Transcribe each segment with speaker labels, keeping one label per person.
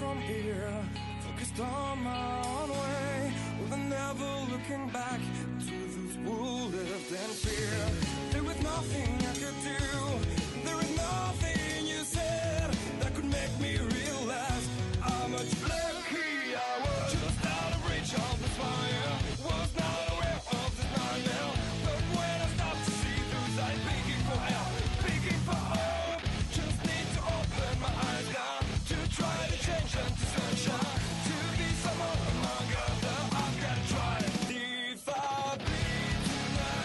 Speaker 1: from here, focused on my own way, with never looking back to those who lived in fear. There was nothing I could do, there was nothing you said that could make me realize how much lucky I was. Just out of reach of the fire, was not aware of this nightmare. But when I stopped to see through sight, begging for help, begging for hope, just need to open my eyes now to try to change them to sunshine, to be someone among others. I've got to try. If I bleed tonight,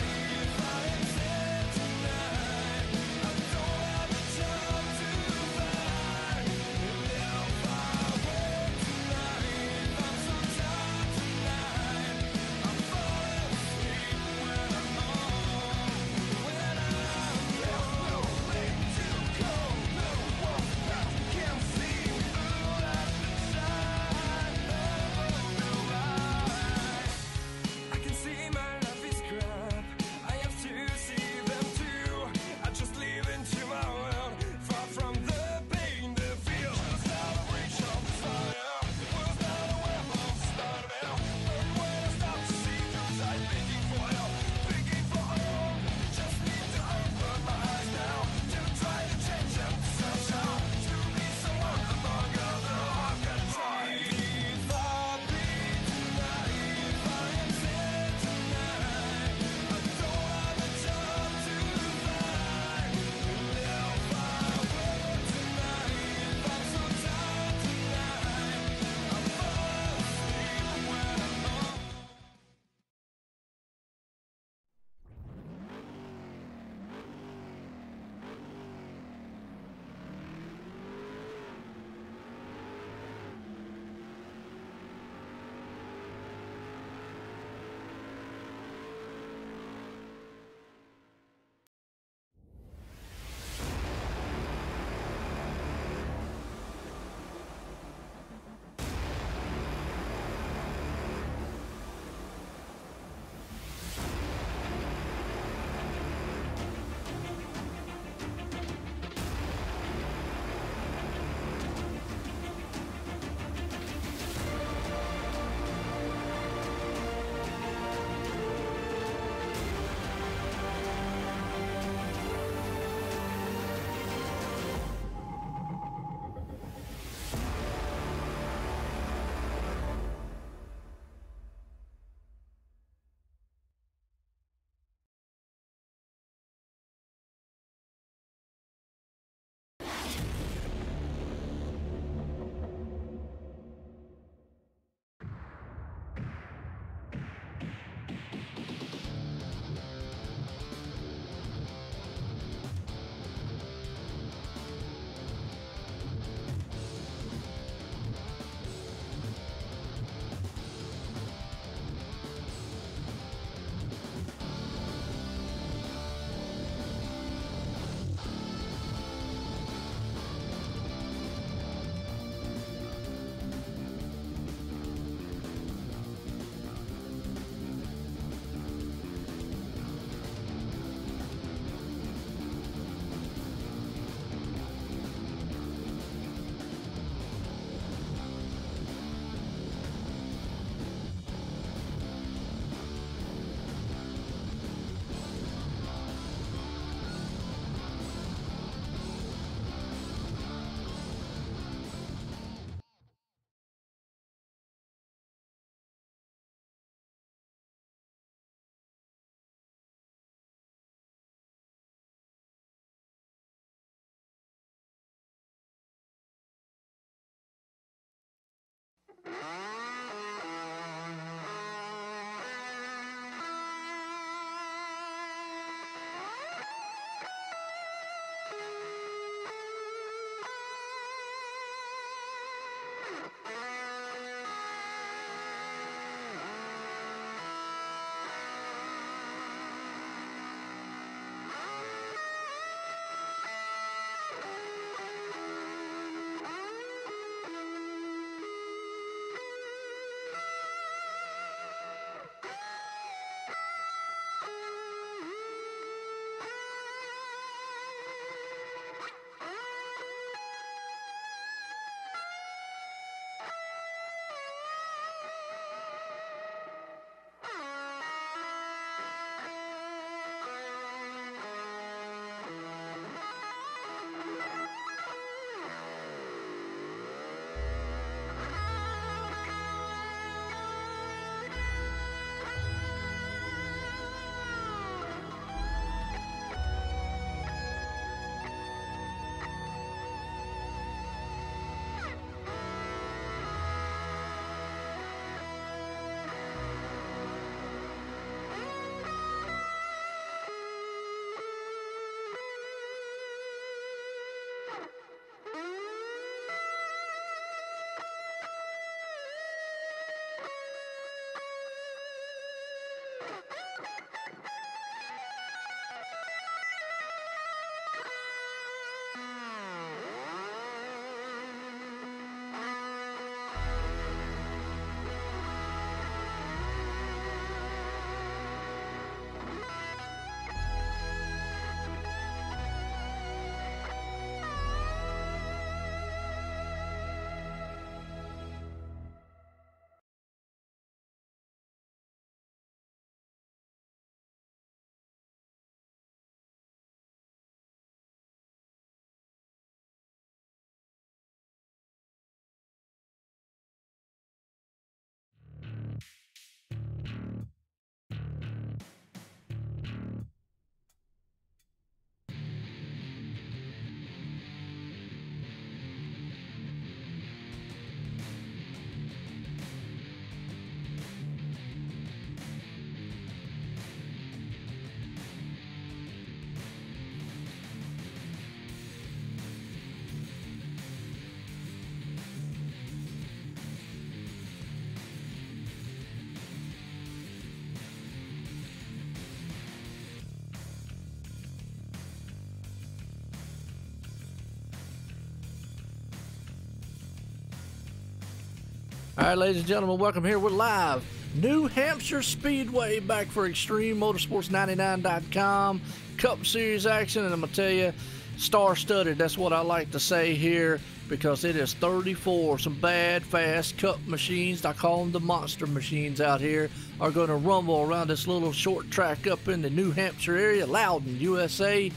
Speaker 2: All right, ladies and gentlemen, welcome here. We're live. New Hampshire Speedway back for ExtremeMotorsports99.com. Cup Series action, and I'm going to tell you, star-studded. That's what I like to say here because it is 34. Some bad, fast Cup machines, I call them the monster machines out here, are going to rumble around this little short track up in the New Hampshire area, Loudon, USA.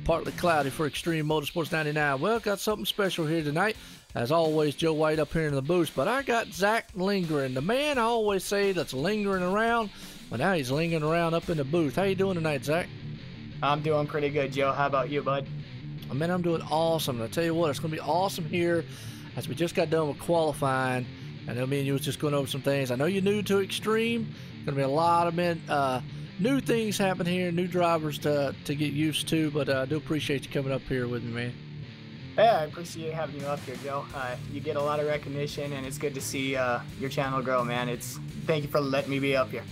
Speaker 2: Partly cloudy for Extreme Motorsports 99. Well, got something special here tonight. As always, Joe White up here in the booth, but I got Zach lingering. The man I always say that's lingering around, but now he's lingering around up in the booth. How you doing tonight, Zach?
Speaker 3: I'm doing pretty good, Joe. How about you, bud?
Speaker 2: Man, I'm doing awesome. And I tell you what, it's going to be awesome here as we just got done with qualifying. I know me and you was just going over some things. I know you're new to Extreme. Going to be a lot of new things happen here, new drivers to get used to, but I do appreciate you coming up here with me, man.
Speaker 3: Yeah, I appreciate having you up here, Joe. You get a lot of recognition, and it's good to see your channel grow, man. Thank you for letting me be up here.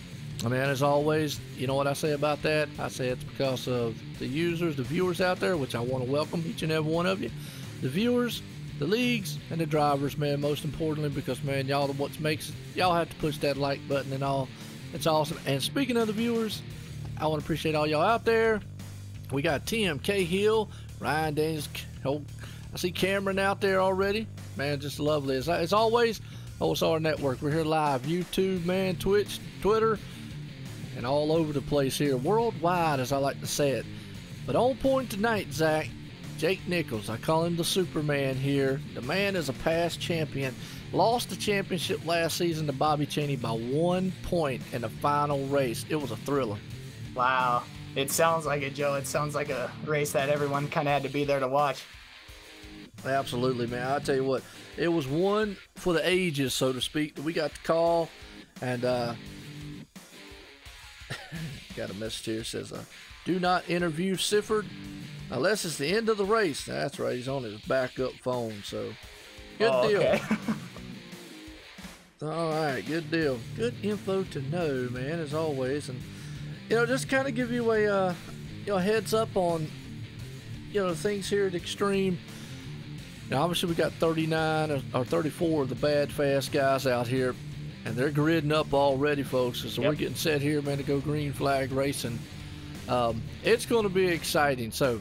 Speaker 2: I mean, as always, you know what I say about that? I say it's because of the users, the viewers out there, which I want to welcome each and every one of you. The viewers, the leagues, and the drivers, man, most importantly, because, man, y'all are what makes it. Y'all have to push that like button and all. It's awesome. And speaking of the viewers, I want to appreciate all y'all out there. We got Tim Cahill, Ryan Daniels, I see Cameron out there already. Man, just lovely. As always, OSR Network. We're here live. YouTube, man, Twitch, Twitter, and all over the place here. Worldwide, as I like to say it. But on point tonight, Zach, Jake Nichols. I call him the Superman here. The man is a past champion. Lost the championship last season to Bobby Cheney by 1 point in the final race. It was a thriller.
Speaker 3: Wow. It sounds like it, Joe. It sounds like a race that everyone kind of had to be there to watch.
Speaker 2: Absolutely, man. I'll tell you what, it was one for the ages, so to speak, that we got to call. And got a message here. It says, do not interview Sifford unless it's the end of the race. That's right. He's on his backup phone, so good deal. Okay. All right, good deal. Good info to know, man, as always. And, you know, just kind of give you a heads up on, things here at Extreme. Now, obviously, we got 39 or 34 of the bad, fast guys out here, and they're gridding up already, folks. So We're getting set here, man, to go green flag racing. It's going to be exciting. So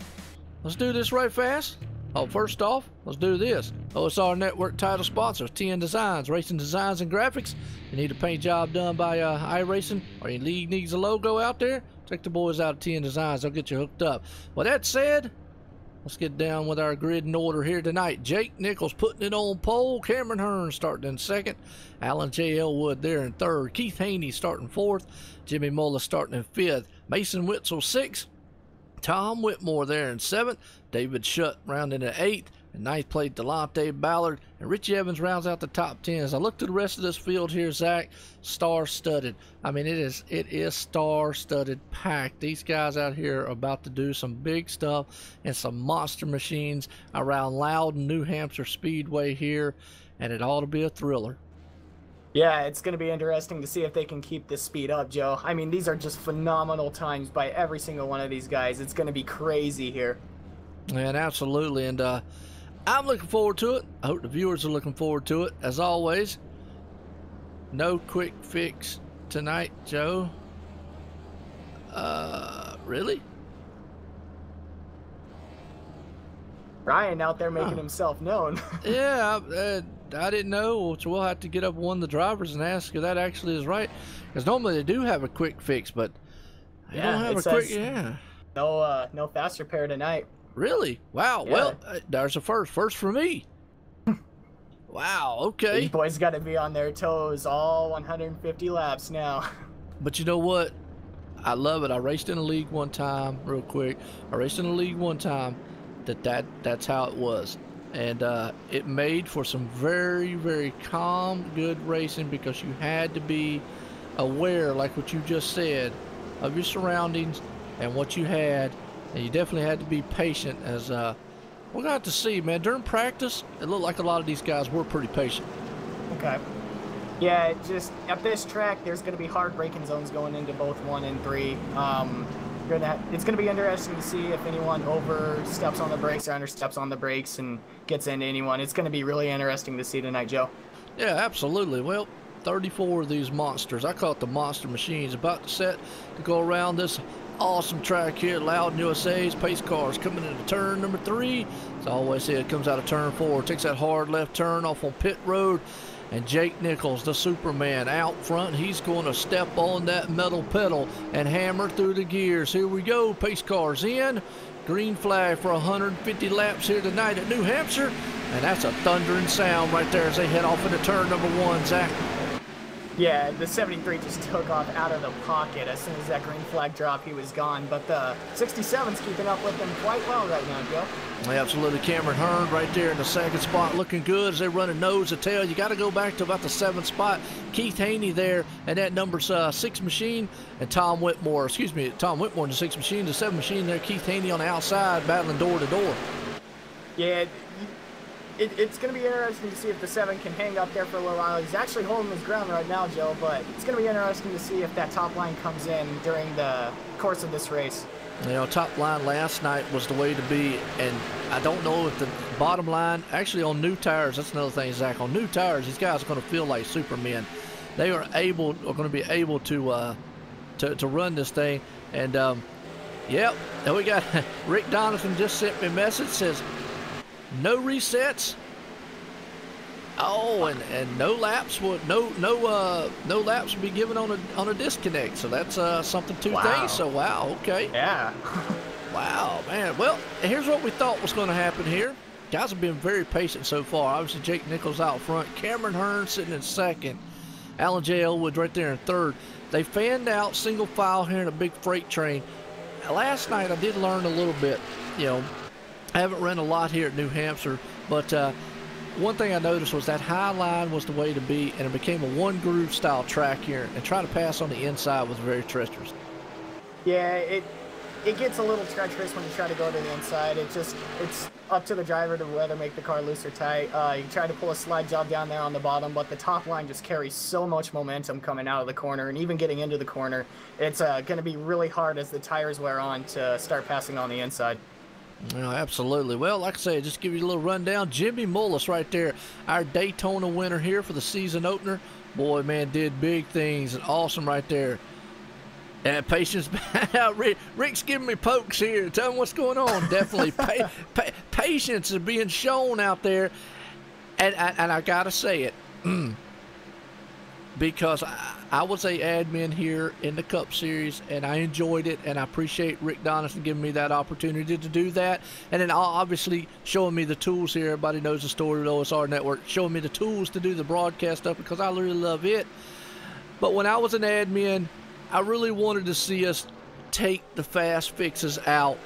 Speaker 2: let's do this right fast. Oh, first off, let's do this. OSR Network title sponsors, TN Designs, Racing Designs and Graphics. You need a paint job done by Iracing, or your league needs a logo out there? Check the boys out at TN Designs. They'll get you hooked up. With that said, let's get down with our grid in order here tonight. Jake Nichols putting it on pole. Cameron Hearn starting in second. Alan J. Elwood there in third. Keith Haney starting fourth. Jimmy Mullis starting in fifth. Mason Witzel sixth. Tom Whitmore there in seventh. David Shutt rounding in eighth. And ninth place, Delonte Ballard. And Richie Evans rounds out the top 10. As I look to the rest of this field here, Zach, star-studded. I mean, it is star-studded, packed. These guys out here are about to do some big stuff and some monster machines around Loudon, New Hampshire Speedway here. And it ought to be a thriller.
Speaker 3: Yeah, it's going to be interesting to see if they can keep this speed up, Joe. I mean, these are just phenomenal times by every single one of these guys. It's going to be crazy here.
Speaker 2: Man, absolutely. And I'm looking forward to it. I hope the viewers are looking forward to it. As always, no quick fix tonight, Joe. Really?
Speaker 3: Ryan out there making himself known.
Speaker 2: Yeah, I didn't know, so we'll have to get up one of the drivers and ask if that actually is right. Because normally they do have a quick fix, but they don't have a quick. Yeah.
Speaker 3: No fast repair tonight.
Speaker 2: Really? Wow. Yeah. Well, there's a first. First for me. Wow. Okay.
Speaker 3: These boys got to be on their toes all 150 laps now.
Speaker 2: But you know what? I love it. I raced in a league one time, real quick. I raced in a league one time. That's how it was. And it made for some very, very calm, good racing because you had to be aware, like what you just said, of your surroundings and what you had. And you definitely had to be patient as we're going to have to see, man. During practice, it looked like a lot of these guys were pretty patient.
Speaker 3: Okay. Yeah, just at this track, there's going to be hard braking zones going into both 1 and 3. It's going to be interesting to see if anyone oversteps on the brakes or understeps on the brakes and gets into anyone. It's going to be really interesting to see tonight, Joe.
Speaker 2: Yeah, absolutely. Well, 34 of these monsters. I call it the monster machines. About to set to go around this awesome track here at Loudon, USA's. Pace cars coming into turn number 3. As I always say, it comes out of turn 4. Takes that hard left turn off on pit road. And Jake Nichols, the Superman, out front. He's going to step on that metal pedal and hammer through the gears. Here we go. Pace cars in. Green flag for 150 laps here tonight at New Hampshire. And that's a thundering sound right there as they head off into turn number 1, Zach.
Speaker 3: Yeah, the 73 just took off out of the pocket. As soon as that green flag dropped, he was gone. But the 67's keeping up with him quite well right now, Joe.
Speaker 2: Absolutely. Cameron Hearn right there in the second spot, looking good as they run a nose to tail. You got to go back to about the 7th spot. Keith Haney there, and that number 6 machine, and Tom Whitmore in the 6 machine, the 7 machine there. Keith Haney on the outside, battling door to door.
Speaker 3: Yeah, it's going to be interesting to see if the 7 can hang up there for a little while. He's actually holding his ground right now, Joe, but it's going to be interesting to see if that top line comes in during the course of this race.
Speaker 2: You know, top line last night was the way to be, and I don't know if the bottom line, actually on new tires, that's another thing, Zach. On new tires, these guys are going to feel like supermen. They are going to be able to run this thing, and yep, and we got Rick Donaldson just sent me a message, says no resets. Oh, and no laps would no laps would be given on a disconnect. So that's something two things. So wow, okay.
Speaker 3: Yeah.
Speaker 2: Wow, man. Well, here's what we thought was going to happen here. Guys have been very patient so far. Obviously, Jake Nichols out front, Cameron Hearn sitting in second, Alan J. Elwood right there in third. They fanned out single file here in a big freight train. Last night I did learn a little bit. You know, I haven't run a lot here at New Hampshire, but one thing I noticed was that high line was the way to be, and it became a one groove style track here, and trying to pass on the inside was very treacherous.
Speaker 3: Yeah, it gets a little treacherous when you try to go to the inside. It's up to the driver to whether make the car loose or tight. You try to pull a slide job down there on the bottom, but the top line just carries so much momentum coming out of the corner, and even getting into the corner, it's going to be really hard as the tires wear on to start passing on the inside.
Speaker 2: Well, absolutely. Well, like I say, just give you a little rundown. Jimmy Mullis right there, our Daytona winner here for the season opener. Boy, man, did big things and awesome right there. And patience, Rick's giving me pokes here. Tell him what's going on. Definitely, patience is being shown out there, and I gotta say it, because I was a admin here in the Cup Series, and I enjoyed it, and I appreciate Rick Donaldson giving me that opportunity to do that, and then obviously showing me the tools here. Everybody knows the story of the OSR Network, showing me the tools to do the broadcast stuff because I really love it. But when I was an admin, I really wanted to see us take the fast fixes out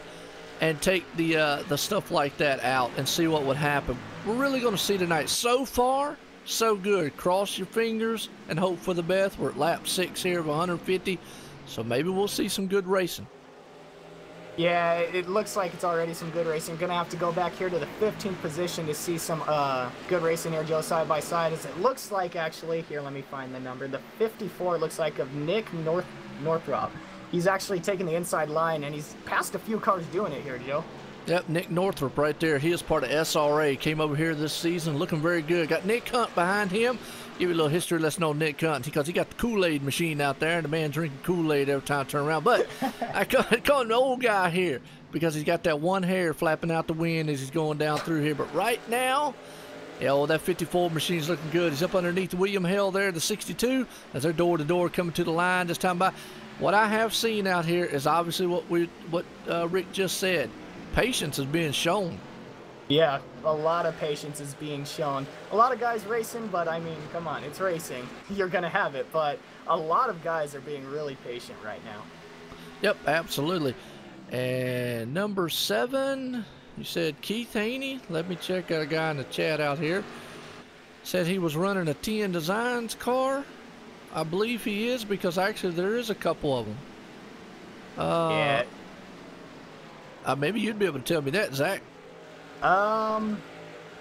Speaker 2: and take the stuff like that out and see what would happen. We're really going to see tonight. So far, so good. Cross your fingers and hope for the best. We're at lap 6 here of 150, so maybe we'll see some good racing.
Speaker 3: Yeah, it looks like it's already some good racing. Gonna have to go back here to the 15th position to see some good racing here, Joe, side by side. As it looks like, actually, here, let me find the number. The 54 looks like of Nick Northrop. He's actually taking the inside line, and he's passed a few cars doing it here, Joe.
Speaker 2: Yep, Nick Northrop right there. He is part of SRA. Came over here this season looking very good. Got Nick Hunt behind him. Give you a little history lesson on Nick Hunt because he got the Kool-Aid machine out there, and the man drinking Kool-Aid every time I turn around. But I call him the old guy here because he's got that one hair flapping out the wind as he's going down through here. But right now, yeah, well, that 54 machine's looking good. He's up underneath the William Hill there, the 62, as they're door-to-door coming to the line this time by. What I have seen out here is obviously what Rick just said. Patience is being shown. Yeah,
Speaker 3: a lot of patience is being shown. A lot of guys racing, but I mean, come on, it's racing. You're going to have it, but a lot of guys are being really patient right now.
Speaker 2: Yep, absolutely. And number 7, you said Keith Haney. Let me check a guy in the chat out here. Said he was running a TN Designs car. I believe he is because actually there is a couple of them.
Speaker 3: Yeah.
Speaker 2: Maybe you'd be able to tell me that, Zach.
Speaker 3: Well,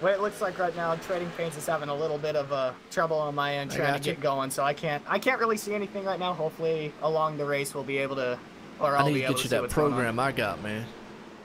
Speaker 3: it looks like right now Trading Paints is having a little bit of trouble on my end trying to get going, so I can't really see anything right now. Hopefully along the race we'll be able to, or I'll be able to see what's going on.
Speaker 2: I need to get you that program I got, man.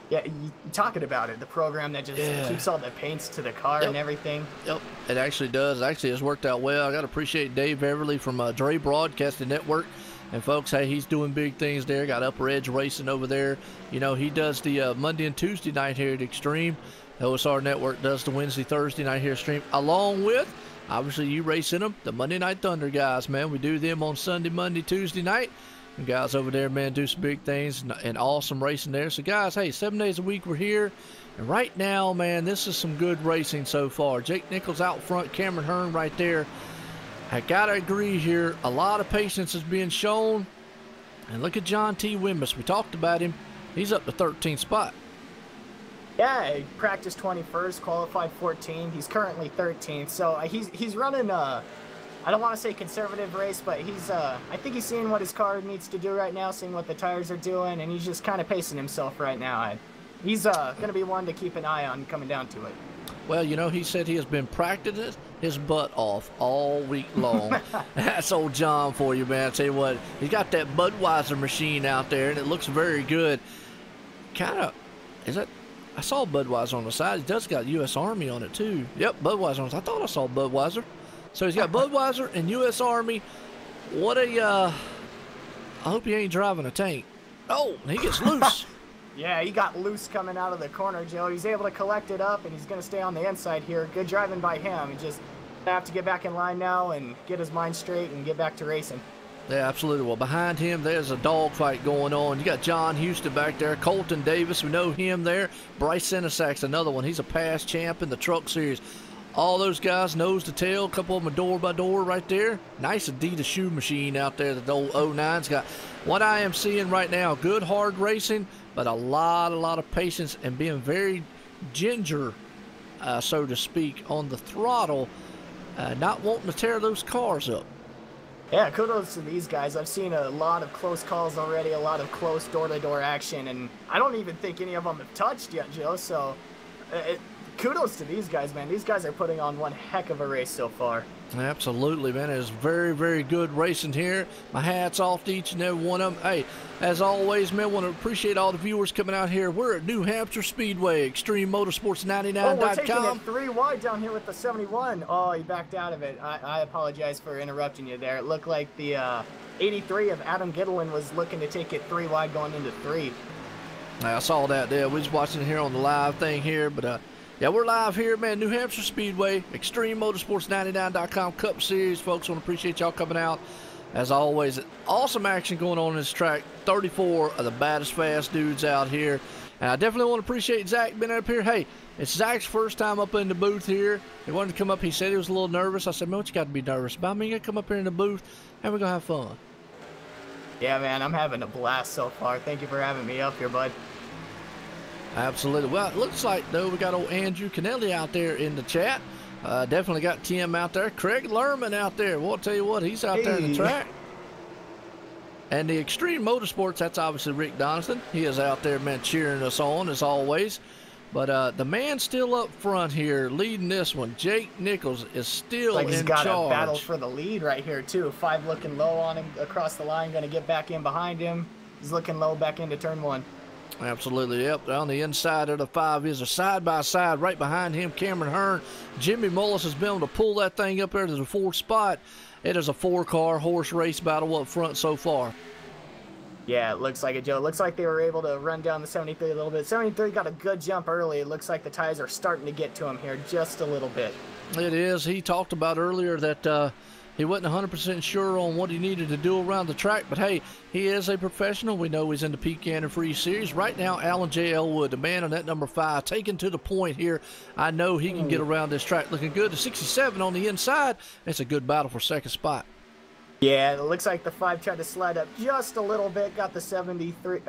Speaker 3: Yeah, you talking about it, the program that just keeps all the paints to the car and everything.
Speaker 2: Yep, it actually does. Actually, it's worked out well. I got to appreciate Dave Everly from Dre Broadcasting Network. And folks, hey, he's doing big things there. Got Upper Edge Racing over there. You know, he does the Monday and Tuesday night here at Extreme. OSR Network does the Wednesday, Thursday night here at Extreme. Along with, obviously, you racing them, the Monday Night Thunder guys, man. We do them on Sunday, Monday, Tuesday night. And guys over there, man, do some big things and awesome racing there. So, guys, hey, 7 days a week we're here. And right now, man, this is some good racing so far. Jake Nichols out front, Cameron Hearn right there. I got to agree here, a lot of patience is being shown. And look at John T. Wimmis. We talked about him. He's up to 13th spot.
Speaker 3: Yeah, he practiced 21st, qualified 14th. He's currently 13th. So he's running I don't want to say conservative race, but I think he's seeing what his car needs to do right now, seeing what the tires are doing, and he's just kind of pacing himself right now. He's going to be one to keep an eye on coming down to it.
Speaker 2: Well, you know, he said he has been practicing his butt off all week long. That's old John for you, man. I tell you what, he's got that Budweiser machine out there, and it looks very good. I saw Budweiser on the side. He does got U.S. Army on it, too. Yep, Budweiser on it. I thought I saw Budweiser. So he's got Budweiser and U.S. Army. What I hope he ain't driving a tank. Oh, he gets loose.
Speaker 3: Yeah, he got loose coming out of the corner, Joe. He's able to collect it up, and he's going to stay on the inside here. Good driving by him. He just have to get back in line now and get his mind straight and get back to racing.
Speaker 2: Yeah, absolutely. Well, behind him, there's a dogfight going on. You got John Houston back there. Colton Davis, we know him there. Bryce Senesak's another one. He's a past champ in the Truck Series. All those guys, nose to tail, a couple of them are door by door right there. Nice Adidas shoe machine out there that the old 09's got. What I am seeing right now, good hard racing, but a lot of patience and being very ginger, so to speak, on the throttle, not wanting to tear those cars up.
Speaker 3: Yeah, kudos to these guys. I've seen a lot of close calls already, a lot of close door-to-door action, and I don't even think any of them have touched yet, Joe, so kudos to these guys, man. These guys are putting on one heck of a race so far.
Speaker 2: Absolutely, man. It's very good racing here. My hat's off to each and every one of them. Hey, as always, man, want to appreciate all the viewers coming out here. We're at New Hampshire Speedway, ExtremeMotorsports99.com.
Speaker 3: Oh, we're taking it 3 wide down here with the 71. Oh, he backed out of it. I apologize for interrupting you there. It looked like the 83 of Adam Gittleman was looking to take it 3 wide going into 3.
Speaker 2: I saw that there. We was watching it here on the live thing here, but yeah, we're live here, man. New Hampshire Speedway, ExtremeMotorsports99.com Cup Series. Folks, want to appreciate y'all coming out. As always, awesome action going on in this track. 34 of the baddest fast dudes out here. And I definitely want to appreciate Zach being up here. Hey, it's Zach's first time up in the booth here. He wanted to come up. He said he was a little nervous. I said, man, what you got to be nervous about? I mean, you got to come up here in the booth, and we're going to have fun.
Speaker 3: Yeah, man, I'm having a blast so far. Thank you for having me up here, bud.
Speaker 2: Absolutely. Well, it looks like, though, we got old Andrew Kennelly out there in the chat. Definitely got Tim out there. Craig Lerman out there. Well, I'll tell you what, he's out there in the track. And the Extreme Motorsports, that's obviously Rick Doniston. He is out there, man, cheering us on, as always. But the man still up front here, leading this one, Jake Nichols, is still in charge.
Speaker 3: He's got a battle for the lead right here, too. 5 looking low on him across the line, going to get back in behind him. He's looking low back into turn 1.
Speaker 2: Absolutely, yep. On the inside of the 5 is a side-by-side right behind him, Cameron Hearn. Jimmy Mullis has been able to pull that thing up there to the 4th spot. It is a 4-car horse race battle up front so far.
Speaker 3: Yeah, it looks like it, Joe. It looks like they were able to run down the 73 a little bit. 73 got a good jump early. It looks like the tires are starting to get to him here just a little bit.
Speaker 2: It is. He talked about earlier that he wasn't 100% sure on what he needed to do around the track, but hey, he is a professional. We know he's in the Pecan and Free Series. Right now, Alan J. Elwood, the man on that number 5, taken to the point here. I know he can get around this track looking good. The 67 on the inside, it's a good battle for 2nd spot.
Speaker 3: Yeah, it looks like the 5 tried to slide up just a little bit, got the 73,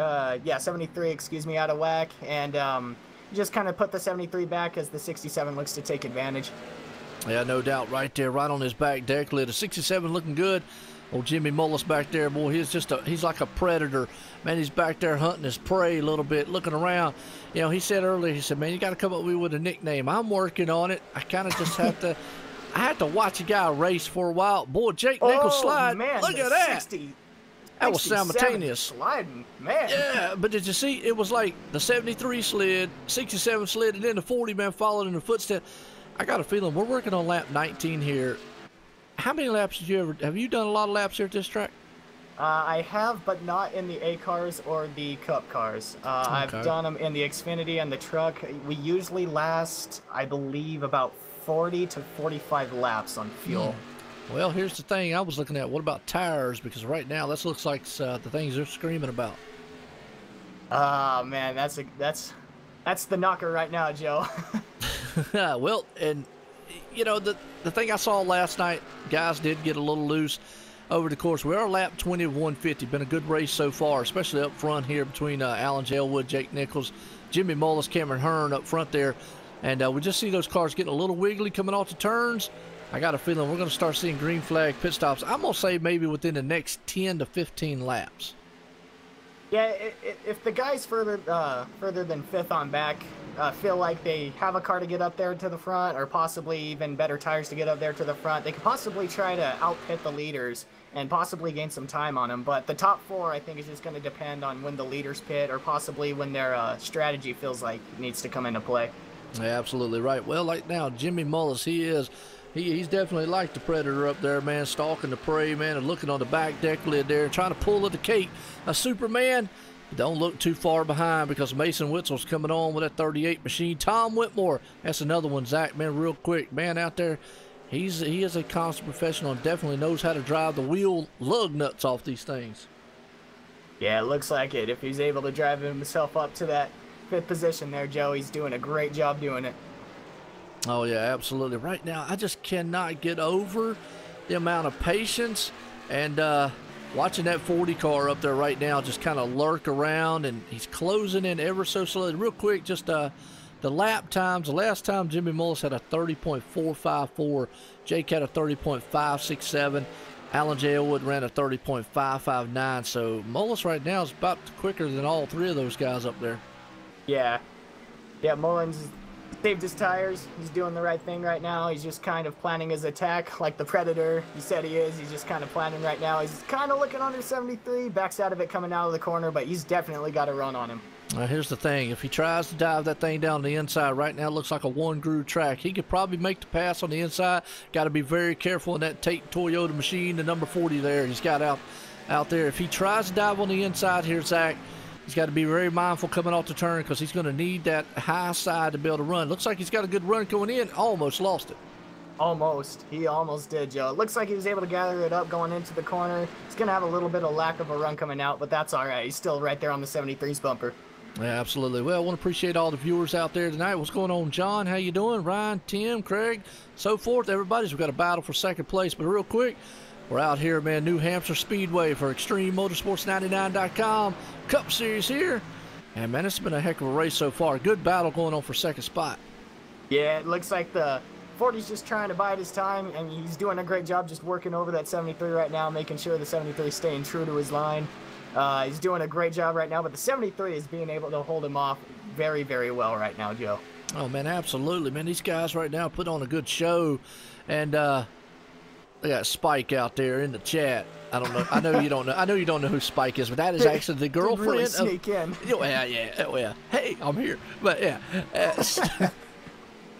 Speaker 3: 73, excuse me, out of whack, and just kind of put the 73 back as the 67 looks to take advantage.
Speaker 2: Yeah, no doubt right there, right on his back deck lid. The 67 looking good. Old Jimmy Mullis back there, boy, he's like a predator. Man, he's back there hunting his prey a little bit, looking around. You know, he said earlier, he said, man, you got to come up with a nickname. I'm working on it. I kind of just have to, I had to watch a guy race for a while. Boy, Jake Nichols slide.
Speaker 3: Man,
Speaker 2: look at that. That was simultaneous.
Speaker 3: Sliding, man.
Speaker 2: Yeah, but did you see? It was like the 73 slid, 67 slid, and then the 40 man followed in the footstep. I got a feeling we're working on lap 19 here. How many laps have you done a lot of laps here at this track?
Speaker 3: I have, but not in the A cars or the Cup cars. I've done them in the Xfinity and the truck. We usually last, I believe, about 40 to 45 laps on fuel.
Speaker 2: Well, here's the thing I was looking at. What about tires? Because right now, this looks like the things they're screaming about.
Speaker 3: Man, that's the knocker right now, Joe.
Speaker 2: Well, and you know, the thing I saw last night, guys did get a little loose over the course. We are lap 20 of 150. Been a good race so far, especially up front here between Alan Elwood, Jake Nichols, Jimmy Mullis, Cameron Hearn up front there. And we just see those cars getting a little wiggly coming off the turns. I got a feeling we're going to start seeing green flag pit stops. I'm going to say maybe within the next 10 to 15 laps.
Speaker 3: Yeah, if the guys further than fifth on back feel like they have a car to get up there to the front, or possibly even better tires to get up there to the front, they could possibly try to out-pit the leaders and possibly gain some time on them. But the top four, I think, is just going to depend on when the leaders pit, or possibly when their strategy feels like it needs to come into play.
Speaker 2: Yeah, absolutely right. Well, like now, Jimmy Mullis, he's definitely like the Predator up there, man, stalking the prey, man, and looking on the back deck lid there and trying to pull at the cape. A Superman, don't look too far behind, because Mason Witzel's coming on with that 38 machine. Tom Whitmore, that's another one. Zach, man, real quick, man, out there, he is a constant professional and definitely knows how to drive the wheel lug nuts off these things.
Speaker 3: Yeah, it looks like it. If he's able to drive himself up to that fifth position there, Joe, he's doing a great job doing it.
Speaker 2: Oh, yeah, absolutely. Right now, I just cannot get over the amount of patience and watching that 40 car up there right now just kind of lurk around, and he's closing in ever so slowly. Real quick, just the lap times. The last time Jimmy Mullis had a 30.454. Jake had a 30.567. Alan J. Elwood ran a 30.559. So Mullis right now is about quicker than all three of those guys up there.
Speaker 3: Yeah, Mullins saved his tires. He's doing the right thing right now. He's just kind of planning his attack like the Predator he said he is. He's just kind of planning right now. He's kind of looking under 73, backs out of it coming out of the corner, but he's definitely got a run on him.
Speaker 2: Here's the thing. If he tries to dive that thing down the inside, right now it looks like a one-groove track. He could probably make the pass on the inside. Got to be very careful in that Tate Toyota machine, the number 40 there. He's got out there. If he tries to dive on the inside here, Zach, he's got to be very mindful coming off the turn, because he's going to need that high side to be able to run. Looks like he's got a good run going in. Almost lost it.
Speaker 3: Almost. He almost did, Joe. It looks like he was able to gather it up going into the corner. He's going to have a little bit of lack of a run coming out, but that's all right. He's still right there on the 73's bumper.
Speaker 2: Yeah, absolutely. Well, I want to appreciate all the viewers out there tonight. What's going on, John? How you doing? Ryan, Tim, Craig, so forth. Everybody's we've got a battle for second place. But real quick, we're out here, man, New Hampshire Speedway for ExtremeMotorsports99.com. Cup Series here. And, man, it's been a heck of a race so far. Good battle going on for second spot. Yeah,
Speaker 3: it looks like the 40's just trying to bide his time, and he's doing a great job just working over that 73 right now, making sure the 73 is staying true to his line. He's doing a great job right now, but the 73 is being able to hold him off very, very well right now, Joe.
Speaker 2: Oh, man, absolutely. Man, these guys right now put on a good show. And they got Spike out there in the chat. I don't know. I know you don't know. I know you don't know who Spike is, but that is actually the girlfriend
Speaker 3: really sneak in.
Speaker 2: Yeah. Hey, I'm here. But, yeah.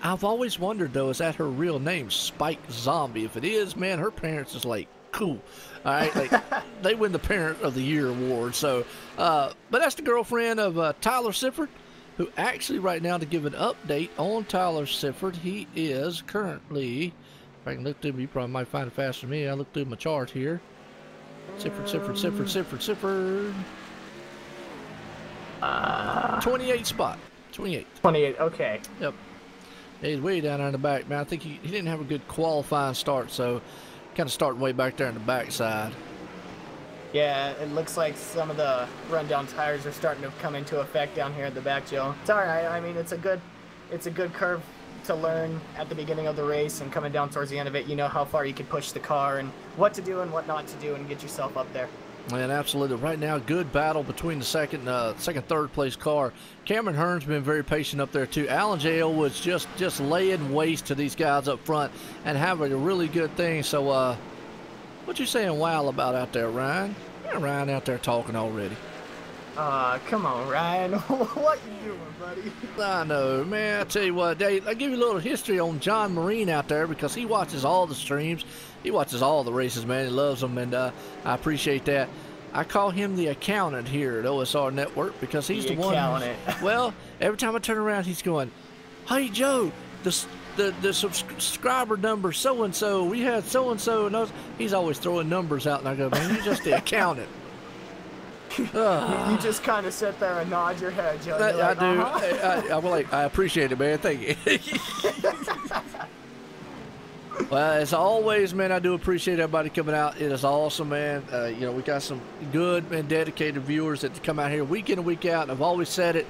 Speaker 2: I've always wondered, though, is that her real name, Spike Zombie? If it is, man, her parents is like, cool. All right, like they win the Parent of the Year award. So, but that's the girlfriend of Tyler Sifford, who actually right now, to give an update on Tyler Sifford, he is currently, if I can look through, you probably might find it faster than me. I looked through my chart here. Sifford. 28 spot. 28.
Speaker 3: 28. Okay.
Speaker 2: Yep. He's way down there in the back, man. I think he didn't have a good qualifying start, so kind of starting way back there in the backside.
Speaker 3: Yeah, it looks like some of the rundown tires are starting to come into effect down here at the back, Joe. It's all right. I mean, it's a good curve to learn at the beginning of the race, and coming down towards the end of it, you know how far you can push the car and what to do and what not to do and get yourself up there.
Speaker 2: Man, absolutely. Right now, good battle between the second, third place car. Cameron Hearn's been very patient up there too. Alan J. Elwood's just laying waste to these guys up front and having a really good thing. So, what you saying wow about out there, Ryan? Ryan out there talking already.
Speaker 3: Come on, Ryan. What you doing, buddy?
Speaker 2: I know, man. I tell you what, Dave, I'll give you a little history on John Marine out there because he watches all the streams. He watches all the races, man. He loves them, and I appreciate that. I call him the accountant here at OSR Network because he's the one. Well, every time I turn around, he's going, "Hey, Joe, the subscriber number so-and-so, we had so-and-so," and he's always throwing numbers out, and I go, "Man, you're just the accountant."
Speaker 3: You just kind of sit there and nod your head, Joe.
Speaker 2: I do. I'm like, I appreciate it, man. Thank you. Well, as always, man, I do appreciate everybody coming out. It is awesome, man. You know, we got some good and dedicated viewers that come out here week in and week out. And I've always said it.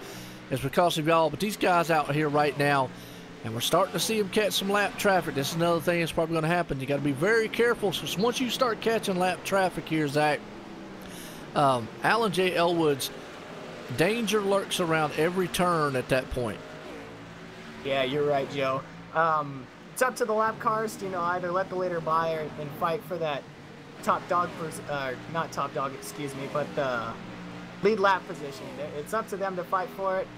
Speaker 2: It's because of y'all. But these guys out here right now, and we're starting to see them catch some lap traffic. This is another thing that's probably going to happen. You got to be very careful. So once you start catching lap traffic here, Zach, Alan J. Elwood's danger lurks around every turn at that point.
Speaker 3: Yeah, you're right, Joe. It's up to the lap cars to, either let the leader by and fight for that top dog, not top dog, excuse me, but the lead lap position. It's up to them to fight for it.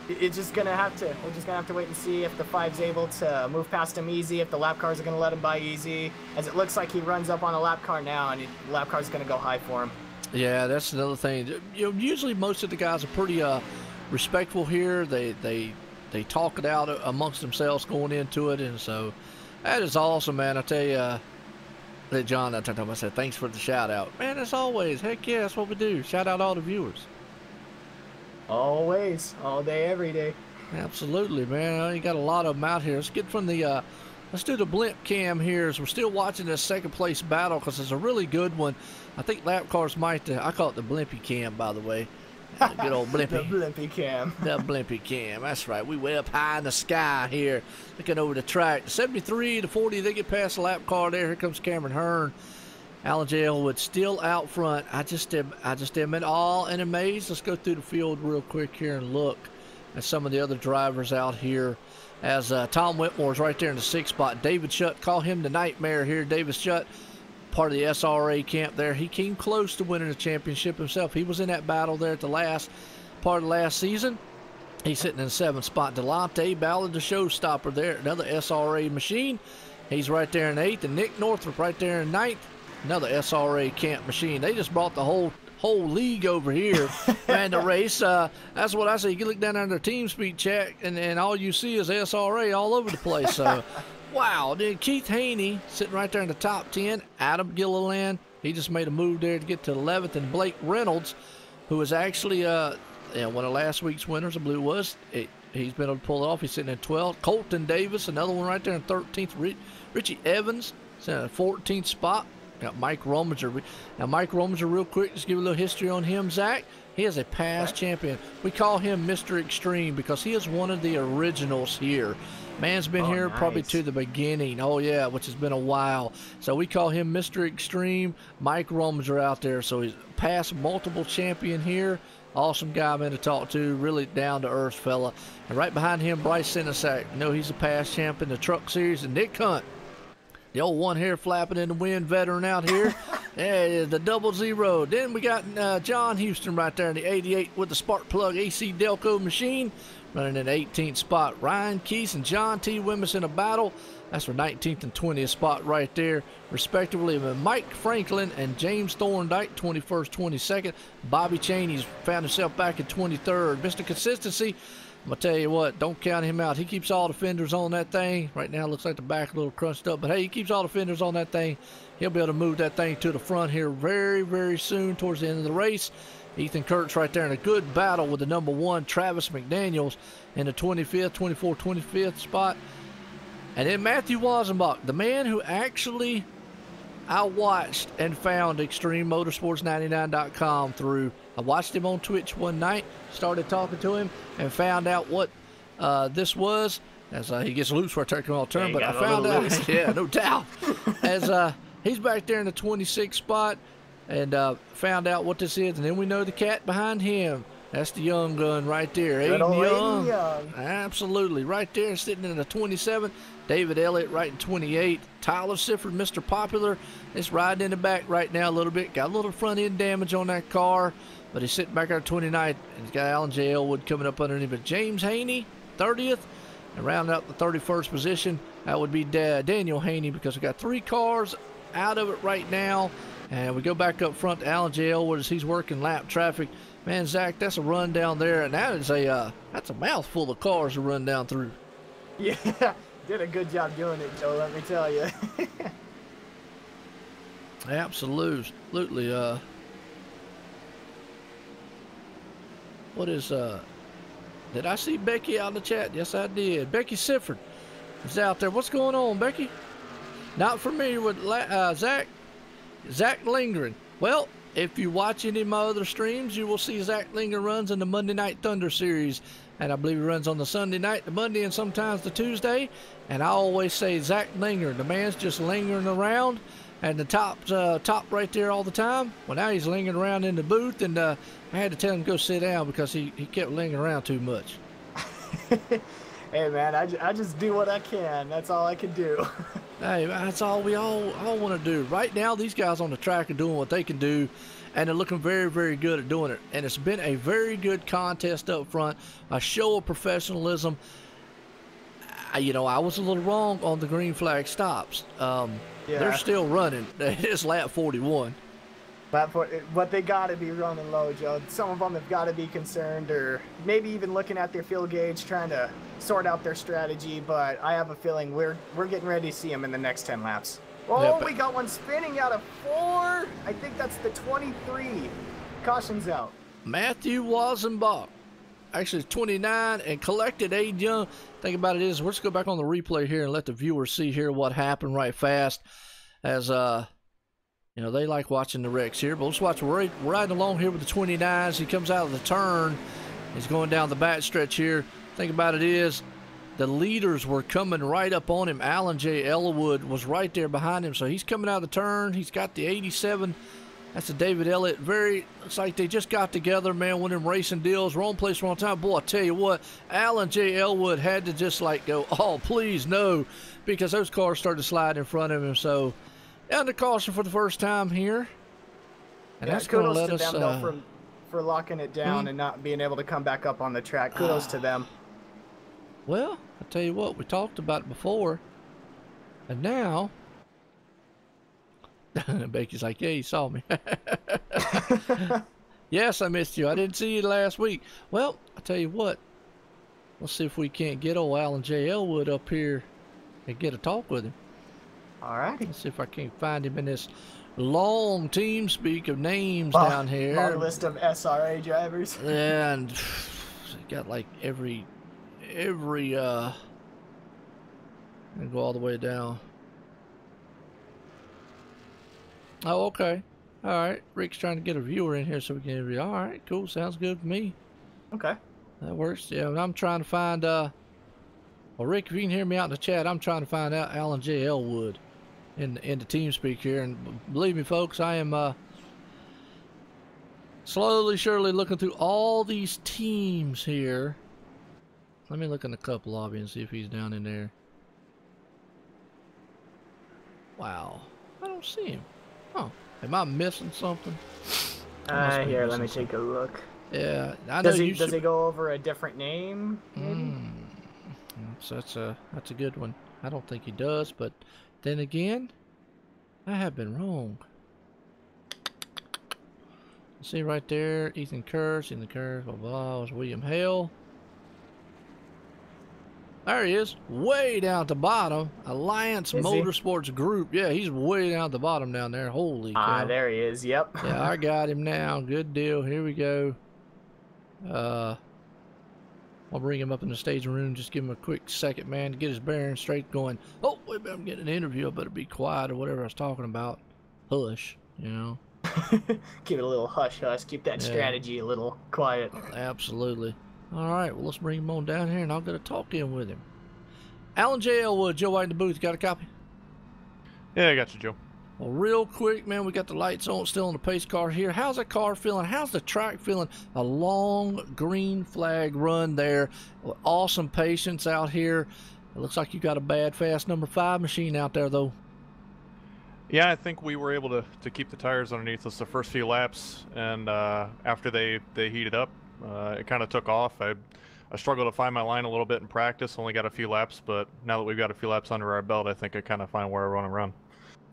Speaker 3: It's just we're just gonna have to wait and see if the 5's able to move past him easy, if the lap cars are gonna let him by easy, as it looks like he runs up on a lap car now, and the lap car's gonna go high for him. Yeah,
Speaker 2: that's another thing. Usually most of the guys are pretty respectful here. They talk it out amongst themselves going into it, and so that is awesome, man. I tell you, that John, I said, thanks for the shout out, man. As always, heck yeah, that's what we do. Shout out all the viewers.
Speaker 3: Always, all day, every day.
Speaker 2: Absolutely, man. You got a lot of them out here. Let's get from the let's do the blimp cam here as we're still watching this second place battle because it's a really good one. I think lap cars might I call it the blimpy cam, by the way. Good old blimpy.
Speaker 3: The blimpy cam.
Speaker 2: The blimpy cam. That's right. We way up high in the sky here, looking over the track. 73 to 40. They get past the lap car there. Here comes Cameron Hearn. Alan J. Elwood still out front. I just am in awe and amazed. Let's go through the field real quick here and look at some of the other drivers out here. As Tom Whitmore's right there in the 6th spot. David Shutt, call him the Nightmare here. David Shutt, part of the SRA camp there. He came close to winning the championship himself. He was in that battle there at the last part of last season. He's sitting in the 7th spot. Delonte Ballard, the showstopper there, another SRA machine. He's right there in 8th. And Nick Northrup right there in 9th. Another SRA camp machine. They just brought the whole league over here, man, to race. That's what I say. You can look down under team speed chat, and all you see is SRA all over the place. So, wow. Then Keith Haney sitting right there in the top 10. Adam Gilliland, he just made a move there to get to 11th. And Blake Reynolds, who was actually one of last week's winners, I believe it was. He's been able to pull it off. He's sitting in 12th. Colton Davis, another one right there in 13th. Richie Evans, sitting in 14th spot. Got Mike Rominger. Now, Mike Rominger, real quick, just give a little history on him, Zach. He is a past champion. We call him Mr. Extreme because he is one of the originals here. Man's been here probably to the beginning. Oh, yeah, which has been a while. So we call him Mr. Extreme. Mike Rominger out there. So he's past multiple champion here. Awesome guy, man, to talk to. Really down-to-earth fella. And right behind him, Bryce Senesac. You know he's a past champion in the Truck Series. And Nick Hunt, the old one hair flapping in the wind veteran out here. Yeah, the 00. Then we got John Houston right there in the 88 with the spark plug AC Delco machine, running in the 18th spot. Ryan Keese and John T. Wimmis in a battle. That's for 19th and 20th spot right there, respectively. Mike Franklin and James Thorndike, 21st, 22nd. Bobby Chaney's found himself back at 23rd. Mr. Consistency, I'm going to tell you what, don't count him out. He keeps all the fenders on that thing. Right now it looks like the back a little crunched up, but hey, he keeps all the fenders on that thing. He'll be able to move that thing to the front here very, very soon towards the end of the race. Ethan Kurtz right there in a good battle with the number 1, Travis McDaniels, in the 25th, 25th spot. And then Matthew Wazenbach, the man who actually I watched and found ExtremeMotorsports99.com through. I watched him on Twitch one night, started talking to him, and found out what this was. As he gets loose right there, all turn, but I found out, yeah, no doubt. As he's back there in the 26th spot, and found out what this is. And then we know the cat behind him, That's the young gun right there.
Speaker 3: Good
Speaker 2: Aiden
Speaker 3: old
Speaker 2: Young.
Speaker 3: Aiden Young.
Speaker 2: Absolutely. Right there, sitting in the 27. David Elliott right in 28. Tyler Sifford, Mr. Popular, is riding in the back right now a little bit. Got a little front end damage on that car, but he's sitting back there at 29. And he's got Alan J. Elwood coming up underneath. But James Haney, 30th. And rounding out the 31st position, that would be Daniel Haney, because we got 3 cars out of it right now. And we go back up front to Alan J. Elwood as he's working lap traffic. Man, Zach, that's a run down there, and that is that's a mouthful of cars to run down through.
Speaker 3: Yeah, did a good job doing it, Joe, let me tell you.
Speaker 2: Absolutely. What is, did I see Becky out in the chat? Yes, I did. Becky Sifford is out there. What's going on, Becky? Not familiar with Zach Lingren. Well, if you watch any of my other streams, you will see Zach Lingren runs in the Monday Night Thunder series. And I believe he runs on the Sunday night, the Monday, and sometimes the Tuesday. And I always say Zach Lingren. The man's just lingering around. And the top right there all the time. Well, now he's lingering around in the booth. And I had to tell him to go sit down because he kept lingering around too much.
Speaker 3: Hey, man, I just do what I can. That's all I can do.
Speaker 2: Hey, that's all we all want to do. Right now, these guys on the track are doing what they can do, and they're looking very, very good at doing it. And it's been a very good contest up front, a show of professionalism. You know, I was a little wrong on the green flag stops.
Speaker 3: Yeah.
Speaker 2: They're still running. It's lap 41.
Speaker 3: But they got to be running low, Joe. Some of them have got to be concerned, or maybe even looking at their fuel gauge, trying to sort out their strategy. But I have a feeling we're getting ready to see them in the next 10 laps. Oh,
Speaker 2: Yep.
Speaker 3: We got one spinning out of 4. I think that's the 23. Caution's out.
Speaker 2: Matthew Wazenbach, actually 29, and collected Aiden Young. Thing about it is, let's go back on the replay here and let the viewers see here what happened right fast. As you know, they like watching the wrecks here. But let's watch. We're riding along here with the 29s. He comes out of the turn. He's going down the back stretch here. Thing about it is, the leaders were coming right up on him. Alan J. Elwood was right there behind him. So he's coming out of the turn. He's got the 87. That's a David Elliott. Looks like they just got together, man. One of them racing deals. Wrong place, wrong time. Boy, I tell you what, Alan J. Elwood had to just like go, oh, please, no, because those cars started to slide in front of him. So, under caution for the first time here. And
Speaker 3: Yeah,
Speaker 2: that's going to
Speaker 3: kudos
Speaker 2: let
Speaker 3: to
Speaker 2: us.
Speaker 3: them, though, for locking it down and not being able to come back up on the track. Kudos to them.
Speaker 2: Well, I tell you what, we talked about it before. And now. Becky's like, yeah, you saw me. Yes, I missed you. I didn't see you last week. Well, I tell you what. Let's see if we can't get old Alan J. Elwood up here and get a talk with him.
Speaker 3: All righty.
Speaker 2: Let's see if I can't find him in this long team speak of names down here.
Speaker 3: Long list of SRA drivers.
Speaker 2: And got like every go all the way down. Oh, okay. All right. Rick's trying to get a viewer in here so we can interview. All right, cool. Sounds good for me.
Speaker 3: Okay.
Speaker 2: That works. Yeah, I'm trying to find, well, Rick, if you can hear me out in the chat, I'm trying to find out Alan J. Elwood in the team speak here. And believe me, folks, I am slowly, surely looking through all these teams here. Let me look in the cup lobby and see if he's down in there. Wow. I don't see him. Oh, am I missing something?
Speaker 3: Here, let me take a look.
Speaker 2: Yeah, I know.
Speaker 3: Does he go over a different name?
Speaker 2: So that's a good one. I don't think he does, but then again, I have been wrong. See right there, Ethan Kurz, blah blah. Was William Hale. There he is, way down at the bottom. Alliance Motorsports Group. Yeah, he's way down at the bottom down there. Holy cow.
Speaker 3: There he is. Yep.
Speaker 2: Yeah, I got him now. Good deal. Here we go. I'll bring him up in the staging room. Just give him a quick second, man, to get his bearings straight going. Oh, wait a minute, I'm getting an interview. I better be quiet or whatever I was talking about. Hush, you know.
Speaker 3: Keep it a little hush-hush. Keep that strategy a little quiet.
Speaker 2: Absolutely. All right, well, let's bring him on down here, and I'll get a talk in with him. Alan J. Elwood, Joe White in the booth. Got a copy?
Speaker 4: Yeah, I got you, Joe.
Speaker 2: Well, real quick, man, we got the lights on still on the pace car here. How's the car feeling? How's the track feeling? A long green flag run there. Awesome patience out here. It looks like you got a bad fast number 5 machine out there, though.
Speaker 4: Yeah, I think we were able to keep the tires underneath us the first few laps, and after they heated up, it kind of took off. I struggled to find my line a little bit in practice, only got a few laps, but now that we've got a few laps under our belt, I think I kind of find where I want to run.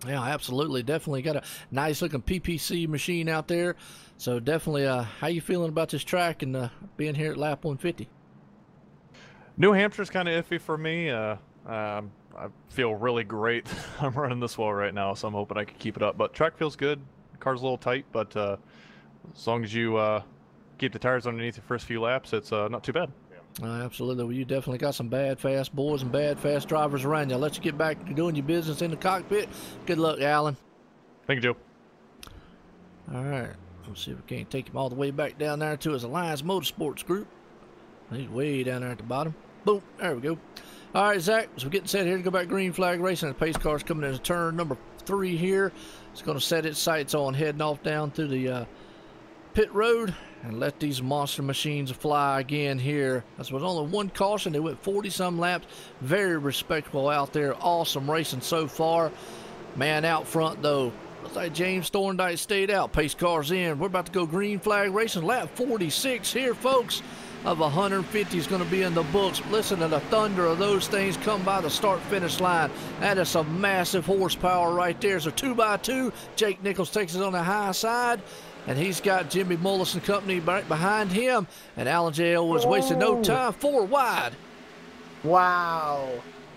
Speaker 2: Yeah, absolutely. Definitely got a nice looking PPC machine out there. So definitely, how you feeling about this track and being here at lap 150?
Speaker 4: New Hampshire's kind of iffy for me. I feel really great. I'm running this well right now, so I'm hoping I can keep it up. But track feels good. Car's a little tight, but as long as you keep the tires underneath the first few laps, it's not too bad.
Speaker 2: Absolutely. Well, you definitely got some bad fast boys and bad fast drivers around you. I'll let you get back to doing your business in the cockpit. Good luck, Alan.
Speaker 4: Thank you, Joe.
Speaker 2: All right. Let's see if we can't take him all the way back down there to his Alliance Motorsports group. He's way down there at the bottom. Boom. There we go. All right, Zach. So we're getting set here to go back green flag racing. The pace car's coming into turn number 3 here. It's going to set its sights on heading off down through the pit road and let these monster machines fly again here. This was only one caution. They went 40-some laps. Very respectable out there. Awesome racing so far. Man out front, though. Looks like James Thorndike stayed out. Pace car's in. We're about to go green flag racing. Lap 46 here, folks, of 150 is going to be in the books. Listen to the thunder of those things come by the start-finish line. That is some massive horsepower right there. So 2x2. Jake Nichols takes it on the high side. And he's got Jimmy Mullis and company right behind him. And Alan J. Elwood's wasting no time. 4 wide.
Speaker 3: Wow.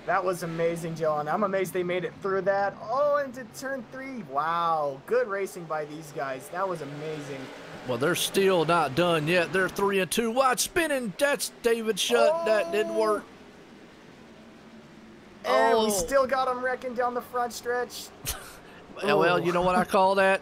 Speaker 3: That was amazing, Joe. And I'm amazed they made it through that. Oh, into turn 3. Wow. Good racing by these guys. That was amazing.
Speaker 2: Well, they're still not done yet. They're 3 and 2 wide. Spinning. That's David Shutt.
Speaker 3: Oh.
Speaker 2: That didn't work.
Speaker 3: And we still got them wrecking down the front stretch.
Speaker 2: Well, you know what I call that?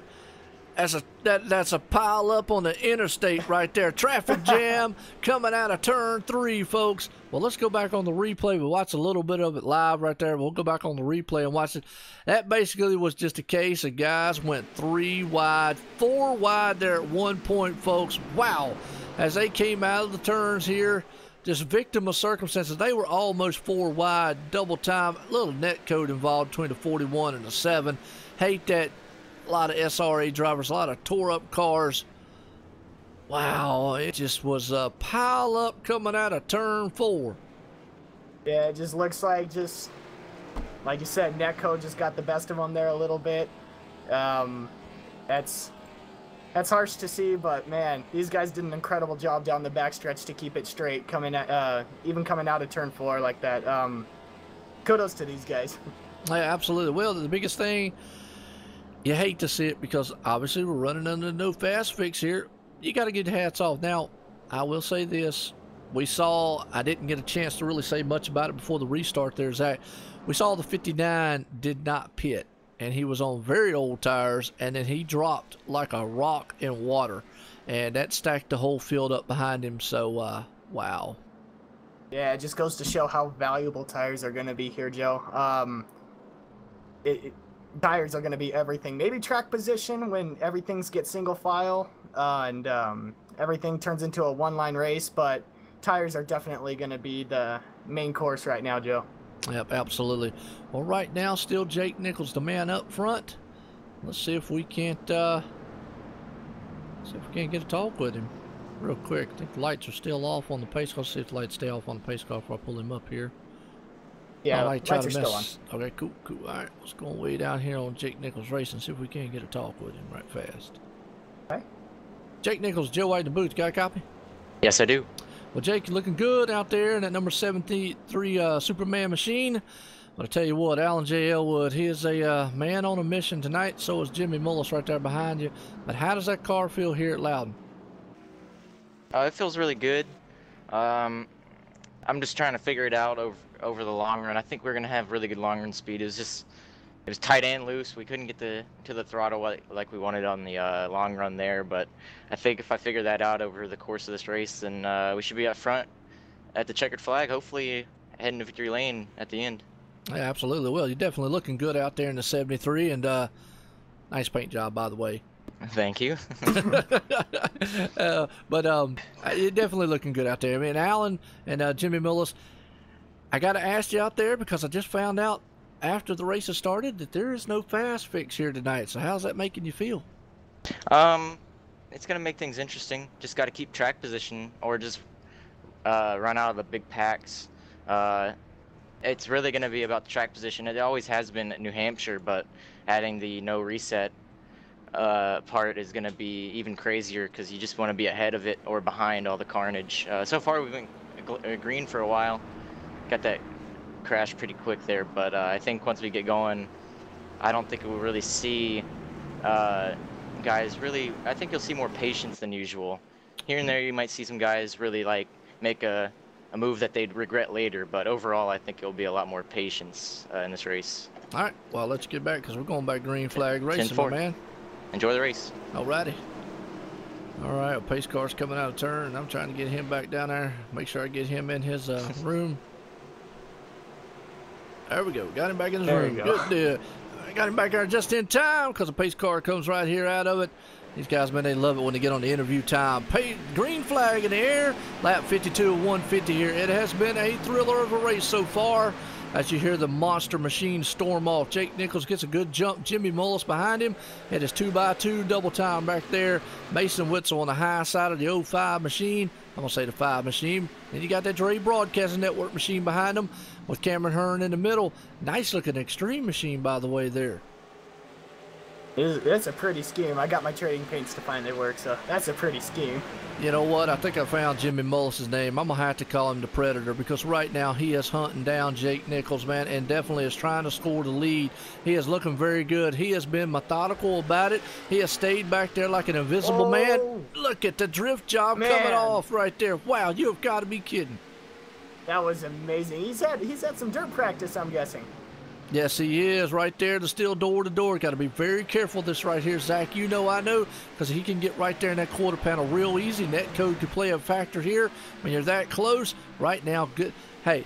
Speaker 2: That's a pile up on the interstate right there. Traffic jam coming out of turn 3, folks. Well, let's go back on the replay. We'll watch a little bit of it live right there. We'll go back on the replay and watch it. That basically was just a case of guys went 3 wide, 4 wide there at one point, folks. Wow. As they came out of the turns here, just victim of circumstances. They were almost 4 wide, double time. A little net code involved between the 41 and the 7. Hate that. A lot of SRA drivers, a lot of tore-up cars. Wow, it just was a pile-up coming out of turn 4.
Speaker 3: Yeah, it just looks like like you said, netcode just got the best of them there a little bit. That's harsh to see, but man, these guys did an incredible job down the backstretch to keep it straight, even coming out of turn 4 like that. Kudos to these guys.
Speaker 2: Yeah, absolutely. Well, the biggest thing, you hate to see it because obviously we're running under no fast fix here. You got to get hats off. Now, I will say this. I didn't get a chance to really say much about it before the restart there, Zach. We saw the 59 did not pit, and he was on very old tires, and then he dropped like a rock in water, and that stacked the whole field up behind him. So, wow.
Speaker 3: Yeah, it just goes to show how valuable tires are going to be here, Joe. Tires are going to be everything. Maybe track position when everything's get single file and everything turns into a one-line race, but tires are definitely going to be the main course right now, Joe.
Speaker 2: Yep, absolutely. Well, right now, still Jake Nichols, the man up front. Let's see if we can't get a talk with him real quick. I think the lights are still off on the pace car. Let's see if the lights stay off on the pace car before I pull him up here.
Speaker 3: Yeah,
Speaker 2: lights
Speaker 3: are still on.
Speaker 2: Okay, cool. All right, let's go way down here on Jake Nichols Racing, see if we can't get a talk with him right fast.
Speaker 3: Okay.
Speaker 2: Jake Nichols, Joe White in the booth. Got a copy?
Speaker 5: Yes, I do.
Speaker 2: Well, Jake, you're looking good out there in that number 73 Superman machine. But I tell you what, Alan J. Elwood, he is a man on a mission tonight. So is Jimmy Mullis right there behind you. But how does that car feel here at Loudon?
Speaker 5: It feels really good. I'm just trying to figure it out over the long run. I think we're gonna have really good long run speed. It was tight and loose. We couldn't get to the throttle like we wanted on the long run there. But I think if I figure that out over the course of this race, then we should be up front at the checkered flag, hopefully heading to victory lane at the end.
Speaker 2: Yeah, absolutely. Well, you're definitely looking good out there in the 73, and Nice paint job, by the way.
Speaker 5: Thank you.
Speaker 2: But you're definitely looking good out there. I mean, Alan and Jimmy Millis, I got to ask you out there because I just found out after the race has started that there is no fast fix here tonight. So how's that making you feel?
Speaker 5: It's gonna make things interesting. Just got to keep track position or just run out of the big packs. It's really gonna be about the track position. It always has been at New Hampshire, but adding the no reset part is going to be even crazier because you just want to be ahead of it or behind all the carnage. So far we've been green for a while. Got that crash pretty quick there, but I think once we get going, I don't think we'll really see guys really. I think you'll see more patience than usual. Here and there you might see some guys really like make a move that they'd regret later, but overall I think it'll be a lot more patience in this race.
Speaker 2: All right, well, let's get back because we're going back green flag racing, my man.
Speaker 5: Enjoy the race.
Speaker 2: Alrighty. All right, a pace car's coming out of turn. I'm trying to get him back down there. Make sure I get him in his room. There we go. Got him back in his room. Good deal. I got him back there just in time because the pace car comes right here out of it. These guys, man, they love it when they get on the interview time. Green flag in the air. Lap 52 of 150 here. It has been a thriller of a race so far. As you hear the monster machine storm off, Jake Nichols gets a good jump. Jimmy Mullis behind him. It is 2x2 double time back there. Mason Witzel on the high side of the 05 machine. I'm going to say the 5 machine. Then you got that Dre Broadcasting Network machine behind them with Cameron Hearn in the middle. Nice looking Extreme machine, by the way, there.
Speaker 3: That's a pretty scheme. I got my trading paints to finally work, so that's a pretty scheme.
Speaker 2: You know what? I think I found Jimmy Mullis' name. I'm going to have to call him the Predator because right now he is hunting down Jake Nichols, man, and definitely is trying to score the lead. He is looking very good. He has been methodical about it. He has stayed back there like an invisible man. Look at the drift job coming off right there. Wow, you have got to be kidding.
Speaker 3: That was amazing. He's had some dirt practice, I'm guessing.
Speaker 2: Yes, he is right there. The still door to door. Got to be very careful this right here, Zach. You know I know because he can get right there in that quarter panel real easy. Net code could play a factor here when you're that close. Right now, good. Hey,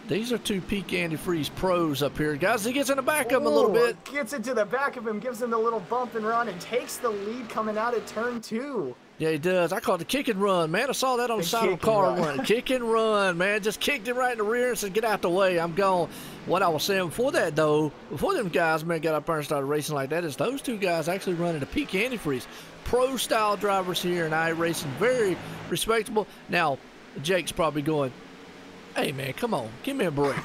Speaker 2: these are two peak antifreeze pros up here. Guys, he gets in the back of him a little bit.
Speaker 3: Gets into the back of him, gives him the little bump and run, and takes the lead coming out of turn 2.
Speaker 2: Yeah, he does. I call it the kick and run, man. I saw that on the side of the car run. Kick and run, man. Just kicked him right in the rear and said, get out the way. I'm gone. What I was saying before that, though, before them guys, man, got up there and started racing like that, is those two guys actually running a peak antifreeze. Pro-style drivers here in iRacing. Very respectable. Now, Jake's probably going, hey, man, come on. Give me a break.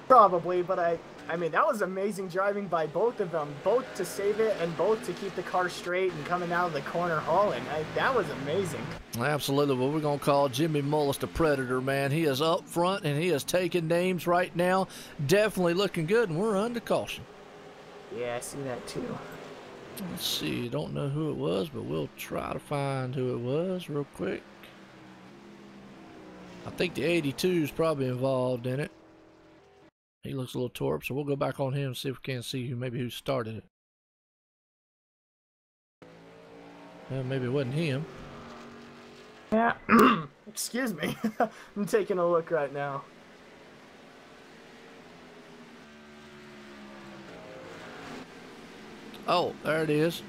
Speaker 3: Probably, but I mean, that was amazing driving by both of them, both to save it and both to keep the car straight and coming out of the corner hauling. That was amazing.
Speaker 2: Absolutely. What we're going to call Jimmy Mullis the Predator, man. He is up front and he is taking names right now. Definitely looking good, and we're under caution.
Speaker 3: Yeah, I see that too.
Speaker 2: Let's see. Don't know who it was, but we'll try to find who it was real quick. I think the 82 is probably involved in it. He looks a little tore up, so we'll go back on him and see if we can see who started it. Well, maybe it wasn't him.
Speaker 3: Yeah. Excuse me. I'm taking a look right now.
Speaker 2: Oh, there it is.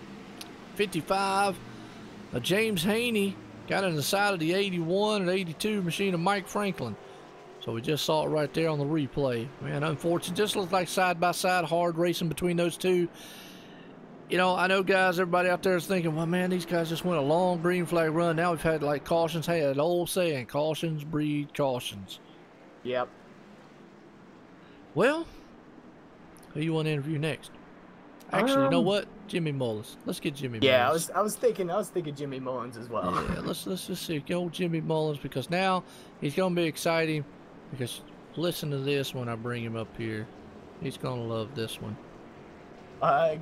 Speaker 2: 55. James Haney got in the side of the 81 and 82 machine of Mike Franklin. So we just saw it right there on the replay. Man, unfortunate. Just looks like side-by-side hard racing between those two. You know, I know, guys, everybody out there is thinking, well, man, these guys just went a long green flag run. Now we've had, like, cautions. Hey, that old saying, cautions breed cautions.
Speaker 3: Yep.
Speaker 2: Well, who you want to interview next? Actually, you know what? Jimmy Mullis. Let's get Jimmy Mullins.
Speaker 3: Yeah, I was thinking Jimmy Mullins as well.
Speaker 2: Yeah, let's just see old Jimmy Mullins, because now he's gonna be exciting. Because listen to this when I bring him up here. He's gonna love this one.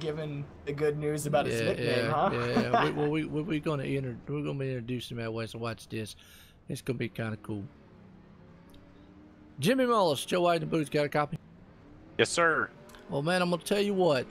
Speaker 3: Given the good news about his nickname, huh?
Speaker 2: Yeah. we're gonna be introducing him that way. So watch this. It's gonna be kind of cool. Jimmy Mullins, Joe White in the booth. Got a copy?
Speaker 4: Yes, sir.
Speaker 2: Well, man, I'm gonna tell you what.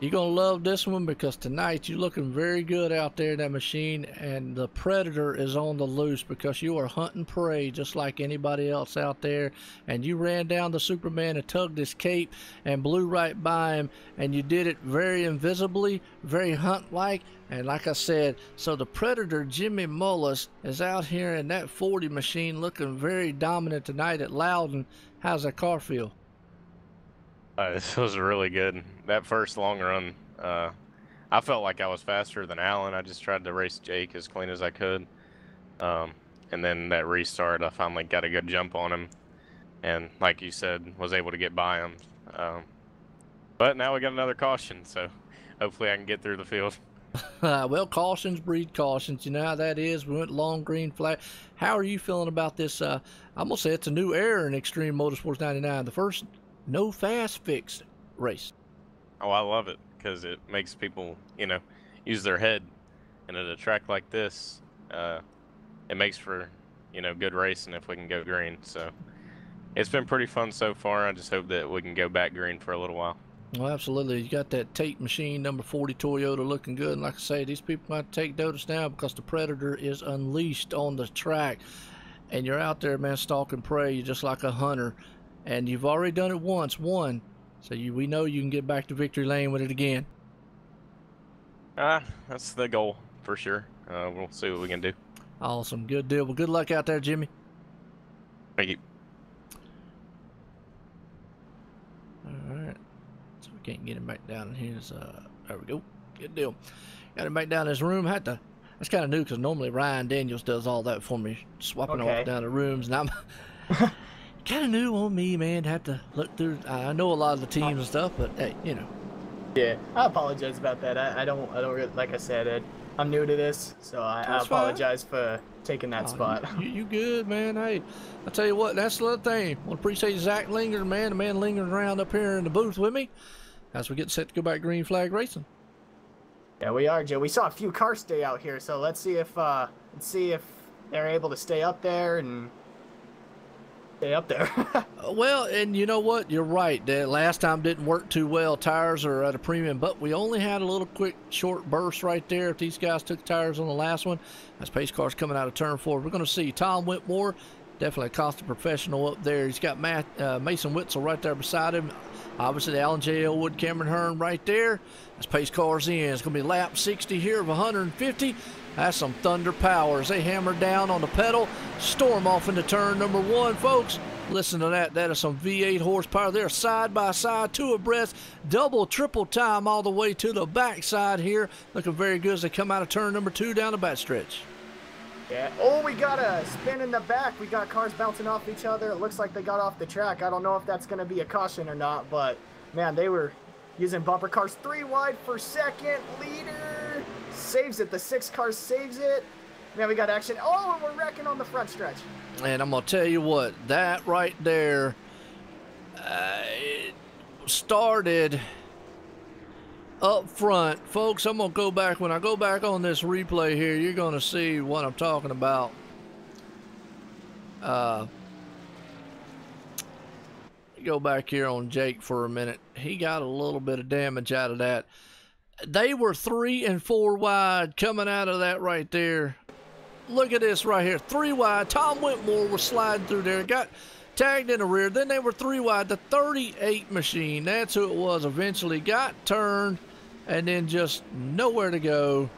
Speaker 2: You're going to love this one because tonight you're looking very good out there in that machine, and the predator is on the loose because you are hunting prey just like anybody else out there. And you ran down the Superman and tugged his cape and blew right by him, and you did it very invisibly, very hunt-like. And like I said, so the predator, Jimmy Mullis, is out here in that 40 machine looking very dominant tonight at Loudon. How's that car feel?
Speaker 6: This was really good. That first long run, I felt like I was faster than Alan. I just tried to race Jake as clean as I could. And then that restart, I finally got a good jump on him. And like you said, was able to get by him. But now we got another caution, so hopefully I can get through the field.
Speaker 2: Well, cautions breed cautions. You know how that is. We went long green flag. How are you feeling about this? I'm going to say it's a new era in Extreme Motorsports 99. The first no fast fix race.
Speaker 6: Oh, I love it because it makes people, you know, use their head. And at a track like this, it makes for, you know, good racing if we can go green. So it's been pretty fun so far. I just hope that we can go back green for a little while.
Speaker 2: Well, absolutely. You got that Tate machine, number 40 Toyota, looking good. And like I say, these people might take notice now because the predator is unleashed on the track. And you're out there, man, stalking prey. You're just like a hunter. And you've already done it once, won. So we know you can get back to victory lane with it again.
Speaker 6: That's the goal for sure. We'll see what we can do.
Speaker 2: Awesome. Good deal. Well, good luck out there, Jimmy.
Speaker 6: Thank you.
Speaker 2: All right. So we can't get him back down in here. There we go. Good deal. Got him back down in his room. That's kind of new because normally Ryan Daniels does all that for me, swapping off down the rooms. And I'm kind of new on me, man, to have to look through. I know a lot of the teams and stuff, but hey, you know.
Speaker 3: Yeah, I apologize about that. I don't really, like I said, I'm new to this, so I apologize for taking that spot.
Speaker 2: You good, man. Hey, I tell you what, that's the other thing. I want to appreciate Zach Linger, man, the man lingering around up here in the booth with me as we get set to go back green flag racing.
Speaker 3: Yeah, we are, Joe. We saw a few cars stay out here, so let's see if they're able to stay up there and stay up there.
Speaker 2: Well, and you know what? You're right. The last time didn't work too well. Tires are at a premium, but we only had a little quick, short burst right there. If these guys took tires on the last one, as pace cars coming out of turn 4, we're going to see Tom Whitmore, definitely a Costa professional up there. He's got Mason Witzel right there beside him. Obviously, Alan J. Elwood, Cameron Hearn right there. As pace cars in, it's going to be lap 60 here of 150. That's some thunder power as they hammer down on the pedal, storm off into turn number 1, folks. Listen to that. That is some V8 horsepower. They're side by side, 2 abreast, double, triple time all the way to the backside here. Looking very good as they come out of turn number 2 down the back stretch.
Speaker 3: Yeah. Oh, we got a spin in the back. We got cars bouncing off each other. It looks like they got off the track. I don't know if that's going to be a caution or not, but, man, they were using bumper cars 3 wide for second. Leader saves it. The 6 car saves it. Man, we got action. Oh, and we're wrecking on the front stretch. And
Speaker 2: I'm going to tell you what, that right there it started up front. Folks, I'm going to go back. When I go back on this replay here, you're going to see what I'm talking about. Go back here on Jake for a minute. He got a little bit of damage out of that. They were 3 and 4 wide coming out of that right there. Look at this right here. 3 wide. Tom Whitmore was sliding through there. Got tagged in the rear. Then they were 3 wide. The 38 machine, that's who it was, eventually got turned and then just nowhere to go.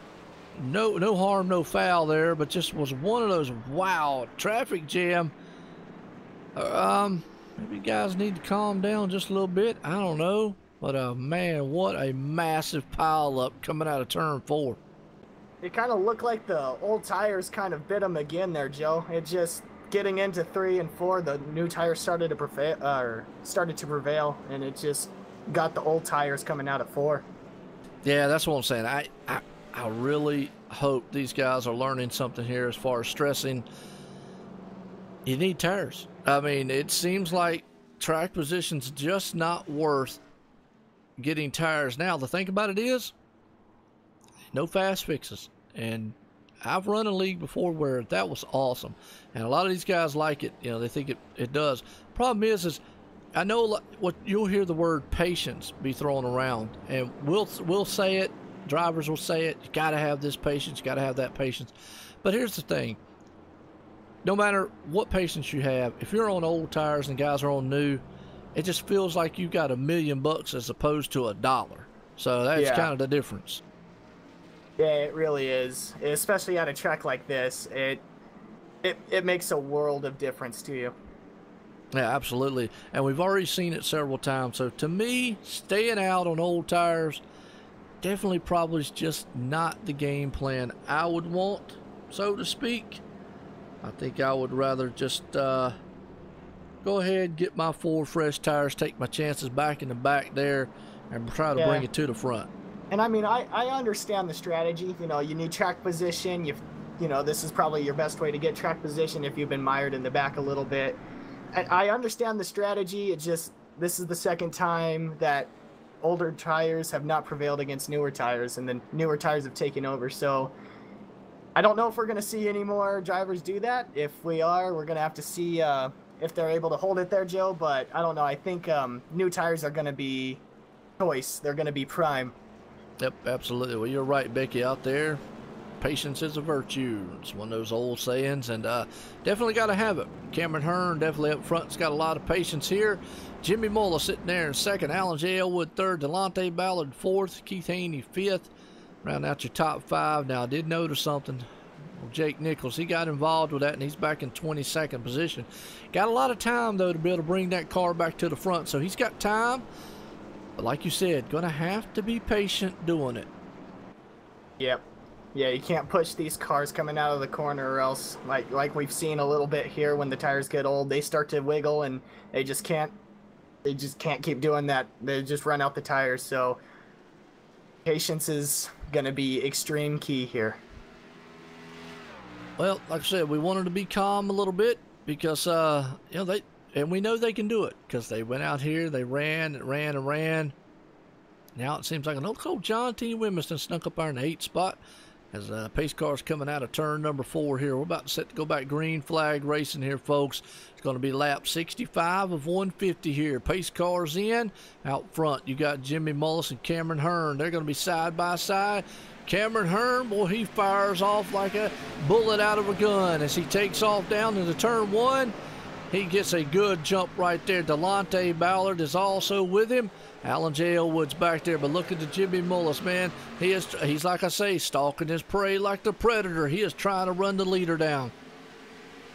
Speaker 2: No harm, no foul there, but just was one of those, wow, traffic jam. Maybe guys need to calm down just a little bit. I don't know. But, man, what a massive pileup coming out of turn 4.
Speaker 3: It kind of looked like the old tires kind of bit them again there, Joe. It just getting into 3 and 4, the new tires started to prevail, and it just got the old tires coming out of 4.
Speaker 2: Yeah, that's what I'm saying. I really hope these guys are learning something here as far as stressing. You need tires. I mean, it seems like track position's just not worth getting tires. Now, the thing about it is, no fast fixes. And I've run a league before where that was awesome. And a lot of these guys like it. You know, they think it does. Problem is I know what you'll hear the word patience be thrown around, and we'll say it. Drivers will say it. You got to have this patience. You got to have that patience. But here's the thing. No matter what patience you have, if you're on old tires and guys are on new, it just feels like you got $1 million as opposed to $1. So that's kind of the difference.
Speaker 3: Yeah, it really is. Especially at a track like this, it makes a world of difference to you.
Speaker 2: Yeah, absolutely. And we've already seen it several times. So to me, staying out on old tires definitely probably is just not the game plan I would want, so to speak. I think I would rather just go ahead, get my 4 fresh tires, take my chances back in the back there, and try to bring it to the front.
Speaker 3: And I mean, I understand the strategy. You know, you need track position. You know, this is probably your best way to get track position if you've been mired in the back a little bit. I understand the strategy. It's just, this is the second time that older tires have not prevailed against newer tires, and then newer tires have taken over. So I don't know if we're going to see any more drivers do that. If we are, we're going to have to see if they're able to hold it there, Joe. But I don't know. I think new tires are going to be choice. They're going to be prime.
Speaker 2: Yep, absolutely. Well, you're right, Becky, out there. Patience is a virtue. It's one of those old sayings, and definitely got to have it. Cameron Hearn definitely up front. Has got a lot of patience here. Jimmy Muller sitting there in second. Alan J. Elwood third. Delonte Ballard fourth. Keith Haney fifth. Round out your top 5. Now, I did notice something. Well, Jake Nichols, he got involved with that, and he's back in 22nd position. Got a lot of time, though, to be able to bring that car back to the front, so he's got time. But like you said, going to have to be patient doing it.
Speaker 3: Yep. Yeah, you can't push these cars coming out of the corner, or else, like we've seen a little bit here, when the tires get old, they start to wiggle, and they just can't keep doing that. They just run out the tires. So patience is going to be extreme key here.
Speaker 2: Well, like I said, we wanted to be calm a little bit because you know, we know they can do it because they went out here, they ran and ran and ran. Now it seems like an old John T. Wimiston snuck up there in the 8th spot. As pace car's coming out of turn number 4 here. We're about to set to go back green flag racing here, folks. It's going to be lap 65 of 150 here. Pace car's in. Out front, you got Jimmy Mullis and Cameron Hearn. They're going to be side by side. Cameron Hearn, boy, he fires off like a bullet out of a gun as he takes off down into turn 1. He gets a good jump right there. Delonte Ballard is also with him. Alan J. Elwood's back there, but look at the Jimmy Mullis, man. He's like I say, stalking his prey like the predator. He is trying to run the leader down.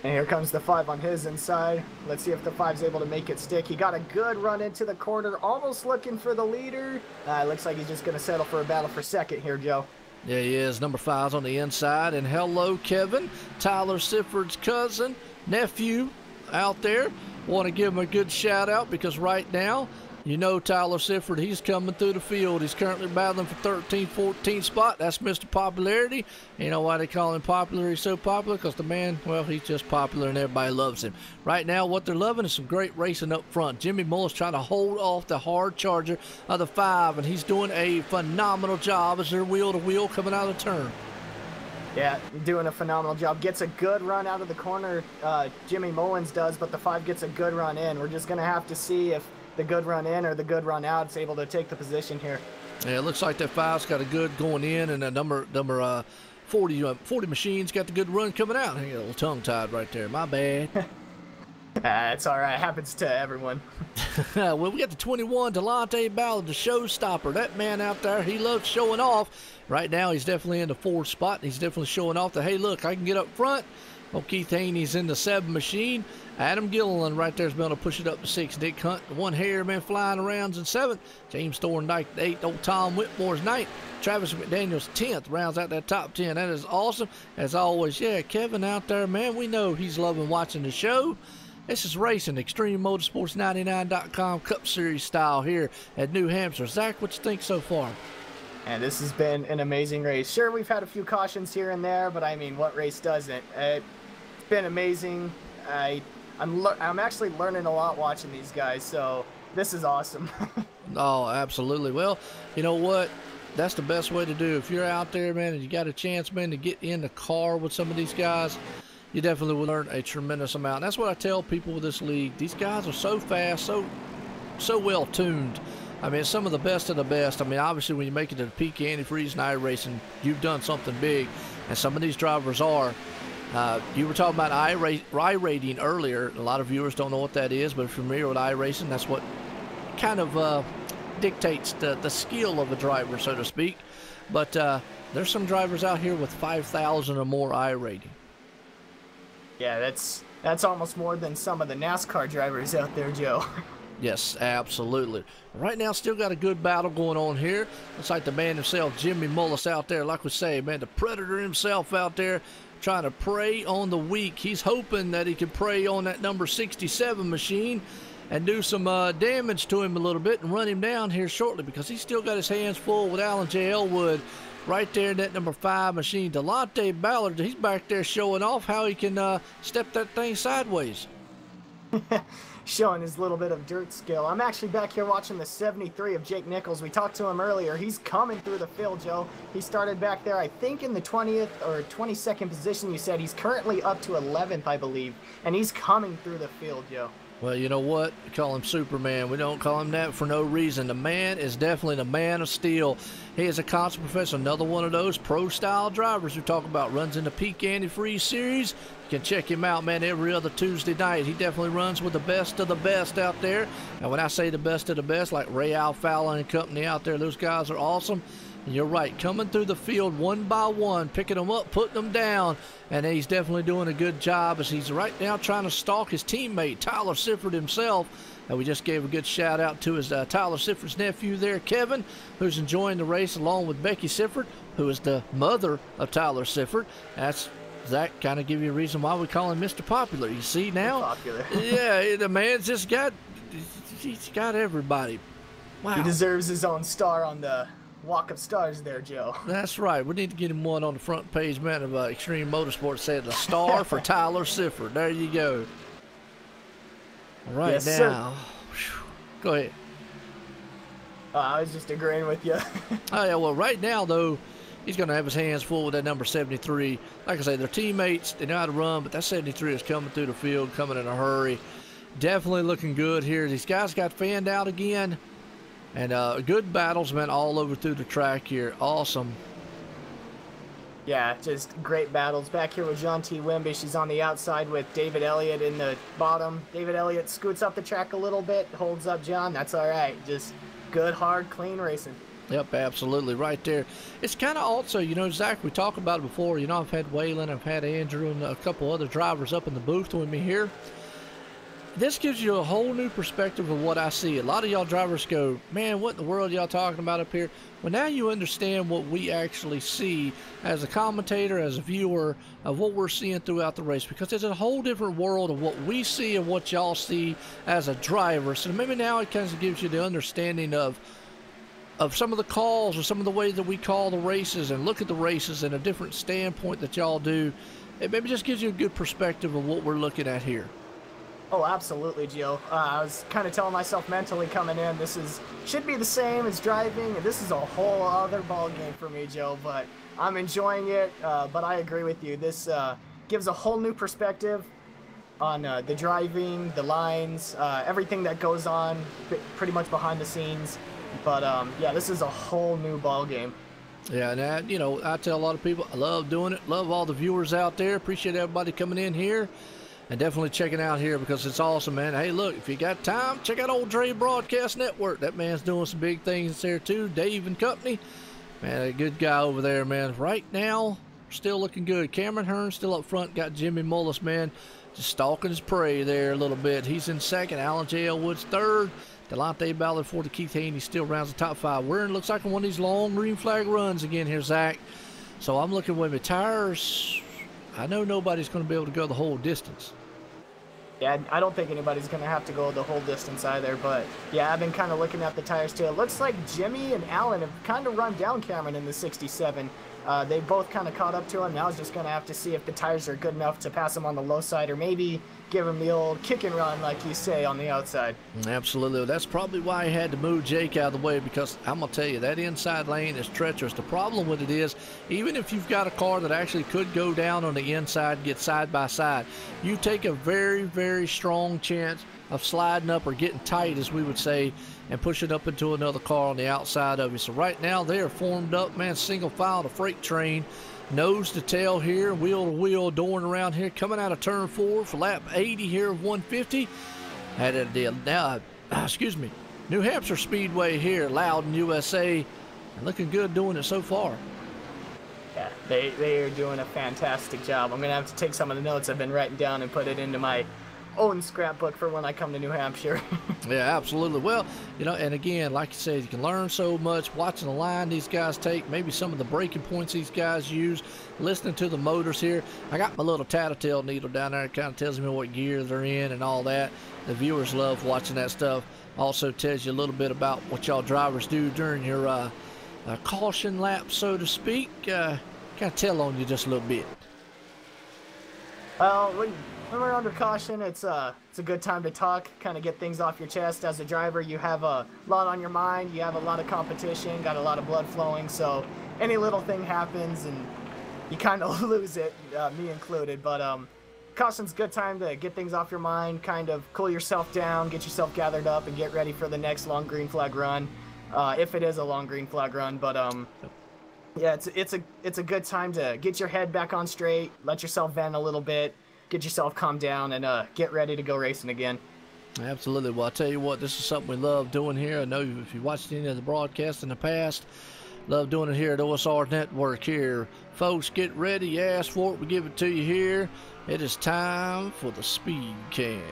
Speaker 3: And here comes the 5 on his inside. Let's see if the 5's able to make it stick. He got a good run into the corner, almost looking for the leader. Looks like he's just going to settle for a battle for second here, Joe.
Speaker 2: Yeah, he is. Number 5's on the inside. And hello, Kevin, Tyler Sifford's cousin, nephew out there. Want to give him a good shout out because right now, you know Tyler Sifford, he's coming through the field. He's currently battling for 13th, 14th spot. That's Mr. Popularity. You know why they call him popular? He's so popular because the man, well, he's just popular and everybody loves him. Right now, what they're loving is some great racing up front. Jimmy Mullis trying to hold off the hard charger of the 5, and he's doing a phenomenal job as they're wheel to wheel coming out of the turn.
Speaker 3: Yeah, doing a phenomenal job. Gets a good run out of the corner, Jimmy Mullins does, but the 5 gets a good run in. We're just going to have to see if the good run in or the good run out is able to take the position here.
Speaker 2: Yeah, it looks like that 5's got a good going in, and a number 40 Machines got the good run coming out. I got a little tongue-tied right there. My bad.
Speaker 3: It's all right. It happens to everyone.
Speaker 2: Well, we got the 21, Delonte Ballard, the showstopper. That man out there, he loves showing off. Right now, he's definitely in the 4th spot. He's definitely showing off that, hey, look, I can get up front. Well, Keith Haney's in the 7 machine. Adam Gilliland right there is going to push it up to 6. Dick Hunt, the 1 hair man flying around in 7th. James Thorndike, 8th. Old Tom Whitmore's 9th. Travis McDaniel's 10th. Rounds out that top 10. That is awesome. As always, yeah, Kevin out there, man, we know he's loving watching the show. This is racing, ExtremeMotorsports99.com Cup Series style here at New Hampshire. Zach, what you think so far?
Speaker 3: And this has been an amazing race. Sure, we've had a few cautions here and there, but I mean, what race doesn't? It's been amazing. I'm actually learning a lot watching these guys, so this is awesome.
Speaker 2: Oh, absolutely. Well, you know what? That's the best way to do. If you're out there, man, and you got a chance, man, to get in the car with some of these guys, you definitely will learn a tremendous amount. And that's what I tell people with this league. These guys are so fast, so well tuned. I mean, some of the best of the best. I mean, obviously, when you make it to the peak antifreeze and iRacing, you've done something big. And some of these drivers are. You were talking about iRating earlier. A lot of viewers don't know what that is, but if you're familiar with iRacing, that's what kind of dictates the skill of a driver, so to speak. But there's some drivers out here with 5,000 or more iRating.
Speaker 3: Yeah, that's almost more than some of the NASCAR drivers out there, Joe.
Speaker 2: Yes, absolutely. Right now, still got a good battle going on here. Looks like the man himself, Jimmy Mullis, out there. Like we say, man, the Predator himself out there trying to prey on the weak. He's hoping that he can prey on that number 67 machine and do some damage to him a little bit and run him down here shortly, because he's still got his hands full with Alan J. Elwood right there in that number 5 machine. Delonte Ballard, he's back there showing off how he can step that thing sideways.
Speaker 3: Showing his little bit of dirt skill. I'm actually back here watching the 73 of Jake Nichols. We talked to him earlier. He's coming through the field, Joe. He started back there, I think, in the 20th or 22nd position, you said. He's currently up to 11th, I believe, and he's coming through the field, Joe.
Speaker 2: Well, you know what? We call him Superman. We don't call him that for no reason. The man is definitely the man of steel. He is a constant professional. Another one of those pro-style drivers we talk about. Runs in the Peak Antifreeze Series. You can check him out, man, every other Tuesday night. He definitely runs with the best of the best out there. And when I say the best of the best, like Ray Alfalla and company out there, those guys are awesome. And you're right, coming through the field one by one, picking them up, putting them down, and he's definitely doing a good job as he's right now trying to stalk his teammate, Tyler Sifford himself. And we just gave a good shout out to his Tyler Sifford's nephew there, Kevin, who's enjoying the race along with Becky Sifford, who is the mother of Tyler Sifford. That's Zach, kind of give you a reason why we call him Mr. Popular. You see now?
Speaker 3: Popular.
Speaker 2: Yeah, the man's just he's got everybody. Wow.
Speaker 3: He deserves his own star on the Walk of Stars there, Joe.
Speaker 2: That's right. We need to get him one on the front page, man, of Extreme Motorsports, saying the star for Tyler Sifford. There you go. All right,
Speaker 3: yes,
Speaker 2: now. Go ahead.
Speaker 3: I was just agreeing with you.
Speaker 2: Oh, yeah, well, right now, though, he's going to have his hands full with that number 73. Like I say, they're teammates. They know how to run, but that 73 is coming through the field, coming in a hurry. Definitely looking good here. These guys got fanned out again. And good battles, man, all over through the track here. Awesome.
Speaker 3: Yeah, just great battles. Back here with John T. Wimby. She's on the outside with David Elliott in the bottom. David Elliott scoots up the track a little bit, holds up John. That's all right. Just good, hard, clean racing.
Speaker 2: Yep, absolutely. Right there. It's kind of also, you know, Zach, we talked about it before. You know, I've had Waylon, I've had Andrew, and a couple other drivers up in the booth with me here. This gives you a whole new perspective of what I see. A lot of y'all drivers go, man, what in the world y'all talking about up here? Well, now you understand what we actually see as a commentator, as a viewer, of what we're seeing throughout the race, because it's a whole different world of what we see and what y'all see as a driver. So maybe now it kind of gives you the understanding of some of the calls or some of the ways that we call the races and look at the races in a different standpoint that y'all do. It maybe just gives you a good perspective of what we're looking at here.
Speaker 3: Oh, absolutely, Joe. I was kind of telling myself mentally coming in, should be the same as driving, and this is a whole other ball game for me, Joe, but I'm enjoying it. But I agree with you. This gives a whole new perspective on the driving, the lines, everything that goes on pretty much behind the scenes. But yeah, this is a whole new ball game.
Speaker 2: Yeah, and you know, I tell a lot of people, I love doing it. Love all the viewers out there. Appreciate everybody coming in here. And definitely checking out here because it's awesome, man. Hey, look, if you got time, check out Old Dre Broadcast Network. That man's doing some big things there, too. Dave and company. Man, a good guy over there, man. Right now, still looking good. Cameron Hearn still up front. Got Jimmy Mullis, man, just stalking his prey there a little bit. He's in second. Alan J. Elwood's third. Delonte Ballard fourth. Keith Haney still rounds the top five. We're in, looks like, one of these long green flag runs again here, Zach. So I'm looking with my tires. I know nobody's going to be able to go the whole distance.
Speaker 3: Yeah, I don't think anybody's going to have to go the whole distance either, but yeah, I've been kind of looking at the tires too. It looks like Jimmy and Alan have kind of run down Cameron in the 67. They both kind of caught up to him. Now I was just going to have to see if the tires are good enough to pass him on the low side, or maybe give him the old kick and run, like you say, on the outside.
Speaker 2: Absolutely. That's probably why he had to move Jake out of the way, because I'm going to tell you, that inside lane is treacherous. The problem with it is, even if you've got a car that actually could go down on the inside and get side by side, you take a very, very strong chance of sliding up or getting tight, as we would say, and pushing up into another car on the outside of you. So right now they are formed up, man, single file to freight train, nose to tail here, wheel to wheel, doing around here, coming out of turn 4 for lap 80 here of 150. Had a deal. Now, excuse me, New Hampshire Speedway here, Loudon, USA, and looking good doing it so far.
Speaker 3: Yeah, they are doing a fantastic job. I'm going to have to take some of the notes I've been writing down and put it into my own scrapbook for when I come to New Hampshire.
Speaker 2: Yeah, absolutely. Well, you know, and again, like you said, you can learn so much watching the line these guys take, maybe some of the braking points these guys use, listening to the motors here. I got my little tattletale needle down there. It kind of tells me what gear they're in and all that. The viewers love watching that stuff. Also tells you a little bit about what y'all drivers do during your caution lap, so to speak. Kind of tell on you just a little bit.
Speaker 3: Well, when we're under caution, it's a good time to talk, kind of get things off your chest. As a driver, you have a lot on your mind. You have a lot of competition, got a lot of blood flowing, so any little thing happens and you kind of lose it, me included. But caution's a good time to get things off your mind, kind of cool yourself down, get yourself gathered up, and get ready for the next long green flag run, if it is a long green flag run. But yeah, it's a good time to get your head back on straight, let yourself vent a little bit, get yourself calmed down, and get ready to go racing again.
Speaker 2: Absolutely. Well, I'll tell you what, this is something we love doing here. I know if you watched any of the broadcasts in the past, love doing it here at OSR Network here. Folks, get ready. You ask for it, we give it to you here. It is time for the Speed Cam.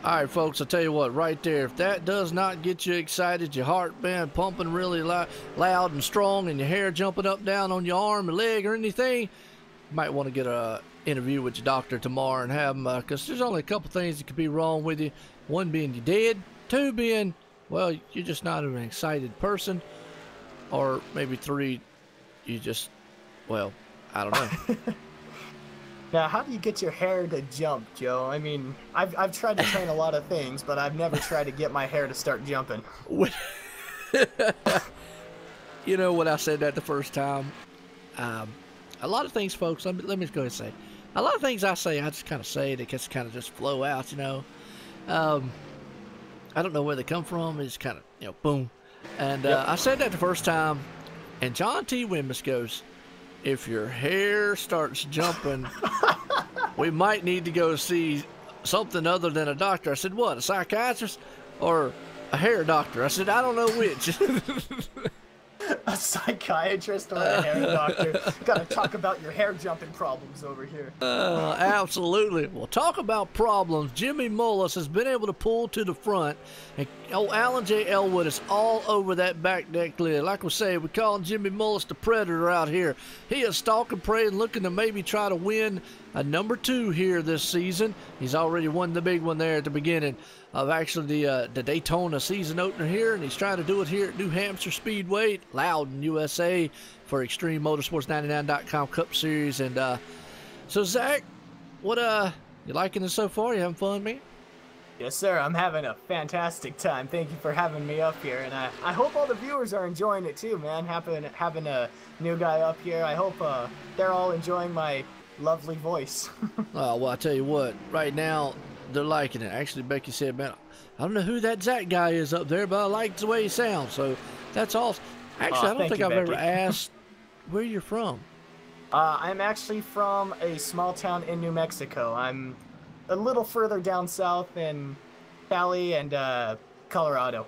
Speaker 2: All right, folks, I'll tell you what, right there, if that does not get you excited, your heart band pumping really loud and strong, and your hair jumping up down on your arm or leg or anything, might want to get a interview with your doctor tomorrow and have him, because there's only a couple things that could be wrong with you. One being you're dead, two being, well, you're just not an excited person, or maybe three, you just, well, I don't know.
Speaker 3: Now, how do you get your hair to jump, Joe? I mean, I've tried to train a lot of things, but I've never tried to get my hair to start jumping.
Speaker 2: You know, when I said that the first time, a lot of things, folks, let me just go ahead and say, a lot of things I say, I just kind of say, they just kind of just flow out, you know. I don't know where they come from. It's kind of, you know, boom. And I said that the first time, and John T. Wimmis goes, if your hair starts jumping, we might need to go see something other than a doctor. I said, what, a psychiatrist or a hair doctor? I said, I don't know which.
Speaker 3: A psychiatrist or a hair doctor? Gotta talk about your hair jumping problems over here.
Speaker 2: Absolutely. Well, talk about problems. Jimmy Mullis has been able to pull to the front, and Alan J. Elwood is all over that back deck lid. Like we say, we call Jimmy Mullis the Predator out here. He is stalking prey and looking to maybe try to win a number 2 here this season. He's already won the big one there at the beginning of actually the Daytona season opener here, and he's trying to do it here at New Hampshire Speedway, Loudon, USA, for Extreme Motorsports 99.com Cup Series. And so, Zach, what you liking it so far? You having fun, man?
Speaker 3: Yes, sir. I'm having a fantastic time. Thank you for having me up here, and I hope all the viewers are enjoying it too, man. Having a new guy up here. I hope they're all enjoying my lovely voice.
Speaker 2: Oh, well, I tell you what, right now they're liking it. Actually, Becky said, man, I don't know who that Zach guy is up there, but I like the way he sounds. So that's awesome. Actually, I don't think I've ever asked where you're from.
Speaker 3: I'm actually from a small town in New Mexico. I'm a little further down south in Cali and Colorado.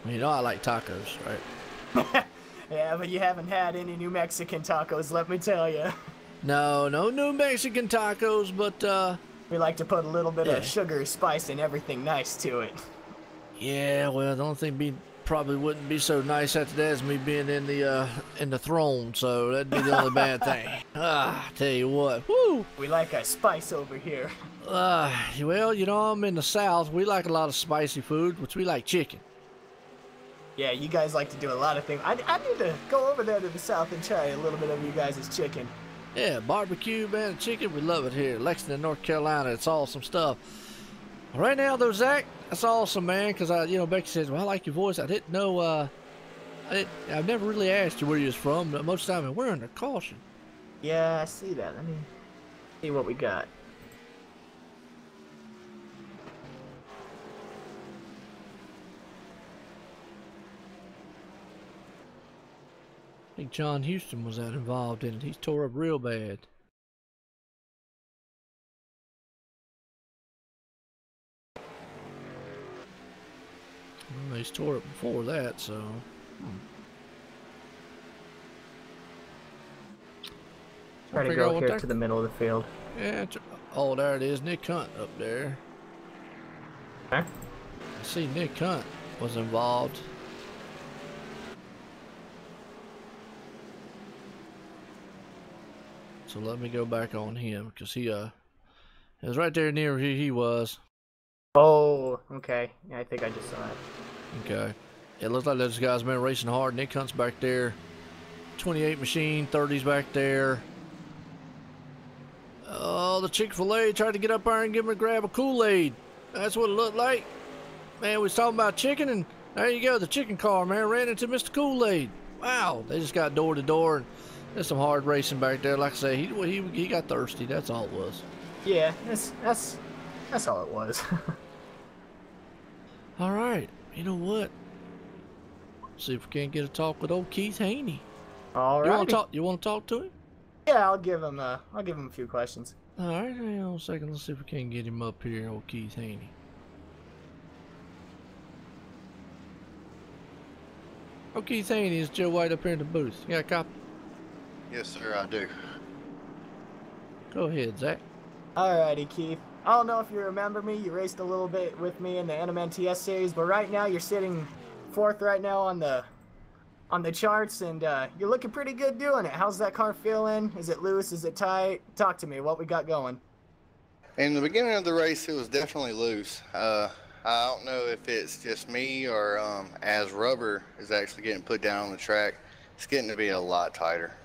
Speaker 2: You know I like tacos, right?
Speaker 3: Yeah, but you haven't had any New Mexican tacos, let me tell you.
Speaker 2: No New Mexican tacos, but
Speaker 3: we like to put a little bit of sugar, spice, and everything nice to it.
Speaker 2: Yeah, well, the only thing probably wouldn't be so nice after that is me being in the throne, so that'd be the only bad thing. I tell you what, whoo!
Speaker 3: We like our spice over here.
Speaker 2: Well, you know, I'm in the South. We like a lot of spicy food, which we like chicken.
Speaker 3: Yeah, you guys like to do a lot of things. I need to go over there to the South and try a little bit of you guys' chicken.
Speaker 2: Yeah, barbecue, man, chicken, we love it here. Lexington, North Carolina, it's awesome stuff. Right now, though, Zach, that's awesome, man, because, you know, Becky says, well, I like your voice. I didn't know, I've never really asked you where you was from, but most of the time, we're under caution.
Speaker 3: Yeah, I see that. Let me see what we got.
Speaker 2: I think John Houston was that involved in it. He's tore up real bad. Well, he's tore up before that, so.
Speaker 3: Try to go here to the middle of the field.
Speaker 2: Yeah. Oh, there it is. Nick Hunt up there.
Speaker 3: Okay.
Speaker 2: I see Nick Hunt was involved. So let me go back on him, because he it was right there near where he was.
Speaker 3: Oh, okay. Yeah, I think I just saw it.
Speaker 2: Okay. It looks like those guys been racing hard. Nick Hunt's back there. 28 machine, 30's back there. Oh, the Chick-fil-A tried to get up there and give him a grab of Kool-Aid. That's what it looked like. Man, we was talking about chicken, and there you go. The chicken car, man, ran into Mr. Kool-Aid. Wow. They just got door to door, and there's some hard racing back there. Like I say, he got thirsty. That's all it was.
Speaker 3: Yeah, that's all it was.
Speaker 2: All right. You know what? See if we can't get a talk with old Keith Haney.
Speaker 3: All right.
Speaker 2: You want to talk to him?
Speaker 3: Yeah, I'll give him a few questions.
Speaker 2: All right. Hang on a second. Let's see if we can get him up here, old Keith Haney. Oh, Keith Haney, is Joe White up here in the booth. You got a copy?
Speaker 7: Yes, sir, I do.
Speaker 2: Go ahead, Zach.
Speaker 3: Alrighty, Keith. I don't know if you remember me. You raced a little bit with me in the NMNTS series, but right now you're sitting fourth right now on the on the charts, and you're looking pretty good doing it. How's that car feeling? Is it loose? Is it tight? Talk to me. What we got going?
Speaker 7: In the beginning of the race, it was definitely loose. I don't know if it's just me or as rubber is actually getting put down on the track, it's getting to be a lot tighter.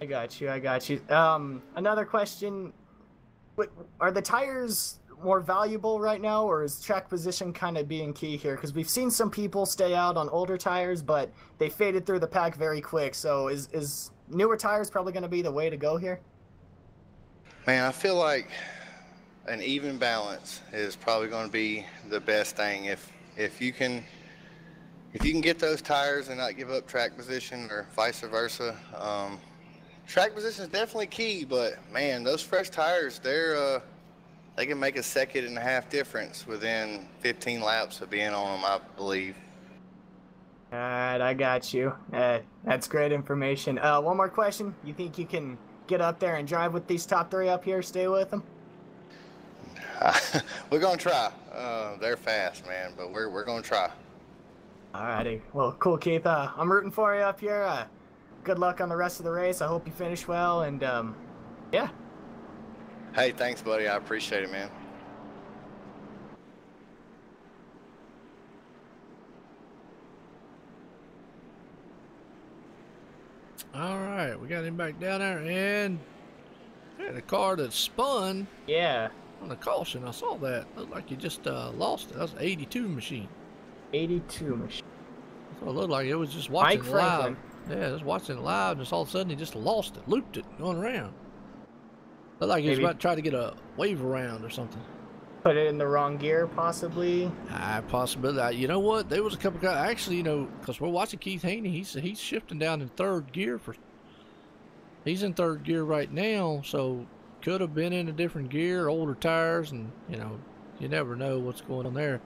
Speaker 3: I got you. Another question. Are the tires more valuable right now, or is track position kind of being key here? Because we've seen some people stay out on older tires, but they faded through the pack very quick. So is newer tires probably going to be the way to go here?
Speaker 7: Man, I feel like an even balance is probably going to be the best thing. If you can get those tires and not give up track position, or vice versa. Track position is definitely key, but man, those fresh tires, they can make a 1.5 seconds difference within 15 laps of being on them, I believe.
Speaker 3: All right, I got you. That's great information. One more question. You think you can get up there and drive with these top 3 up here, stay with them?
Speaker 7: We're going to try. They're fast, man, but we're going to try.
Speaker 3: All righty. Well, cool, Keith. I'm rooting for you up here. Good luck on the rest of the race. I hope you finish well, and yeah.
Speaker 7: Hey, thanks, buddy. I appreciate it, man.
Speaker 2: All right, we got him back down there, and the car that spun.
Speaker 3: Yeah.
Speaker 2: On the caution, I saw that. Looked like you just lost it. That was an 82 machine.
Speaker 3: 82 machine.
Speaker 2: So it looked like it was just watching
Speaker 3: Mike
Speaker 2: live.
Speaker 3: Franklin.
Speaker 2: Yeah, just watching it live, and just all of a sudden he just lost it, looped it, going around. Looked like he was about to try to get a wave around or something.
Speaker 3: Put it in the wrong gear, possibly.
Speaker 2: Possibility. You know what? There was a couple guys actually. You know, because we're watching Keith Haney. He's shifting down in 3rd gear for. He's in 3rd gear right now, so could have been in a different gear, older tires, and you know, you never know what's going on there.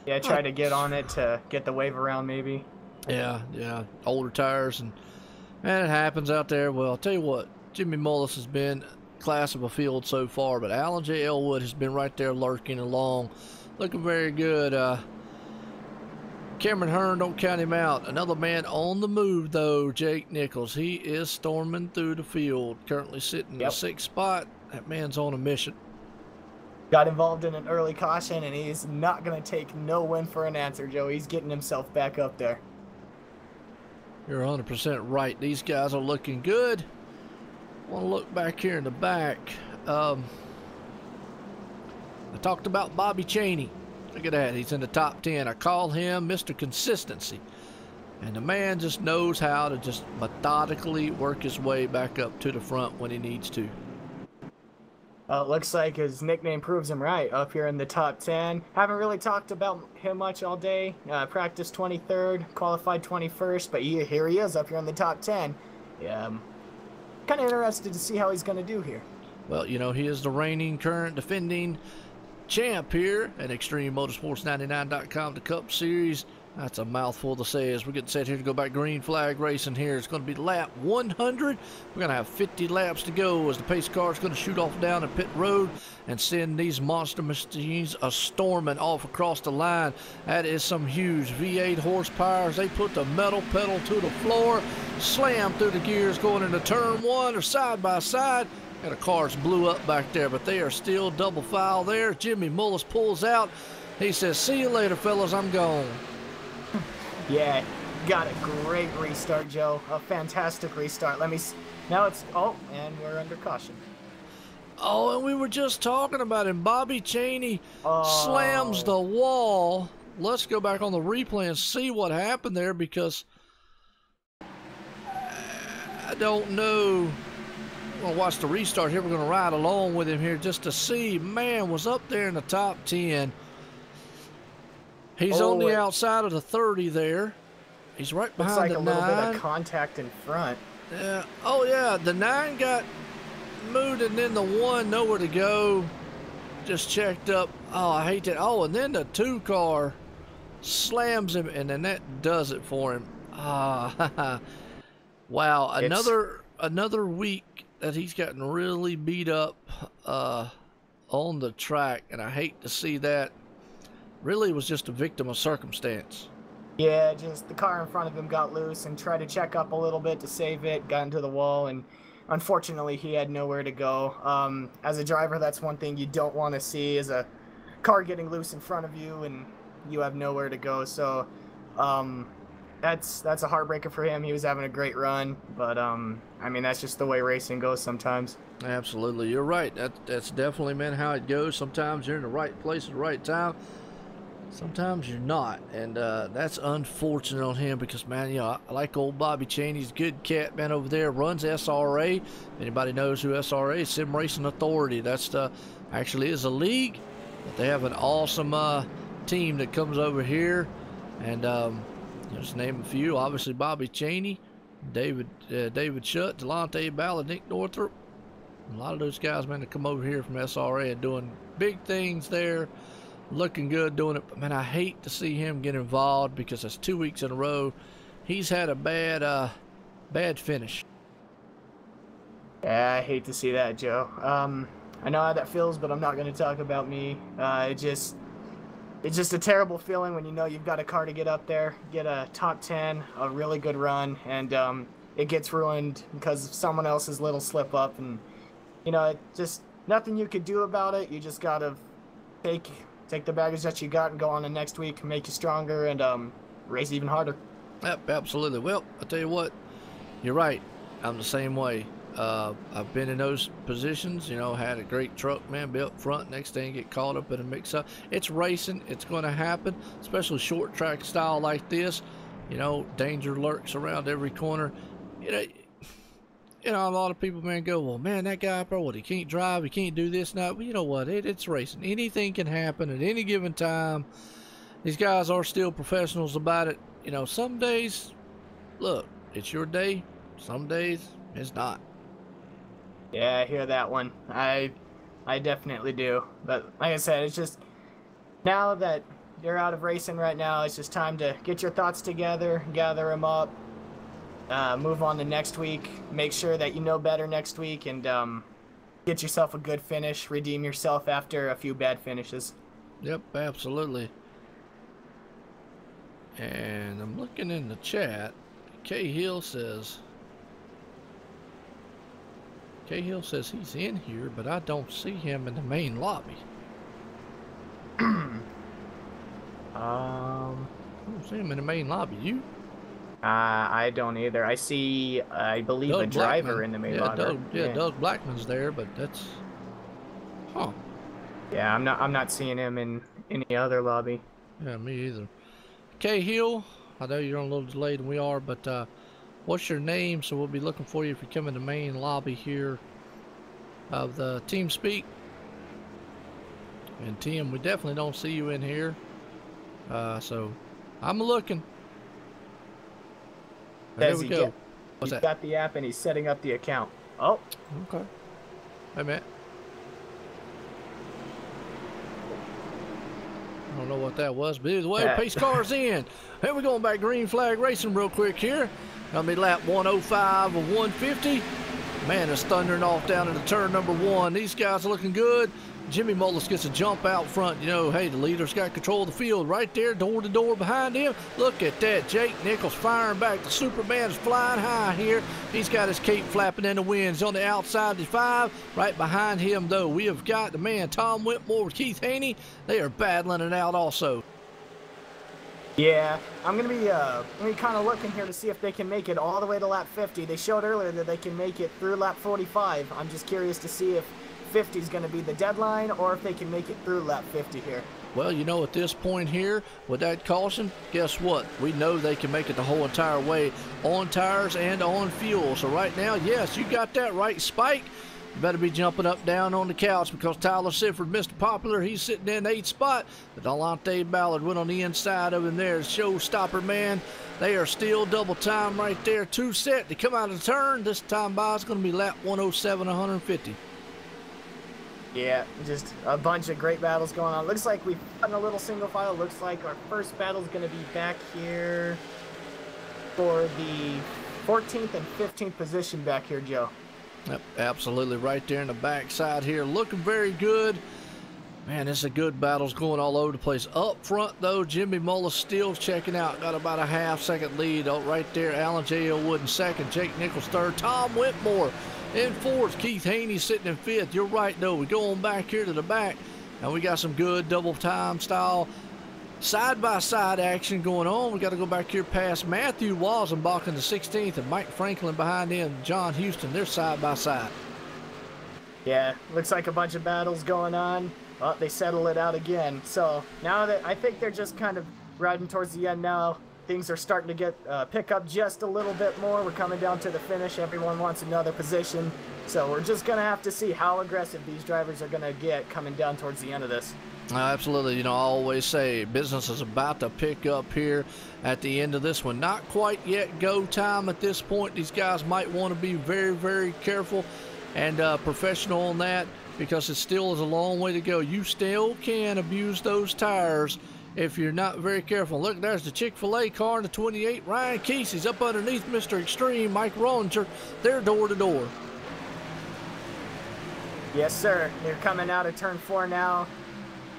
Speaker 3: Yeah, try to get on it to get the wave around, maybe.
Speaker 2: Yeah, older tires, and man, it happens out there. Well, I'll tell you what, Jimmy Mullis has been class of a field so far, but Alan J. Elwood has been right there lurking along, looking very good. Cameron Hearn, don't count him out. Another man on the move, though, Jake Nichols. He is storming through the field, currently sitting in the 6th spot. That man's on a mission.
Speaker 3: Got involved in an early caution, and he's not going to take no win for an answer, Joe. He's getting himself back up there.
Speaker 2: You're 100% right. These guys are looking good. I want to look back here in the back. I talked about Bobby Chaney. Look at that. He's in the top 10. I call him Mr. Consistency. And the man just knows how to just methodically work his way back up to the front when he needs to.
Speaker 3: Looks like his nickname proves him right, up here in the top 10. Haven't really talked about him much all day. Practiced 23rd, qualified 21st, but here he is up here in the top 10. Yeah, kind of interested to see how he's going to do here.
Speaker 2: Well, you know, he is the reigning, current, defending champ here at ExtremeMotorsports99.com, the Cup Series. That's a mouthful to say as we're getting set here to go back green flag racing here. It's going to be lap 100. We're going to have 50 laps to go as the pace car is going to shoot off down the pit road and send these monster machines a-storming off across the line. That is some huge V8 horsepower. They put the metal pedal to the floor, slam through the gears going into turn 1 or side by side. And the cars blew up back there, but they are still double file there. Jimmy Mullis pulls out. He says, "See you later, fellas. I'm gone."
Speaker 3: Yeah, got a great restart, Joe. A fantastic restart. Now it's, and we're under caution.
Speaker 2: Oh, and we were just talking about him. Bobby Chaney slams the wall. Let's go back on the replay and see what happened there, because I don't know. We're going to watch the restart here. We're going to ride along with him here just to see. Man, was up there in the top 10. He's on the outside of the 30 there. He's right behind the 9.
Speaker 3: Looks like a little bit of contact in front.
Speaker 2: Yeah. Oh, yeah. The 9 got moved, and then the 1 nowhere to go. Just checked up. Oh, I hate that. Oh, and then the 2 car slams him, and then that does it for him. Wow. Another week that he's gotten really beat up on the track, and I hate to see that. Really was just a victim of circumstance.
Speaker 3: Yeah, just the car in front of him got loose and tried to check up a little bit to save it, got into the wall, and unfortunately he had nowhere to go. As a driver, that's one thing you don't want to see, is a car getting loose in front of you and you have nowhere to go. So that's a heartbreaker for him. He was having a great run, but I mean, that's just the way racing goes sometimes.
Speaker 2: Absolutely, you're right. That's definitely, man, how it goes. Sometimes you're in the right place at the right time. Sometimes you're not, and that's unfortunate on him because, man, you know, I like old Bobby Cheney's good cat, man, over there, runs SRA. If anybody knows who SRA is, Sim Racing Authority. That's actually is a league, but they have an awesome team that comes over here, and just name a few. Obviously, Bobby Cheney, David Shutt, Delonte Ballard, Nick Northrup. A lot of those guys, man, that come over here from SRA and doing big things there. Looking good doing it, but man, I hate to see him get involved because that's 2 weeks in a row he's had a bad finish.
Speaker 3: Yeah, I hate to see that, Joe. I know how that feels, but I'm not going to talk about me. It's just a terrible feeling when you know you've got a car to get up there, get a top 10, a really good run, and it gets ruined because of someone else's little slip up, and you know, it just nothing you could do about it. You just gotta take the baggage that you got and go on to next week, make you stronger, and race even harder.
Speaker 2: Yep, absolutely. Well, I'll tell you what, you're right. I'm the same way. I've been in those positions, you know, had a great truck, man, be up front, next thing get caught up in a mix-up. It's racing. It's going to happen, especially short track style like this. You know, danger lurks around every corner. You know, a lot of people, man, go, well, man, that guy, bro, he can't drive, he can't do this now. But you know what? It's racing. Anything can happen at any given time. These guys are still professionals about it. You know, some days, look, it's your day. Some days, it's not.
Speaker 3: Yeah, I hear that one. I definitely do. But like I said, it's just now that you're out of racing right now, it's just time to get your thoughts together, gather them up, move on to next week, make sure that you know better next week, and get yourself a good finish, redeem yourself after a few bad finishes.
Speaker 2: Yep, absolutely. And I'm looking in the chat. Cahill says he's in here, but I don't see him in the main lobby. I don't see him in the main lobby. You?
Speaker 3: I don't either. I see, I believe,
Speaker 2: Doug
Speaker 3: a driver
Speaker 2: Blackman.
Speaker 3: in the main lobby.
Speaker 2: Doug Blackman's there, but that's, huh?
Speaker 3: Yeah, I'm not seeing him in any other lobby.
Speaker 2: Yeah, me either. Cahill, I know you're on a little delayed than we are, but what's your name? So we'll be looking for you if you come in the main lobby here of the Team Speak. And Tim, we definitely don't see you in here. So I'm looking. There we go. What's that?
Speaker 3: He's got the app and he's setting up the account. Oh.
Speaker 2: Okay. Hey, Matt. I don't know what that was, but either way, pace car's in. Hey, we're going back green flag racing real quick here. Gonna be lap 105 of 150. Man, it's thundering off down into turn number 1. These guys are looking good. Jimmy Mullis gets a jump out front. You know, hey, the leader's got control of the field right there, door to door behind him. Look at that. Jake Nichols firing back. The Superman's flying high here. He's got his cape flapping in the wind. He's on the outside of the 5. Right behind him, though, we have got the man Tom Whitmore with Keith Haney. They are battling it out also.
Speaker 3: Yeah, I'm gonna be kind of looking here to see if they can make it all the way to lap 50. They showed earlier that they can make it through lap 45. I'm just curious to see if 50 is going to be the deadline, or if they can make it through lap 50 here.
Speaker 2: Well, you know, at this point here, with that caution, guess what? We know they can make it the whole entire way on tires and on fuel. So right now, yes, you got that right, Spike. You better be jumping up down on the couch because Tyler Sifford, Mr. Popular, he's sitting in the 8th spot. But Delonte Ballard went on the inside of him there. Showstopper, man. They are still double time right there. 2 set to come out of the turn. This time by is going to be lap 107, 150.
Speaker 3: Yeah, just a bunch of great battles going on. Looks like we've gotten a little single file. Looks like our first battle is going to be back here for the 14th and 15th position back here, Joe.
Speaker 2: Yep, absolutely right there in the backside here. Looking very good. Man, this is a good battles going all over the place. Up front, though, Jimmy Mullis still checking out. Got about a half-second lead. Oh, right there, Alan J. Wood in second. Jake Nichols third. Tom Whitmore in fourth. Keith Haney sitting in fifth. You're right, though. We go on back here to the back, and we got some good double-time style side-by-side action going on. We got to go back here past Matthew Wazenbach in the 16th and Mike Franklin behind him. John Houston, they're side-by-side.
Speaker 3: Yeah, looks like a bunch of battles going on. Oh, they settle it out again. So now that I think they're just kind of riding towards the end now, things are starting to get pick up just a little bit more. We're coming down to the finish. Everyone wants another position. So we're just going to have to see how aggressive these drivers are going to get coming down towards the end of this.
Speaker 2: Absolutely. You know, I always say business is about to pick up here at the end of this one. Not quite yet go time at this point. These guys might want to be very, very careful and professional on that, because it still is a long way to go. You still can abuse those tires if you're not very careful. Look, there's the Chick-fil-A car in the 28. Ryan Kesey's up underneath Mr. Extreme. Mike Rollinger, they're door to door.
Speaker 3: Yes, sir. They're coming out of turn 4 now.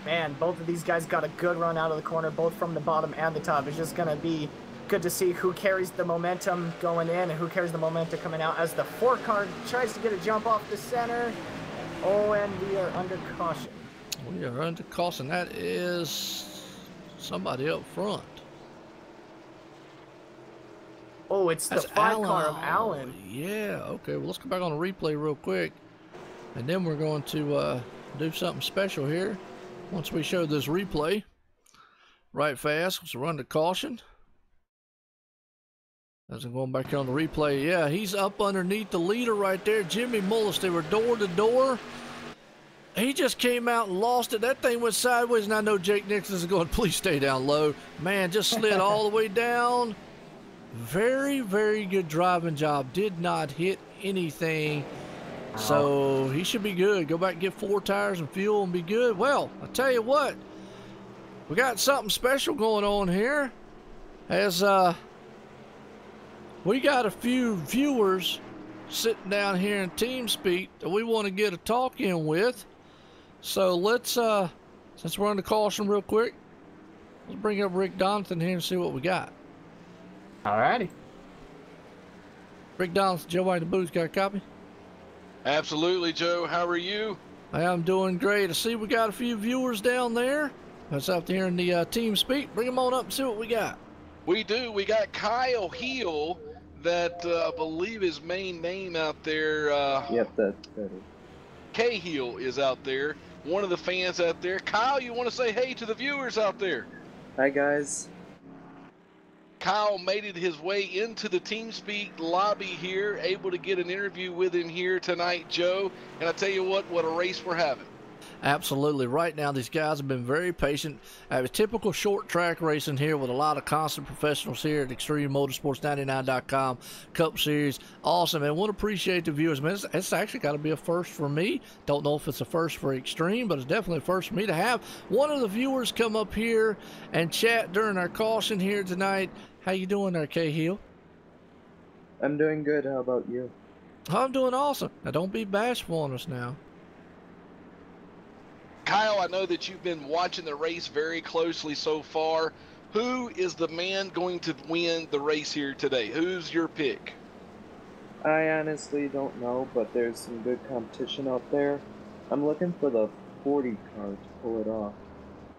Speaker 3: Man, both of these guys got a good run out of the corner, both from the bottom and the top. It's just going to be good to see who carries the momentum going in and who carries the momentum coming out as the 4 car tries to get a jump off the center. Oh, and we are under caution.
Speaker 2: We are under caution. That is somebody up front.
Speaker 3: Oh, it's the 5 car of Allen.
Speaker 2: Yeah, okay. Well, let's go back on the replay real quick. And then we're going to do something special here. Once we show this replay, right fast, so we're under caution. As I'm going back here on the replay, yeah, he's up underneath the leader right there. Jimmy Mullis, they were door to door. He just came out and lost it. That thing went sideways, and I know Jake Nixon is going, please stay down low. Man, just slid all the way down. Very, very good driving job. Did not hit anything. So he should be good. Go back and get 4 tires and fuel and be good. Well, I tell you what, we got something special going on here. As we got a few viewers sitting down here in TeamSpeak that we want to get a talk in with. So let's, since we're on the caution real quick, let's bring up Rick Donathan here and see what we got.
Speaker 3: Alrighty.
Speaker 2: Rick Donathan, Joe White in the booth, got a copy?
Speaker 8: Absolutely, Joe. How are you?
Speaker 2: I'm doing great. I see we got a few viewers down there. That's out there in the TeamSpeak. Bring them on up and see what we got.
Speaker 8: We do. We got Kyle Heel, that I believe his main name out there.
Speaker 9: Yep, that's better.
Speaker 8: K-Heel is out there. One of the fans out there. Kyle, you want to say hey to the viewers out there?
Speaker 9: Hi, guys.
Speaker 8: Kyle made it his way into the TeamSpeak lobby here, able to get an interview with him here tonight, Joe. And I tell you what a race we're having.
Speaker 2: Absolutely. Right now, these guys have been very patient. I have a typical short track racing here with a lot of constant professionals here at ExtremeMotorsports99.com Cup Series. Awesome, man. Want to appreciate the viewers, man. It's actually got to be a first for me. Don't know if it's a first for Extreme, but it's definitely a first for me to have one of the viewers come up here and chat during our caution here tonight. How you doing there, K-Heel?
Speaker 9: I'm doing good. How about you?
Speaker 2: I'm doing awesome. Now, don't be bashful on us now.
Speaker 8: Kyle, I know that you've been watching the race very closely so far. Who is the man going to win the race here today? Who's your pick?
Speaker 9: I honestly don't know, but there's some good competition out there. I'm looking for the 40 car to pull it off.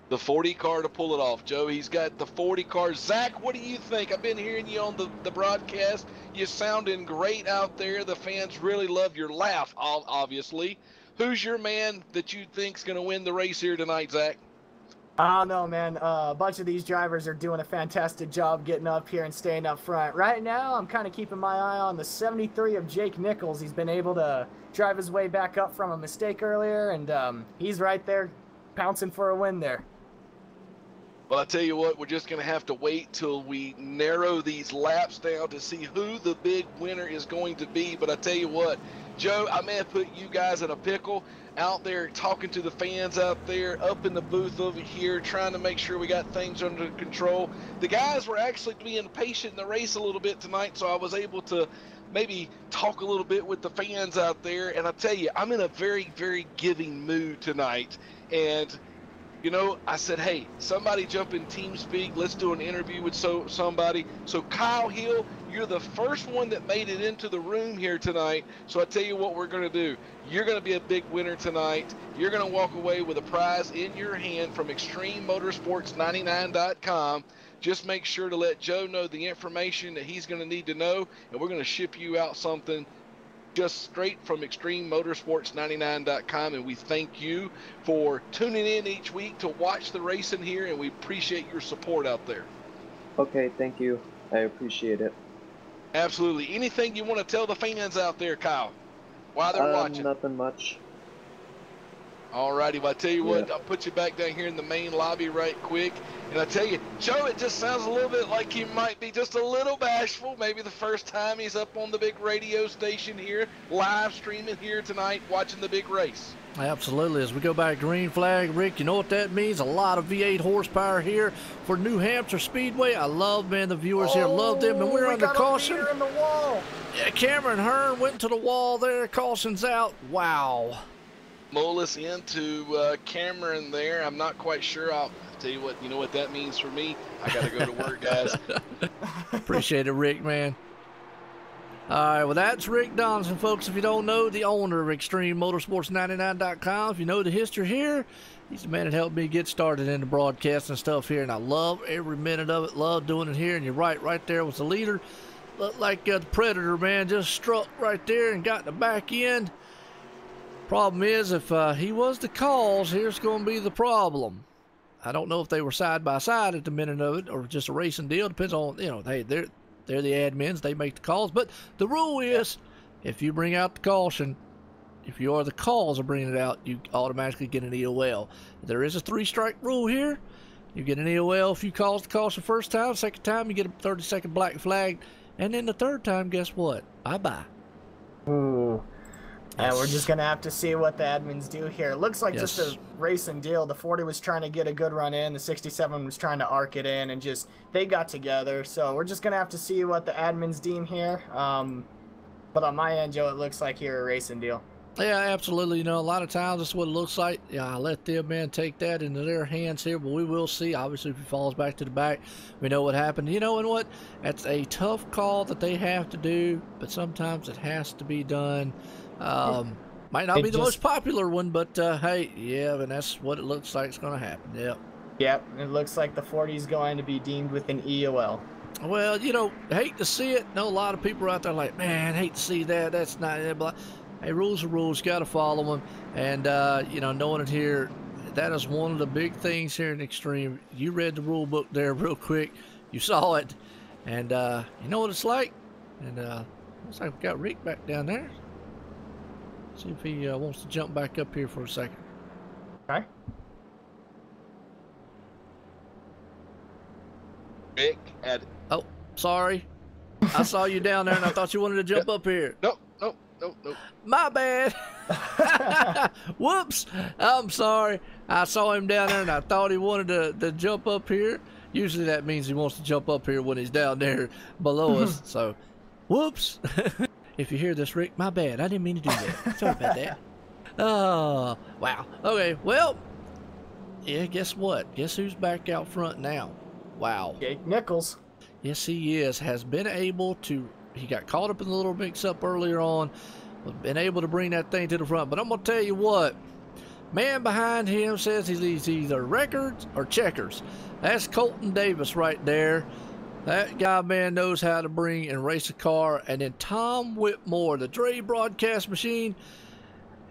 Speaker 8: The 40 car to pull it off, Joe. He's got the 40 car. Zach, what do you think? I've been hearing you on the broadcast. You're sounding great out there. The fans really love your laugh, obviously. Who's your man that you think's going to win the race here tonight, Zach?
Speaker 3: I don't know, man. A bunch of these drivers are doing a fantastic job getting up here and staying up front. Right now, I'm kind of keeping my eye on the 73 of Jake Nichols. He's been able to drive his way back up from a mistake earlier, and he's right there pouncing for a win there.
Speaker 8: Well, I tell you what, we're just going to have to wait till we narrow these laps down to see who the big winner is going to be. But I tell you what, Joe, I may have put you guys in a pickle out there talking to the fans out there, up in the booth over here, trying to make sure we got things under control. The guys were actually being patient in the race a little bit tonight, so I was able to maybe talk a little bit with the fans out there. And I tell you, I'm in a very, very giving mood tonight. And, you know, I said, hey, somebody jump in TeamSpeak. Let's do an interview with somebody. So Kyle Hill, you're the first one that made it into the room here tonight. So I tell you what we're going to do. You're going to be a big winner tonight. You're going to walk away with a prize in your hand from ExtremeMotorsports99.com. Just make sure to let Joe know the information that he's going to need to know, and we're going to ship you out something just straight from ExtremeMotorsports99.com. And we thank you for tuning in each week to watch the racing here, and we appreciate your support out there.
Speaker 9: Okay, thank you. I appreciate it.
Speaker 8: Absolutely. Anything you want to tell the fans out there, Kyle, while they're watching?
Speaker 9: Nothing much.
Speaker 8: All righty, well, I tell you what, I'll put you back down here in the main lobby right quick. And I tell you, Joe, it just sounds a little bit like he might be just a little bashful. Maybe the first time he's up on the big radio station here, live streaming here tonight, watching the big race.
Speaker 2: Absolutely. As we go back green flag, Rick, you know what that means? A lot of V8 horsepower here for New Hampshire Speedway. I love, man, the viewers here love them. And we're under caution.
Speaker 3: In the wall.
Speaker 2: Yeah, Cameron Hearn went to the wall there. Caution's out. Wow.
Speaker 8: Mullis into Cameron there. I'm not quite sure. I'll tell you what, you know what that means for me? I got to go to work, guys.
Speaker 2: Appreciate it, Rick, man. All right, well, that's Rick Donaldson, folks. If you don't know, the owner of ExtremeMotorsports99.com. If you know the history here, he's the man that helped me get started in the broadcasting stuff here, and I love every minute of it. Love doing it here, and you're right there was the leader. Looked like the Predator, man, just struck right there and got in the back end. Problem is, if he was the cause, here's going to be the problem. I don't know if they were side by side at the minute of it or just a racing deal. Depends on, you know, hey, they're the admins. They make the calls. But the rule is, if you bring out the caution, if you are the cause of bringing it out, you automatically get an EOL. There is a 3-strike rule here. You get an EOL if you cause the caution first time. Second time, you get a 30-second black flag. And then the third time, guess what? Bye-bye.
Speaker 3: Ooh. And we're just going to have to see what the admins do here. It looks like just a racing deal. The 40 was trying to get a good run in. The 67 was trying to arc it in, and just they got together. So we're just going to have to see what the admins deem here. But on my end, Joe, it looks like you're a racing deal.
Speaker 2: Yeah, absolutely. You know, a lot of times that's what it looks like. Yeah, I let them, man, take that into their hands here, but we will see. Obviously, if he falls back to the back, we know what happened. You know, and what? That's a tough call that they have to do, but sometimes it has to be done. Might not be the most popular one, but hey, yeah, and that's what it looks like it's going to happen. Yep,
Speaker 3: it looks like the 40 is going to be deemed with an EOL.
Speaker 2: Well, you know, hate to see it. Know a lot of people out there like, man, hate to see that. That's not it. Hey, rules are rules. Got to follow them. And, you know, knowing it here, that is one of the big things here in Extreme. You read the rule book there real quick. You saw it. And you know what it's like. And looks like we got Rick back down there. See if he wants to jump back up here for a second.
Speaker 3: Okay.
Speaker 8: Rick,
Speaker 2: oh, sorry. I saw you down there and I thought you wanted to jump up here.
Speaker 8: Nope.
Speaker 2: My bad. Whoops. I'm sorry. I saw him down there and I thought he wanted to jump up here. Usually that means he wants to jump up here when he's down there below us. So, whoops. If you hear this, Rick, my bad. I didn't mean to do that. Sorry about that. Oh, wow. Okay, well, yeah, guess what? Guess who's back out front now? Wow.
Speaker 3: Jake Nichols.
Speaker 2: Yes, he is. Has been able to, he got caught up in a little mix-up earlier on, but been able to bring that thing to the front. But I'm going to tell you what, man behind him says he's either records or checkers. That's Colton Davis right there. That guy, man, knows how to bring and race a car. And then Tom Whitmore, the Dre Broadcast Machine.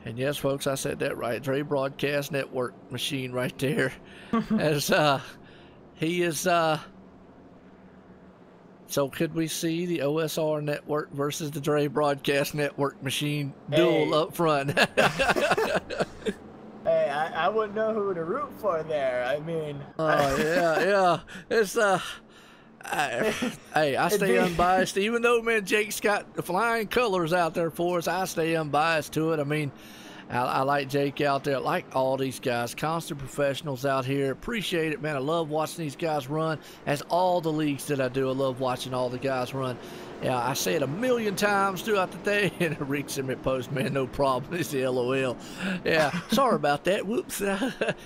Speaker 2: And yes, folks, I said that right. Dre Broadcast Network Machine right there. As he is... So could we see the OSR Network versus the Dre Broadcast Network Machine duel up front?
Speaker 3: Hey, I wouldn't know who to root for there. I mean...
Speaker 2: Oh, yeah. It's... hey, I stay unbiased. Even though, man, Jake's got the flying colors out there for us, I stay unbiased to it. I mean, I like Jake out there. I like all these guys, constant professionals out here. Appreciate it, man. I love watching these guys run. As all the leagues that I do, I love watching all the guys run. Yeah, I say it a million times throughout the day, and Iracing at post, man, no problem. It's the LOL. Yeah, sorry about that. Whoops.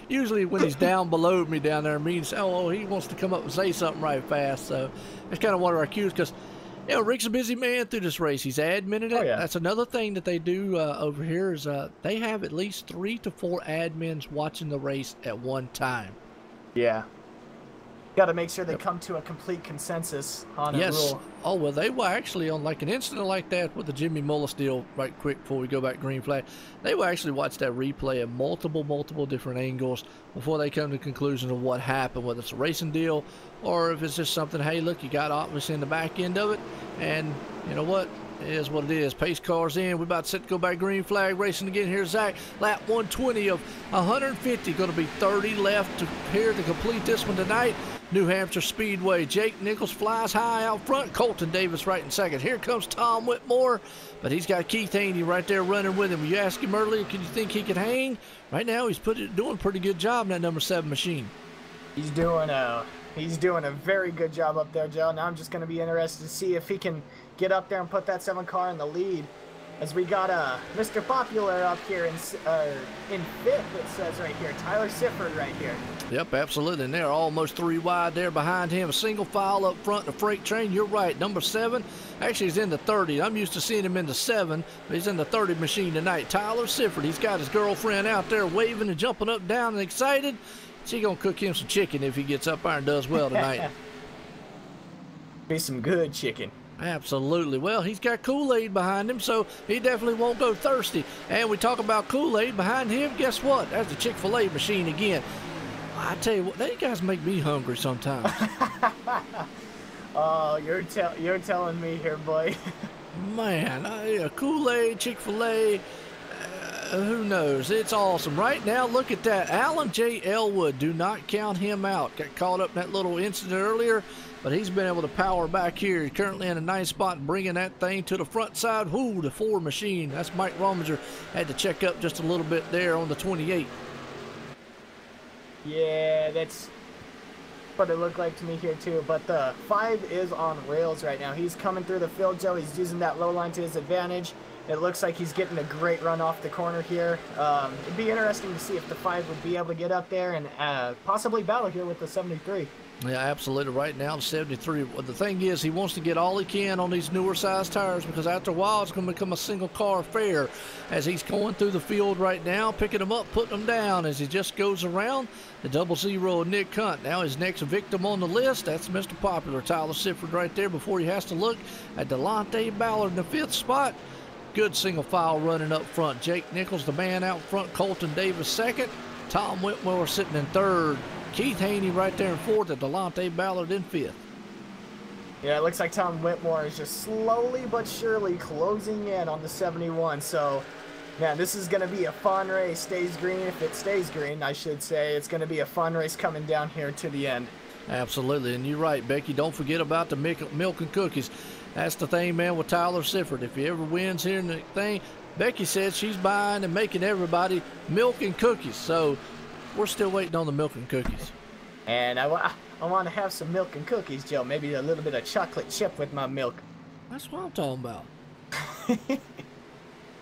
Speaker 2: Usually when he's down below me down there, means he wants to come up and say something right fast. So that's kind of one of our cues, because Rick's a busy man through this race. He's adminted it.
Speaker 3: Oh, yeah.
Speaker 2: That's another thing that they do over here is they have at least 3 to 4 admins watching the race at one time.
Speaker 3: Yeah. Got to make sure they come to a complete consensus on a rule.
Speaker 2: Oh, well, they will actually, on like an incident like that with the Jimmy Mullis deal, right quick before we go back green flag, they will actually watch that replay at multiple different angles before they come to the conclusion of what happened, whether it's a racing deal or if it's just something, hey, look, you got obviously in the back end of it, and you know what? It is what it is. Pace car's in. We're about to set to go back green flag racing again here, Zach. Lap 120 of 150. Going to be 30 left here to complete this one tonight. New Hampshire Speedway. Jake Nichols flies high out front. Colton Davis right in second. Here comes Tom Whitmore, but he's got Keith Haney right there running with him. You asked him earlier, could you think he could hang? Right now, he's doing a pretty good job in that number 7 machine. He's doing
Speaker 3: a very good job up there, Joe. Now I'm just going to be interested to see if he can get up there and put that 7 car in the lead. As we got Mr. Popular up here in 5th, it says right here. Tyler Sifford right here.
Speaker 2: Yep, absolutely. And they're almost 3 wide there behind him. A single file up front, the freight train. You're right. Number 7, actually, he's in the 30. I'm used to seeing him in the 7, but he's in the 30 machine tonight. Tyler Sifford, he's got his girlfriend out there waving and jumping up, down, and excited. She's going to cook him some chicken if he gets up there and does well tonight.
Speaker 3: Be some good chicken.
Speaker 2: Absolutely. Well, he's got Kool-Aid behind him, so he definitely won't go thirsty. And we talk about Kool-Aid behind him. Guess what? That's the Chick-fil-A machine again. I tell you what, they guys make me hungry sometimes.
Speaker 3: Oh, you're telling me here, boy.
Speaker 2: Man, Kool-Aid, Chick-fil-A, who knows? It's awesome. Right now, look at that. Alan J. Elwood, do not count him out. Got caught up in that little incident earlier, but he's been able to power back here. He's currently in a nice spot and bringing that thing to the front side. Whoo, the 4 machine. That's Mike Rominger. Had to check up just a little bit there on the 28.
Speaker 3: Yeah, that's what it looked like to me here too. But the 5 is on rails right now. He's coming through the field, Joe. He's using that low line to his advantage. It looks like he's getting a great run off the corner here. It'd be interesting to see if the 5 would be able to get up there and possibly battle here with the 73.
Speaker 2: Yeah, absolutely. Right now, the 73. Well, the thing is, he wants to get all he can on these newer size tires because after a while, it's going to become a single car affair. As he's going through the field right now, picking them up, putting them down as he just goes around the 00 Nick Hunt. Now his next victim on the list, that's Mr. Popular, Tyler Sifford right there before he has to look at Delonte Ballard in the 5th spot. Good single file running up front. Jake Nichols, the man out front. Colton Davis 2nd. Tom Whitmore sitting in 3rd. Keith Haney right there in 4th, and Delonte Ballard in 5th.
Speaker 3: Yeah, it looks like Tom Whitmore is just slowly but surely closing in on the 71. So, man, this is going to be a fun race. Stays green, if it stays green, I should say. It's going to be a fun race coming down here to the end.
Speaker 2: Absolutely, and you're right, Becky. Don't forget about the milk and cookies. That's the thing, man, with Tyler Sifford. If he ever wins here in the thing, Becky said she's buying and making everybody milk and cookies. So we're still waiting on the milk and cookies.
Speaker 3: And I want to have some milk and cookies, Joe. Maybe a little bit of chocolate chip with my milk.
Speaker 2: That's what I'm talking about.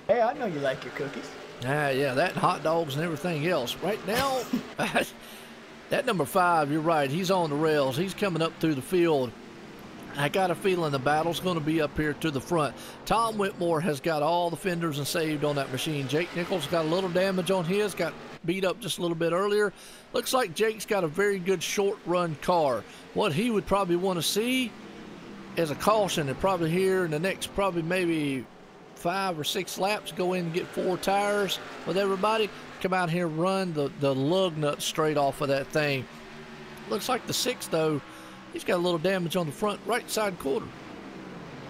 Speaker 3: Hey, I know you like your cookies.
Speaker 2: Yeah, that and hot dogs and everything else. Right now, that number 5, you're right. He's on the rails. He's coming up through the field. I got a feeling the battle's going to be up here to the front. Tom Whitmore has got all the fenders and saved on that machine. Jake Nichols got a little damage on his, got beat up just a little bit earlier. Looks like Jake's got a very good short run car. What he would probably want to see is a caution, and probably here in the next maybe 5 or 6 laps, go in and get 4 tires with everybody. Come out here and run the lug nut straight off of that thing. Looks like the 6, though, he's got a little damage on the front right side quarter.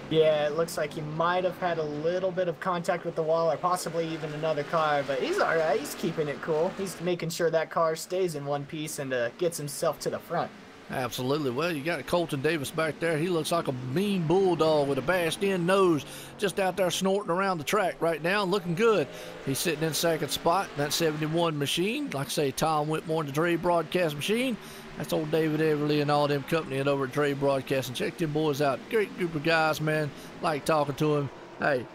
Speaker 3: Yeah, it looks like he might have had a little bit of contact with the wall or possibly even another car, but he's all right. He's keeping it cool. He's making sure that car stays in one piece and gets himself to the front.
Speaker 2: Absolutely. Well, you got Colton Davis back there. He looks like a mean bulldog with a bashed in nose, just out there snorting around the track right now, looking good. He's sitting in second spot in that 71 machine. Like I say, Tom Whitmore, the Dre Broadcast machine. That's old David Everly and all them company over at Dre Broadcasting. Check them boys out. Great group of guys, man. Like talking to him. Hey,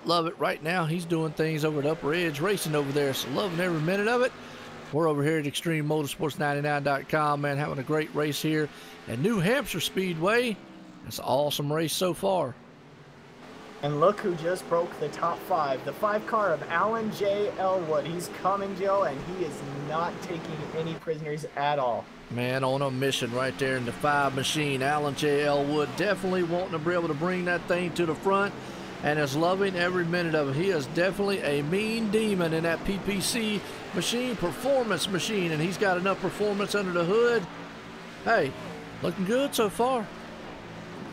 Speaker 2: love it. Right now, he's doing things over at Upper Edge Racing over there, so loving every minute of it. We're over here at ExtremeMotorsports99.com, man, having a great race here at New Hampshire Speedway. That's an awesome race so far.
Speaker 3: And look who just broke the top 5. The 5 car of Alan J. Elwood. He's coming, Joe, and he is not taking any prisoners at all.
Speaker 2: Man, on a mission right there in the 5 machine. Alan J. Elwood definitely wanting to be able to bring that thing to the front and is loving every minute of it. He is definitely a mean demon in that PPC machine, performance machine, and he's got enough performance under the hood. Hey, looking good so far.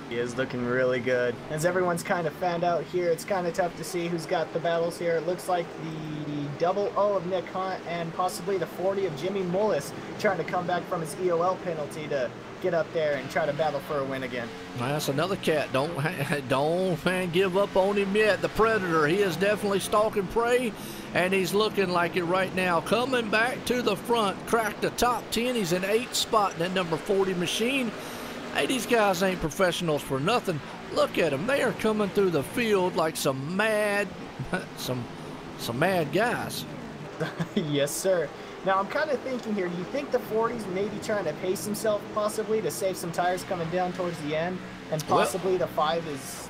Speaker 3: He is looking really good. As everyone's kind of found out here, it's kind of tough to see who's got the battles here. It looks like the 00 of Nick Hunt and possibly the 40 of Jimmy Mullis trying to come back from his EOL penalty to get up there and try to battle for a win again.
Speaker 2: That's another cat. Don't man, give up on him yet. The Predator, he is definitely stalking prey, and he's looking like it right now. Coming back to the front, cracked the top 10. He's in 8th spot in that number 40 machine. Hey, these guys ain't professionals for nothing. Look at them. They are coming through the field like some mad guys.
Speaker 3: Yes, sir. Now, I'm kind of thinking here, do you think the 40's maybe trying to pace himself possibly to save some tires coming down towards the end, and possibly the 5 is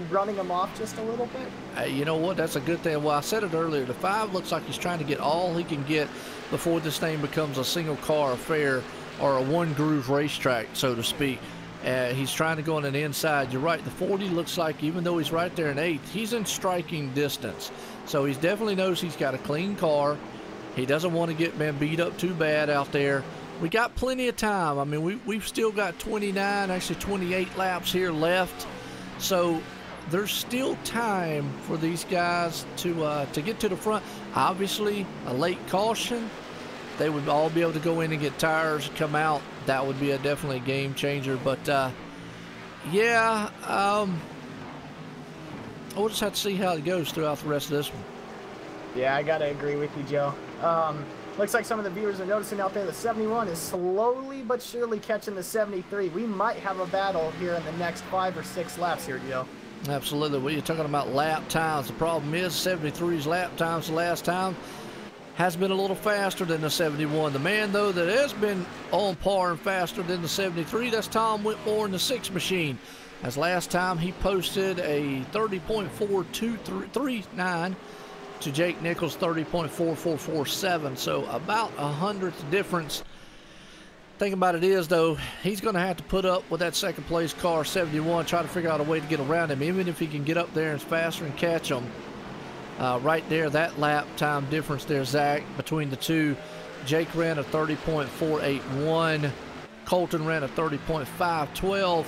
Speaker 3: running him off just a little bit?
Speaker 2: Hey, you know what? That's a good thing. Well, I said it earlier. The 5 looks like he's trying to get all he can get before this thing becomes a single car affair or a one groove racetrack, so to speak. He's trying to go on an inside. You're right. The 40 looks like, even though he's right there in 8th, he's in striking distance. So he definitely knows he's got a clean car. He doesn't want to get, man, beat up too bad out there. We got plenty of time. I mean, we've still got 29, actually 28 laps here left. So there's still time for these guys to get to the front. Obviously, a late caution, they would all be able to go in and get tires, come out. That would be definitely a game changer. But, yeah, we'll just have to see how it goes throughout the rest of this one.
Speaker 3: Yeah, I got to agree with you, Joe. Looks like some of the viewers are noticing out there the 71 is slowly but surely catching the 73. We might have a battle here in the next 5 or 6 laps here, Joe.
Speaker 2: Absolutely. Well, you're talking about lap times. The problem is 73's lap times the last time has been a little faster than the 71. The man, though, that has been on par and faster than the 73, that's Tom Whitmore in the 6 machine. As last time he posted a 30.4239 to Jake Nichols' 30.4447, so about a 100th difference. Thing about it is, though, he's going to have to put up with that second place car 71, try to figure out a way to get around him, even if he can get up there and faster and catch him. Right there, that lap time difference there, Zach, between the two. Jake ran a 30.481, Colton ran a 30.512,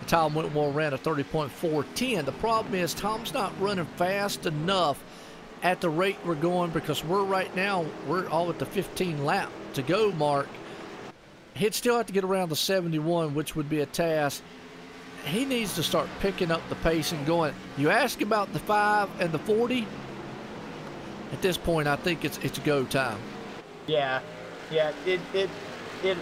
Speaker 2: Tom Whitmore ran a 30.410. The problem is Tom's not running fast enough at the rate we're going, because we're all at the 15 lap to go mark. He'd still have to get around the 71, which would be a task. He needs to start picking up the pace and going. You ask about the 5 and the 40. At this point, I think it's go time.
Speaker 3: Yeah, it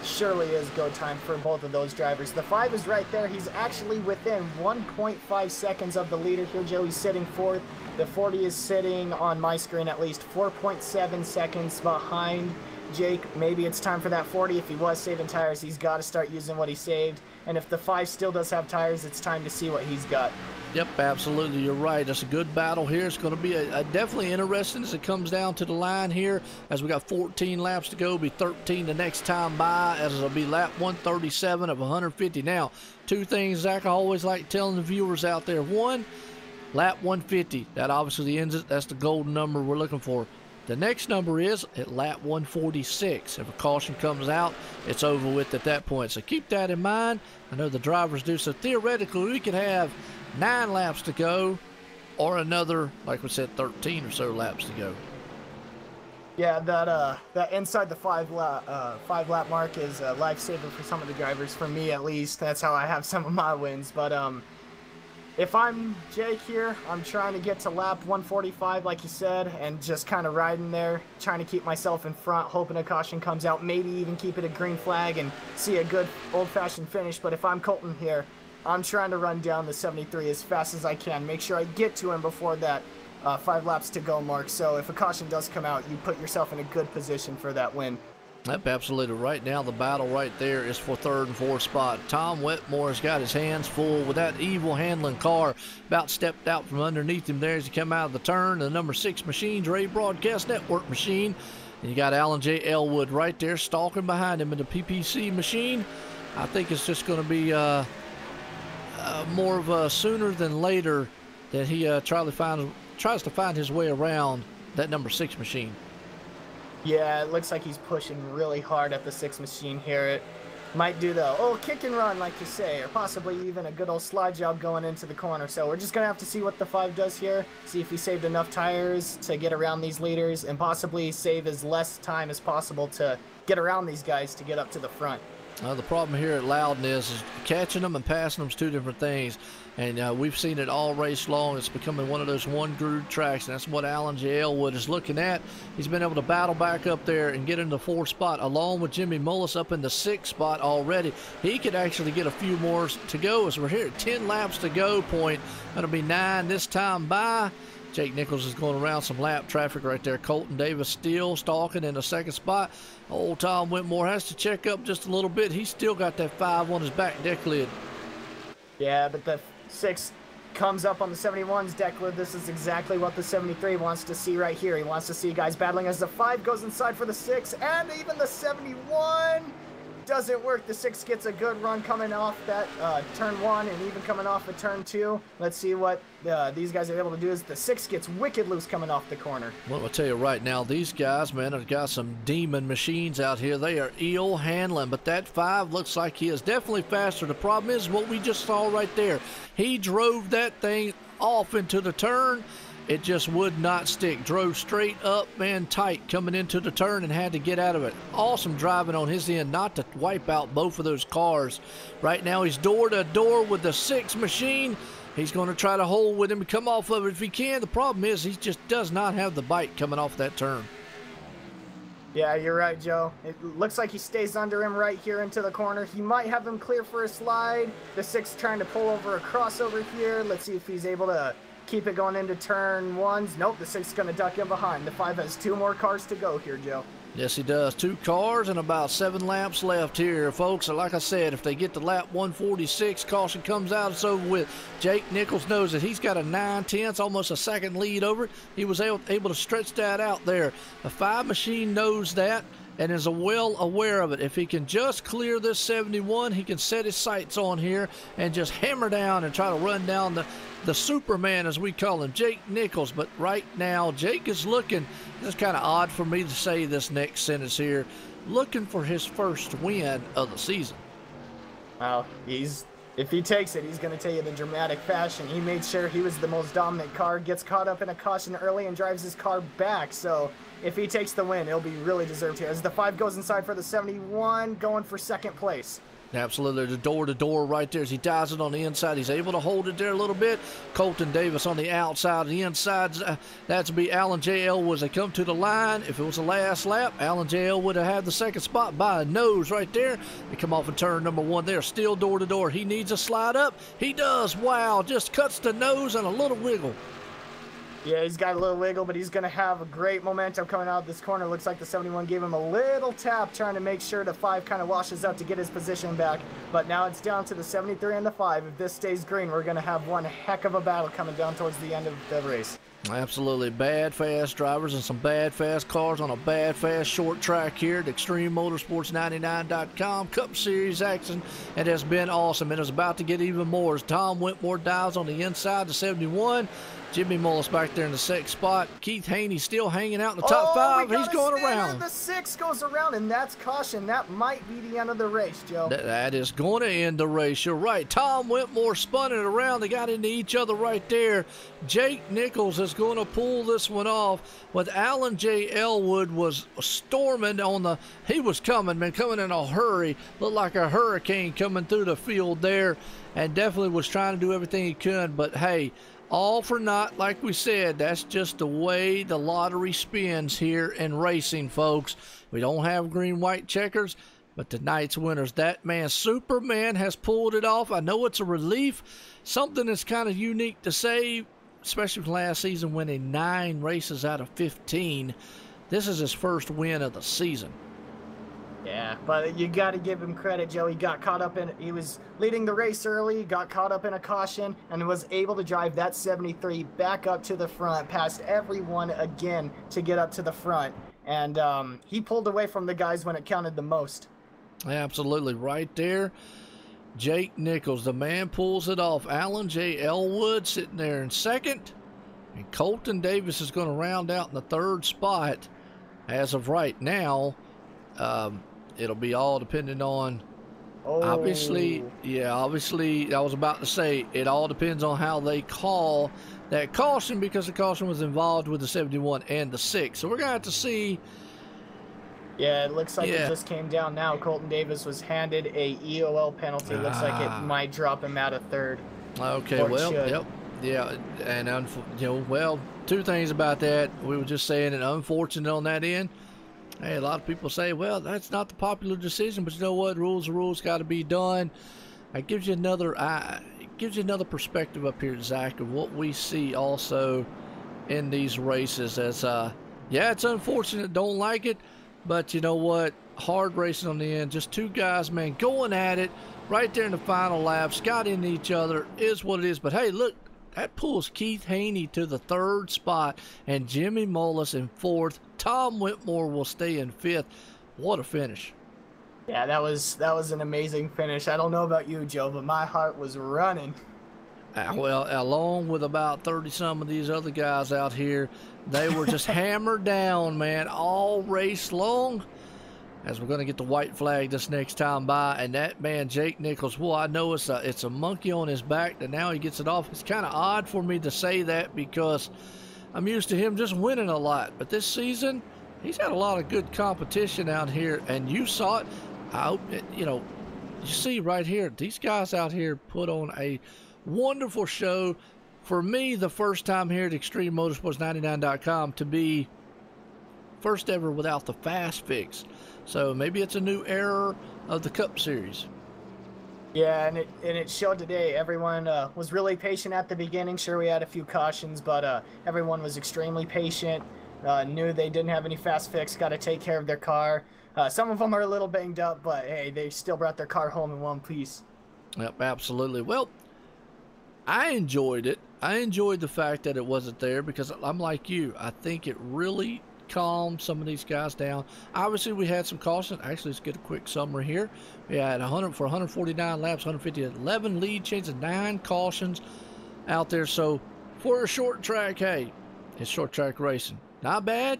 Speaker 3: surely is go time for both of those drivers. The 5 is right there. He's actually within 1.5 seconds of the leader here, Joe. He's sitting 4th. The 40 is sitting on my screen at least 4.7 seconds behind Jake. Maybe it's time for that 40. If he was saving tires, he's got to start using what he saved. And if the 5 still does have tires, it's time to see what he's got.
Speaker 2: Yep, absolutely. You're right. It's a good battle here. It's going to be a definitely interesting as it comes down to the line here. As we got 14 laps to go, it'll be 13 the next time by, as it'll be lap 137 of 150. Now, 2 things, Zach, I always like telling the viewers out there. 1, lap 150. That obviously ends it. That's the golden number we're looking for. The next number is at lap 146. If a caution comes out, it's over with at that point. So keep that in mind. I know the drivers do. So theoretically, we could have 9 laps to go, or another, like we said, 13 or so laps to go.
Speaker 3: Yeah, that inside the five lap mark is a lifesaver for some of the drivers. For me, at least, that's how I have some of my wins. But if I'm Jake here, I'm trying to get to lap 145, like you said, and just kind of riding there, trying to keep myself in front, hoping a caution comes out, maybe even keep it a green flag and see a good old-fashioned finish. But if I'm Colton here, I'm trying to run down the 73 as fast as I can, make sure I get to him before that 5 laps to go mark. So if a caution does come out, you put yourself in a good position for that win.
Speaker 2: Yep, absolutely. Right now, the battle right there is for 3rd and 4th spot. Tom Wetmore has got his hands full with that evil handling car. About stepped out from underneath him there as he come out of the turn. The number 6 machine, Ray Broadcast Network machine. And you got Alan J. Elwood right there stalking behind him in the PPC machine. I think it's just going to be more of a sooner than later that he tries to find his way around that number 6 machine.
Speaker 3: Yeah, it looks like he's pushing really hard at the 6 machine here. It might do the old kick and run, like you say, or possibly even a good old slide job going into the corner. So we're just going to have to see what the 5 does here, see if he saved enough tires to get around these leaders, and possibly save as less time as possible to get around these guys to get up to the front.
Speaker 2: The problem here at Loudon is catching them and passing them is 2 different things. And we've seen it all race long. It's becoming one of those one-groove tracks, and that's what Alan J. Elwood is looking at. He's been able to battle back up there and get into the 4th spot, along with Jimmy Mullis up in the 6th spot already. He could actually get a few more to go as we're here at 10 laps to go point. That'll be 9 this time by. Jake Nichols is going around some lap traffic right there. Colton Davis still stalking in the 2nd spot. Old Tom Whitmore has to check up just a little bit. He's still got that 5 on his back deck lid.
Speaker 3: Yeah, but the 6 comes up on the 71's deck lid. This is exactly what the 73 wants to see right here. He wants to see guys battling as the 5 goes inside for the 6, and even the 71 doesn't work. The 6 gets a good run coming off that turn 1 and even coming off of turn 2. Let's see what these guys are able to do as the 6 gets wicked loose coming off the corner.
Speaker 2: Well, I'll tell you right now, these guys, man, have got some demon machines out here. They are ill handling, but that 5 looks like he is definitely faster. The problem is what we just saw right there. He drove that thing off into the turn. It just would not stick. Drove straight up and tight coming into the turn and had to get out of it. Awesome driving on his end not to wipe out both of those cars. Right now he's door to door with the 6 machine. He's going to try to hold with him and come off of it if he can. The problem is he just does not have the bite coming off that turn.
Speaker 3: Yeah, you're right, Joe. It looks like he stays under him right here into the corner. He might have him clear for a slide. The 6 trying to pull over a crossover here. Let's see if he's able to keep it going into turn 1s. Nope, the 6 is going to duck in behind. The 5 has 2 more cars to go here, Joe.
Speaker 2: Yes, he does. 2 cars and about 7 laps left here, folks. And like I said, if they get to lap 146, caution comes out, it's over with. Jake Nichols knows that he's got a 9/10, almost a second lead over it. He was able to stretch that out there. The 5 machine knows that and is well aware of it. If he can just clear this 71, he can set his sights on here and just hammer down and try to run down the Superman, as we call him, Jake Nichols. But right now, Jake is looking, it's kind of odd for me to say this next sentence here, looking for his first win of the season.
Speaker 3: Well, if he takes it, he's going to tell you the dramatic fashion. He made sure he was the most dominant car, gets caught up in a caution early and drives his car back. So if he takes the win, it'll be really deserved here. As the 5 goes inside for the 71, going for 2nd place.
Speaker 2: Absolutely, the door-to-door right there as he dives it on the inside. He's able to hold it there a little bit. Colton Davis on the outside. The inside, that's be Alan J. Elwood as they come to the line. If it was the last lap, Alan J. Elwood would have had the 2nd spot by a nose right there. They come off in turn number 1 there, still door-to-door. He needs a slide up. He does. Wow, just cuts the nose and a little wiggle.
Speaker 3: Yeah, he's got a little wiggle, but he's going to have a great momentum coming out of this corner. Looks like the 71 gave him a little tap, trying to make sure the 5 kind of washes out to get his position back. But now it's down to the 73 and the 5. If this stays green, we're going to have one heck of a battle coming down towards the end of the race.
Speaker 2: Absolutely. Bad, fast drivers and some bad, fast cars on a bad, fast, short track here at ExtremeMotorsports99.com Cup Series action. It has been awesome. It is about to get even more as Tom Whitmore dives on the inside to 71. Jimmy Mullis back there in the 6th spot. Keith Haney still hanging out in the top 5. He's going around.
Speaker 3: The 6 goes around, and that's caution. That might be the end of the race, Joe.
Speaker 2: That is going to end the race. You're right. Tom Whitmore spun it around. They got into each other right there. Jake Nichols is going to pull this one off. With Alan J. Elwood was storming on the. He was coming in a hurry. Looked like a hurricane coming through the field there, and definitely was trying to do everything he could. But hey, all for naught, like we said. That's just the way the lottery spins here in racing, folks. We don't have green, white checkers, but tonight's winners, that man, Superman, has pulled it off. I know it's a relief, something that's kind of unique to say, especially from last season winning 9 races out of 15. This is his first win of the season.
Speaker 3: Yeah, but you got to give him credit, Joe. He got caught up in it. He was leading the race early, got caught up in a caution, and was able to drive that 73 back up to the front, past everyone again to get up to the front. And he pulled away from the guys when it counted the most.
Speaker 2: Absolutely, right there. Jake Nichols, the man, pulls it off. Alan J. Elwood sitting there in 2nd. And Colton Davis is going to round out in the 3rd spot. As of right now, it'll be all dependent on, obviously, I was about to say, it all depends on how they call that caution, because the caution was involved with the 71 and the 6. So we're going to have to see.
Speaker 3: Yeah, it looks like it just came down now. Colton Davis was handed a EOL penalty. Looks like it might drop him out of 3rd.
Speaker 2: Okay, well, yep. Yeah, and, well, 2 things about that. We were just saying, and unfortunate on that end. Hey, a lot of people say, well, that's not the popular decision, but you know what? Rules got to be done. It gives you another perspective up here, Zach, of what we see also in these races. As yeah, it's unfortunate, don't like it, but you know what? Hard racing on the end. Just 2 guys, man, going at it right there in the final laps. Got into each other, is what it is. But hey, look, that pulls Keith Haney to the 3rd spot and Jimmy Mullis in 4th. Tom Whitmore will stay in 5th. What a finish.
Speaker 3: Yeah, that was an amazing finish. I don't know about you, Joe, but my heart was running.
Speaker 2: Well, along with about 30-some of these other guys out here, they were just hammered down, man, all race long. As we're going to get the white flag this next time by, and that man, Jake Nichols, well, I know it's a monkey on his back, and now he gets it off. It's kind of odd for me to say that because I'm used to him just winning a lot. But this season, he's had a lot of good competition out here, and you saw it. You see right here, these guys out here put on a wonderful show. For me, the first time here at ExtremeMotorsports99.com to be first ever without the fast fix. So maybe it's a new era of the Cup Series.
Speaker 3: Yeah, and it showed today. Everyone was really patient at the beginning. Sure, we had a few cautions, but everyone was extremely patient. Knew they didn't have any fast fix, got to take care of their car. Some of them are a little banged up, but hey, they still brought their car home in one piece.
Speaker 2: Yep, absolutely. Well, I enjoyed it. I enjoyed the fact that it wasn't there because I'm like you. I think it really calmed some of these guys down. Obviously, we had some cautions. Actually, let's get a quick summary here. We had 149 laps, 11 lead changes, 9 cautions out there. So for a short track, hey, it's short track racing. Not bad,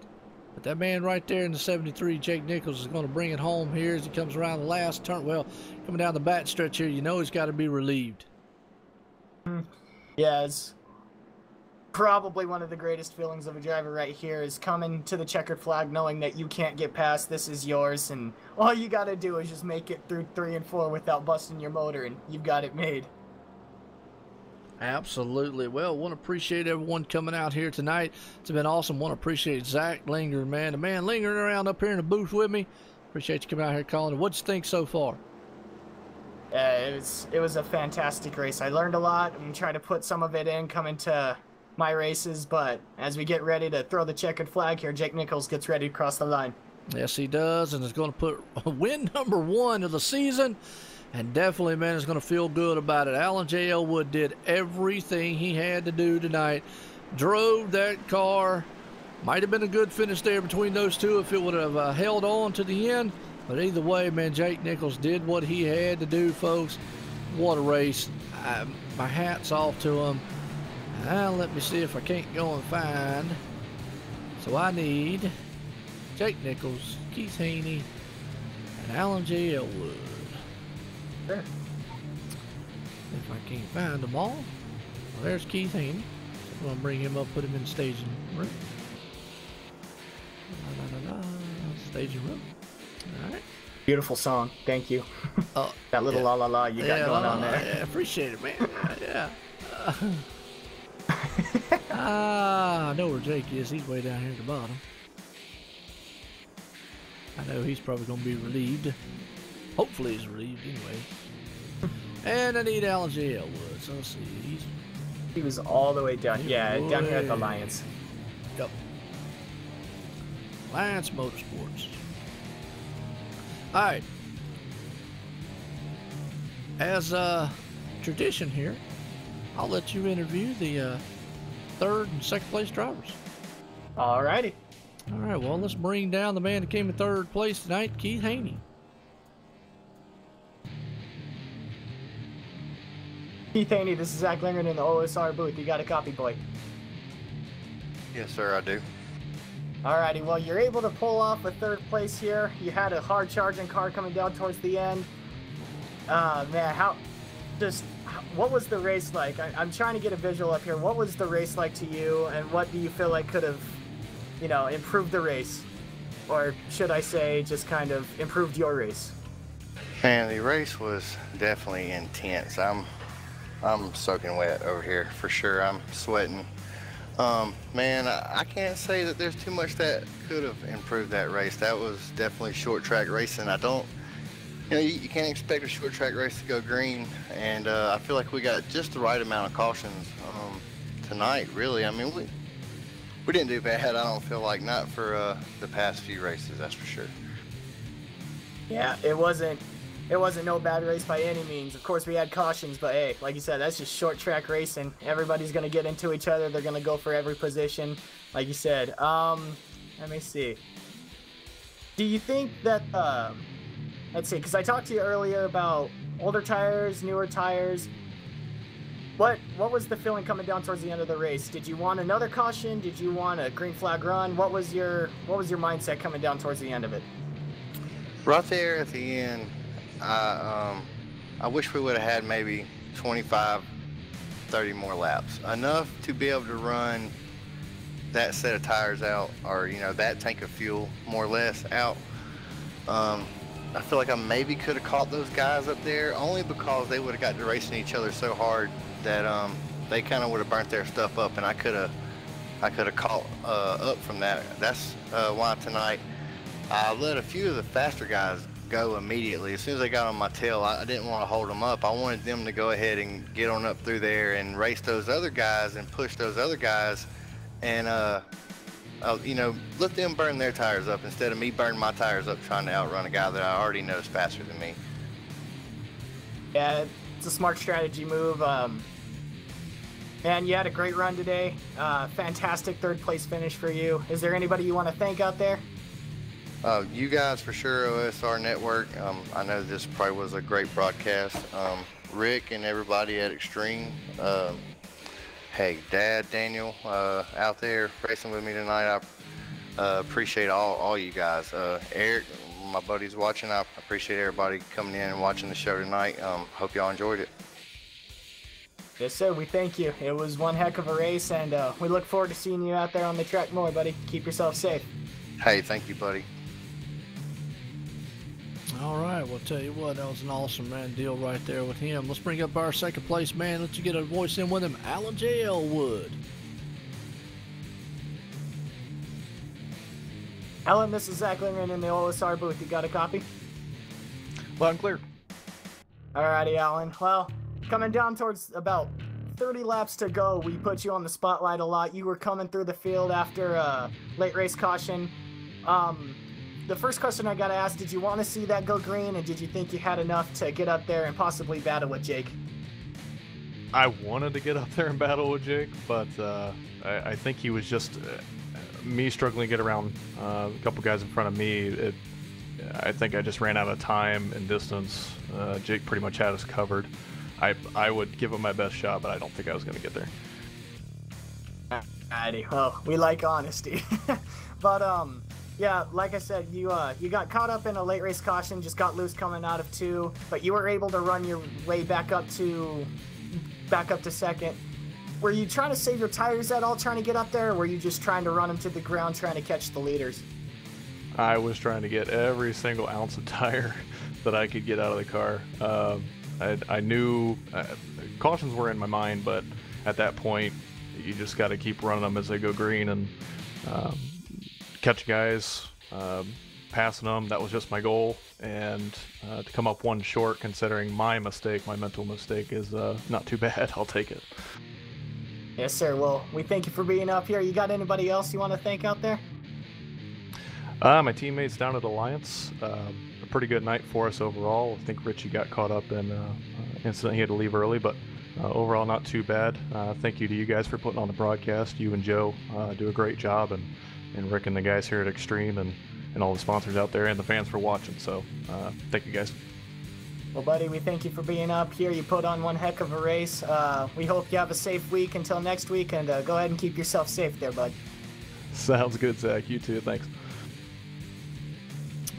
Speaker 2: but that man right there in the 73, Jake Nichols, is going to bring it home here as he comes around the last turn. Well, coming down the back stretch here, you know he's got to be relieved.
Speaker 3: Yeah, it's probably one of the greatest feelings of a driver right here is coming to the checkered flag knowing that you can't get past, this is yours, and all you got to do is just make it through 3 and 4 without busting your motor, and you've got it made.
Speaker 2: Absolutely. Well, want to appreciate everyone coming out here tonight. It's been awesome. Want to appreciate Zach Linger, man. The man lingering around up here in the booth with me. Appreciate you coming out here calling. What'd you think so far?
Speaker 3: It was a fantastic race. I learned a lot. I'm trying to put some of it in coming to my races, but as we get ready to throw the checkered flag here, Jake Nichols gets ready to cross the line.
Speaker 2: Yes, he does, and is going to put win number 1 of the season, and definitely, man, is going to feel good about it. Alan J. Elwood did everything he had to do tonight. Drove that car. Might have been a good finish there between those two if it would have held on to the end. But either way, man, Jake Nichols did what he had to do, folks. What a race. My hat's off to him. Now let me see if I can't go and find. So I need Jake Nichols, Keith Haney, and Alan J. Elwood.
Speaker 3: Sure.
Speaker 2: If I can't find them all, well, there's Keith Haney. So I'm gonna bring him up, put him in staging room. Staging room. All right.
Speaker 3: Beautiful song. Thank you.
Speaker 2: Oh,
Speaker 3: that little la la la you got going on there.
Speaker 2: Yeah, appreciate it, man. Yeah. I know where Jake is. He's way down here at the bottom. I know he's probably going to be relieved. Hopefully he's relieved anyway. And I need Alan J. Elwood. So let's see.
Speaker 3: He was all the way down. Yeah, down here at the Alliance.
Speaker 2: Yep. Alliance Motorsports. Alright. As tradition here, I'll let you interview the third and second place drivers.
Speaker 3: Alrighty.
Speaker 2: Alright, well, let's bring down the man that came in third place tonight, Keith Haney.
Speaker 3: Keith Haney, this is Zach Lingard in the OSR booth. You got a copy, boy?
Speaker 7: Yes, sir, I do.
Speaker 3: Alrighty, well, you're able to pull off a third place here. You had a hard charging car coming down towards the end. Man, what was the race like? I'm trying to get a visual up here. What was the race like to you, and what do you feel like could have, improved the race? Or should I say, just kind of improved your race?
Speaker 7: Man, the race was definitely intense. I'm soaking wet over here for sure. I'm sweating. Man, I can't say that there's too much that could have improved that race. That was definitely short track racing. You can't expect a short track race to go green, and I feel like we got just the right amount of cautions tonight, really. I mean, we didn't do bad, I don't feel like, not for the past few races, that's for sure.
Speaker 3: Yeah, it wasn't no bad race by any means. Of course, we had cautions, but hey, like you said, that's just short track racing. Everybody's going to get into each other. They're going to go for every position, like you said. Let me see. Do you think that, let's see, because I talked to you earlier about older tires, newer tires. What was the feeling coming down towards the end of the race? Did you want another caution? Did you want a green flag run? What was your mindset coming down towards the end of it?
Speaker 7: Right there at the end, I wish we would have had maybe 25, 30 more laps. Enough to be able to run that set of tires out, or, that tank of fuel more or less out. I feel like I maybe could have caught those guys up there, only because they would have got to racing each other so hard that they kind of would have burnt their stuff up, and I could have caught up from that. That's why tonight I let a few of the faster guys go immediately. As soon as they got on my tail, I didn't want to hold them up. I wanted them to go ahead and get on up through there and race those other guys and push those other guys, and let them burn their tires up instead of me burning my tires up trying to outrun a guy that I already know is faster than me.
Speaker 3: Yeah, it's a smart strategy move. Man, you had a great run today. Fantastic third place finish for you. Is there anybody you want to thank out there?
Speaker 7: You guys for sure, OSR Network. I know this probably was a great broadcast. Rick and everybody at Extreme. Hey, Dad, Daniel, out there racing with me tonight. I appreciate all you guys. Eric, my buddy's watching. I appreciate everybody coming in and watching the show tonight. Hope y'all enjoyed it.
Speaker 3: Yes, sir. We thank you. It was one heck of a race, and we look forward to seeing you out there on the track more, buddy. Keep yourself safe.
Speaker 7: Hey, thank you, buddy.
Speaker 2: All right, well, tell you what, that was an awesome, man, deal right there with him. Let's bring up our second place, man. Let you get a voice in with him, Alan J. Elwood.
Speaker 3: Alan, this is Zach Lingard in the OSR booth. You got a copy?
Speaker 4: Loud and clear.
Speaker 3: Alrighty, Alan. Well, coming down towards about 30 laps to go, we put you on the spotlight a lot. You were coming through the field after a late race caution. The first question I got to ask, did you want to see that go green, and did you think you had enough to get up there and possibly battle with Jake?
Speaker 4: I wanted to get up there and battle with Jake, but I think he was just me struggling to get around a couple guys in front of me. I think I just ran out of time and distance. Jake pretty much had us covered. I would give him my best shot, but I don't think I was going to get there.
Speaker 3: Alrighty, well, we like honesty. But yeah, like I said, you got caught up in a late race caution, just got loose coming out of 2, but you were able to run your way back up to second. Were you trying to save your tires at all, trying to get up there, or were you just trying to run them to the ground, trying to catch the leaders?
Speaker 4: I was trying to get every single ounce of tire that I could get out of the car. I knew cautions were in my mind, but at that point, you just got to keep running them as they go green and catch guys, passing them. That was just my goal, and to come up one short, considering my mistake, my mental mistake, is not too bad. I'll take it.
Speaker 3: Yes, sir. Well, we thank you for being up here. You got anybody else you want to thank out there?
Speaker 4: My teammates down at Alliance. A pretty good night for us overall. I think Richie got caught up in incident. He had to leave early, but overall not too bad. Thank you to you guys for putting on the broadcast. You and Joe do a great job, and Rick and the guys here at Extreme, and all the sponsors out there, and the fans for watching. So thank you guys.
Speaker 3: Well, buddy, we thank you for being up here. You put on one heck of a race. We hope you have a safe week until next week, and go ahead and keep yourself safe there, bud.
Speaker 4: Sounds good, Zach. You too. Thanks.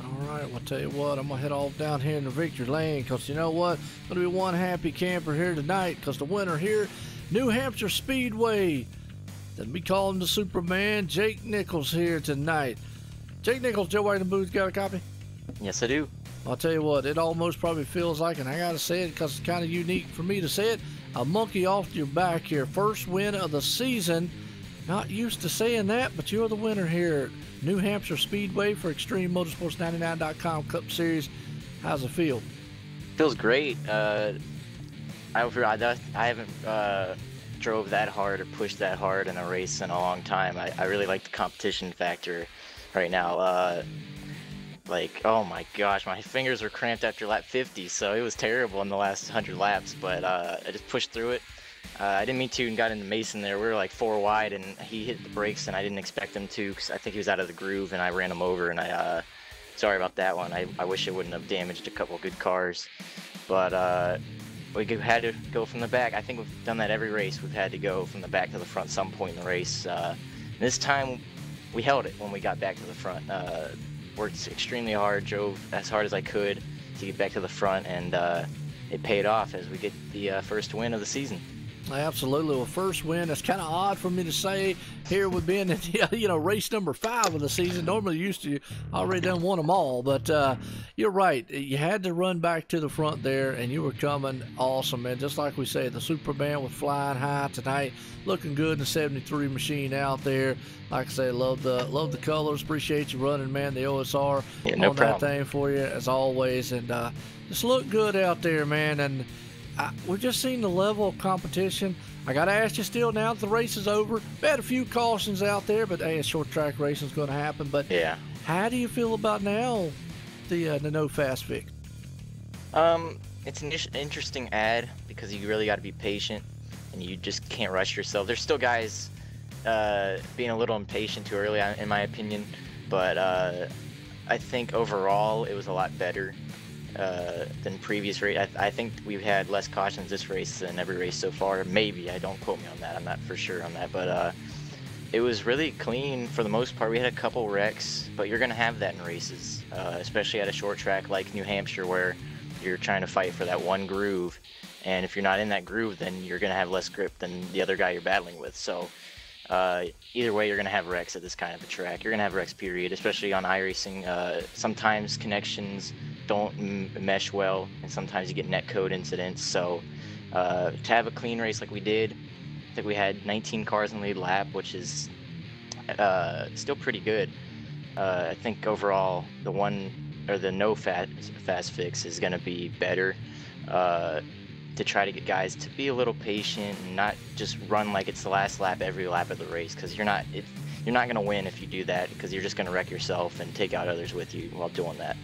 Speaker 2: All right, well, I'll tell you what, I'm going to head off down here in the victory lane, because you know what? Going to be one happy camper here tonight, because the winner here, New Hampshire Speedway. Then we call him the Superman, Jake Nichols here tonight. Jake Nichols, Joe White in the booth, got a copy?
Speaker 5: Yes, I do.
Speaker 2: I'll tell you what, it almost probably feels like, and I got to say it because it's kind of unique for me to say it, a monkey off your back here. First win of the season. Not used to saying that, but you're the winner here. New Hampshire Speedway for ExtremeMotorsports99.com Cup Series. How's it feel?
Speaker 5: Feels great. I haven't drove that hard or pushed that hard in a race in a long time. I really like the competition factor right now. Like, oh my gosh, my fingers were cramped after lap 50, so it was terrible in the last 100 laps, but I just pushed through it. I didn't mean to and got into Mason there. We were like 4 wide, and he hit the brakes, and I didn't expect him to, because I think he was out of the groove, and I ran him over, and sorry about that one. I wish it wouldn't have damaged a couple good cars, but we had to go from the back. I think we've done that every race. We've had to go from the back to the front some point in the race. This time, we held it when we got back to the front. Worked extremely hard, drove as hard as I could to get back to the front, and it paid off as we get the first win of the season.
Speaker 2: Absolutely. Well, first win. That's kind of odd for me to say here with being in, race number 5 of the season. Normally used to already done won them all, but you're right. You had to run back to the front there, and you were coming awesome, man. Just like we say, the Superman was flying high tonight, looking good in the 73 machine out there. Like I say, love the colors. Appreciate you running, man. The OSR on that thing for you as always, and just look good out there, man. And we've just seen the level of competition. I got to ask you still, now that the race is over, we had a few cautions out there, but hey, short track racing is going to happen. But
Speaker 5: yeah,
Speaker 2: how do you feel about now the no fast fix?
Speaker 5: It's an interesting ad because you really got to be patient and you just can't rush yourself. There's still guys being a little impatient too early, in my opinion, but I think overall it was a lot better than previous race. I think we've had less cautions this race than every race so far. Maybe, don't quote me on that. I'm not for sure on that, but it was really clean for the most part. We had a couple wrecks, but you're gonna have that in races, especially at a short track like New Hampshire, where you're trying to fight for that one groove, and if you're not in that groove, then you're gonna have less grip than the other guy you're battling with. So either way, you're gonna have wrecks at this kind of a track. You're gonna have wrecks, period, especially on Iracing. Sometimes connections don't mesh well, and sometimes you get netcode incidents. So to have a clean race like we did, I think we had 19 cars in the lead lap, which is still pretty good. I think overall the no fast fix is going to be better to try to get guys to be a little patient and not just run like it's the last lap every lap of the race, because you're not going to win if you do that, because you're just going to wreck yourself and take out others with you while doing that.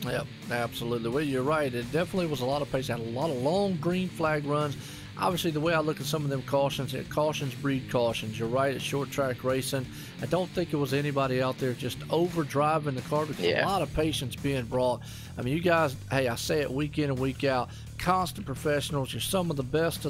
Speaker 2: Yep, absolutely. Well, you're right. It definitely was a lot of pace. Had a lot of long green flag runs. Obviously, the way I look at some of them cautions, cautions breed cautions. You're right, it's short track racing. I don't think it was anybody out there just over driving the car, because a lot of patience being brought. I mean, you guys, hey, I say it week in and week out, constant professionals. You're some of the best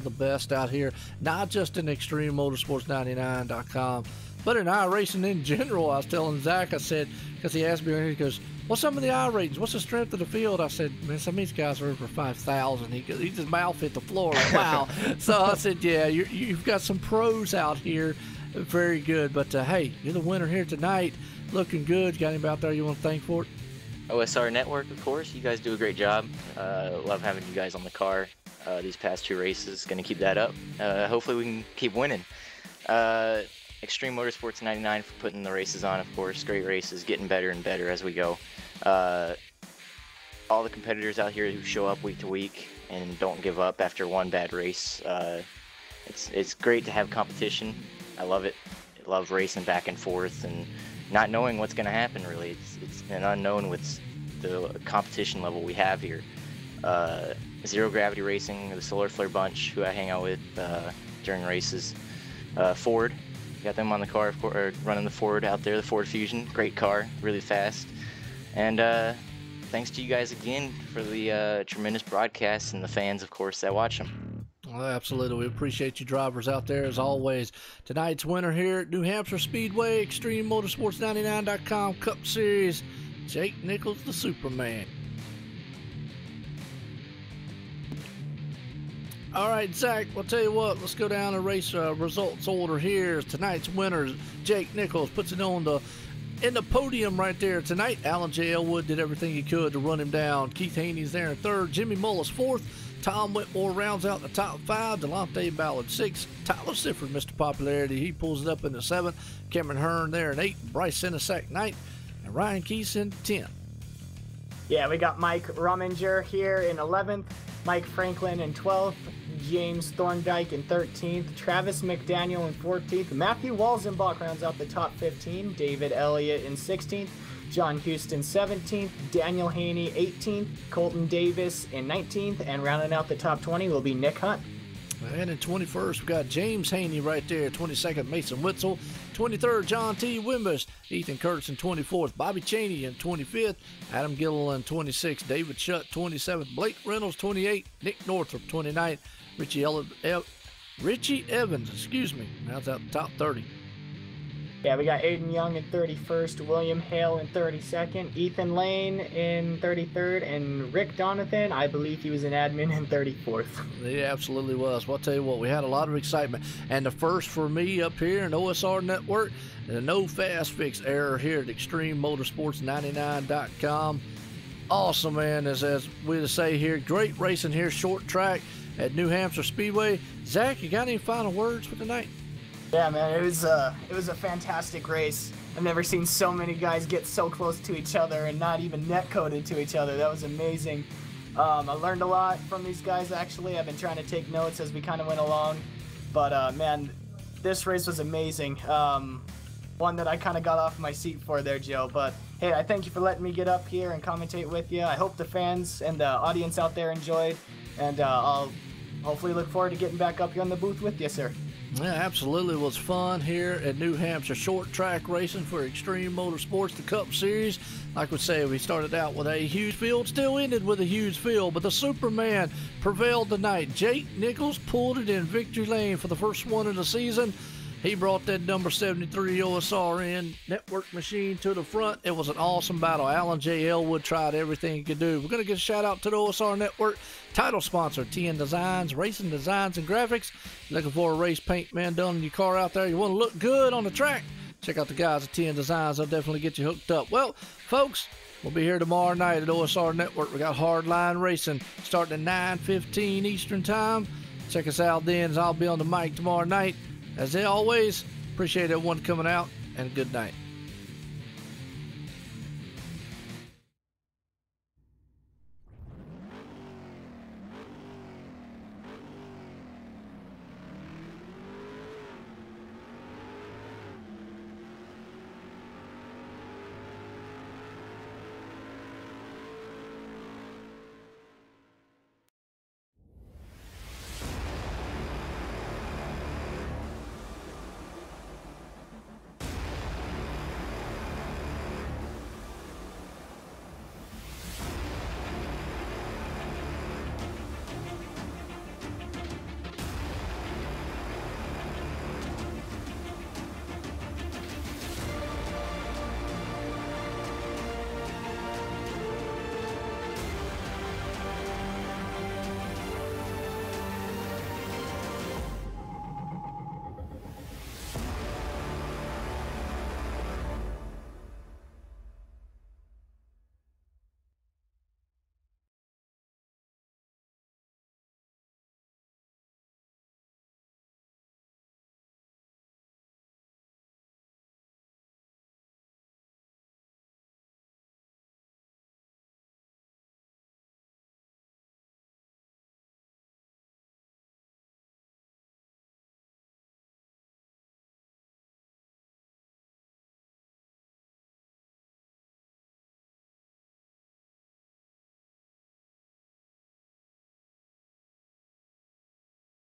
Speaker 2: out here, not just in ExtremeMotorsports99.com, but in iRacing in general. I was telling Zach, I said, because he asked me, he goes, what's some of the I ratings? What's the strength of the field? I said, man, some of these guys are over 5,000. He just mouth hit the floor. Like, wow. So I said, yeah, you've got some pros out here. Very good. But, hey, you're the winner here tonight. Looking good. Got anybody out there you want to thank for it?
Speaker 5: OSR Network, of course. You guys do a great job. Love having you guys on the car these past 2 races. Going to keep that up. Hopefully we can keep winning. Extreme Motorsports 99 for putting the races on, of course. Great races, getting better and better as we go. All the competitors out here who show up week to week and don't give up after one bad race. It's great to have competition. I love it. I love racing back and forth and not knowing what's going to happen, really. It's an unknown with the competition level we have here. Zero Gravity Racing, the Solar Flare bunch, who I hang out with during races. Ford, got them on the car, or running the Ford out there, the Ford Fusion. Great car, really fast. And thanks to you guys again for the tremendous broadcasts and the fans, of course, that watch them.
Speaker 2: Well, absolutely. We appreciate you drivers out there as always. Tonight's winner here at New Hampshire Speedway, ExtremeMotorsports99.com Cup Series, Jake Nichols, the Superman. All right, Zach, I'll tell you what, let's go down and race results order here. Tonight's winner, Jake Nichols, puts it on in the podium right there tonight. Alan J. Elwood did everything he could to run him down. Keith Haney's there in 3rd. Jimmy Mullis 4th. Tom Whitmore rounds out the top 5. Delonte Ballard 6th. Tyler Sifford, Mr. Popularity, he pulls it up in the 7th. Cameron Hearn there in 8th. Bryce Senesac 9th. And Ryan Keese in 10th.
Speaker 3: Yeah, we got Mike Rumminger here in 11th. Mike Franklin in 12th. James Thorndike in 13th. Travis McDaniel in 14th. Matthew Walzenbach rounds out the top 15. David Elliott in 16th. John Houston 17th, Daniel Haney 18th, Colton Davis in 19th, and rounding out the top 20 will be Nick Hunt.
Speaker 2: And in 21st, we got James Haney right there. 22nd, Mason Witzel. 23rd, John T. Wimbus. Ethan Curtis in 24th. Bobby Cheney in 25th. Adam Gilliland in 26th. David Shutt 27th. Blake Reynolds 28th. Nick Northrup 29th. Richie Evans, rounds out the top 30.
Speaker 3: Yeah, we got Aiden Young in 31st, William Hale in 32nd, Ethan Lane in 33rd, and Rick Donathan, I believe he was an admin, in 34th.
Speaker 2: He absolutely was. Well, I'll tell you what, we had a lot of excitement. And the first for me up here in OSR Network, the no fast fix error here at ExtremeMotorsports99.com. Awesome, man, as we say here. Great racing here, short track at New Hampshire Speedway. Zach, you got any final words for tonight?
Speaker 3: Yeah, man, it was a fantastic race. I've never seen so many guys get so close to each other and not even net coded to each other. That was amazing. I learned a lot from these guys, actually. I've been trying to take notes as we kind of went along. But, man, this race was amazing. One that I kind of got off my seat for there, Joe. But, hey, I thank you for letting me get up here and commentate with you. I hope the fans and the audience out there enjoyed. And I'll hopefully look forward to getting back up here on the booth with you, sir.
Speaker 2: Yeah, absolutely. It was fun here at New Hampshire. Short track racing for Extreme Motorsports, the Cup Series. Like we say, we started out with a huge field, still ended with a huge field, but the Superman prevailed tonight. Jake Nichols pulled it in victory lane for the first one of the season. He brought that number 73 OSRN network machine to the front. It was an awesome battle. Alan J. Elwood tried everything he could do. We're going to give a shout out to the OSR Network title sponsor, TN Designs, Racing Designs and Graphics. Looking for a race paint man done in your car out there? You want to look good on the track? Check out the guys at TN Designs. They'll definitely get you hooked up. Well, folks, we'll be here tomorrow night at OSR Network. We got Hardline Racing starting at 9:15 Eastern Time. Check us out then, as I'll be on the mic tomorrow night. As always, appreciate everyone coming out, and good night.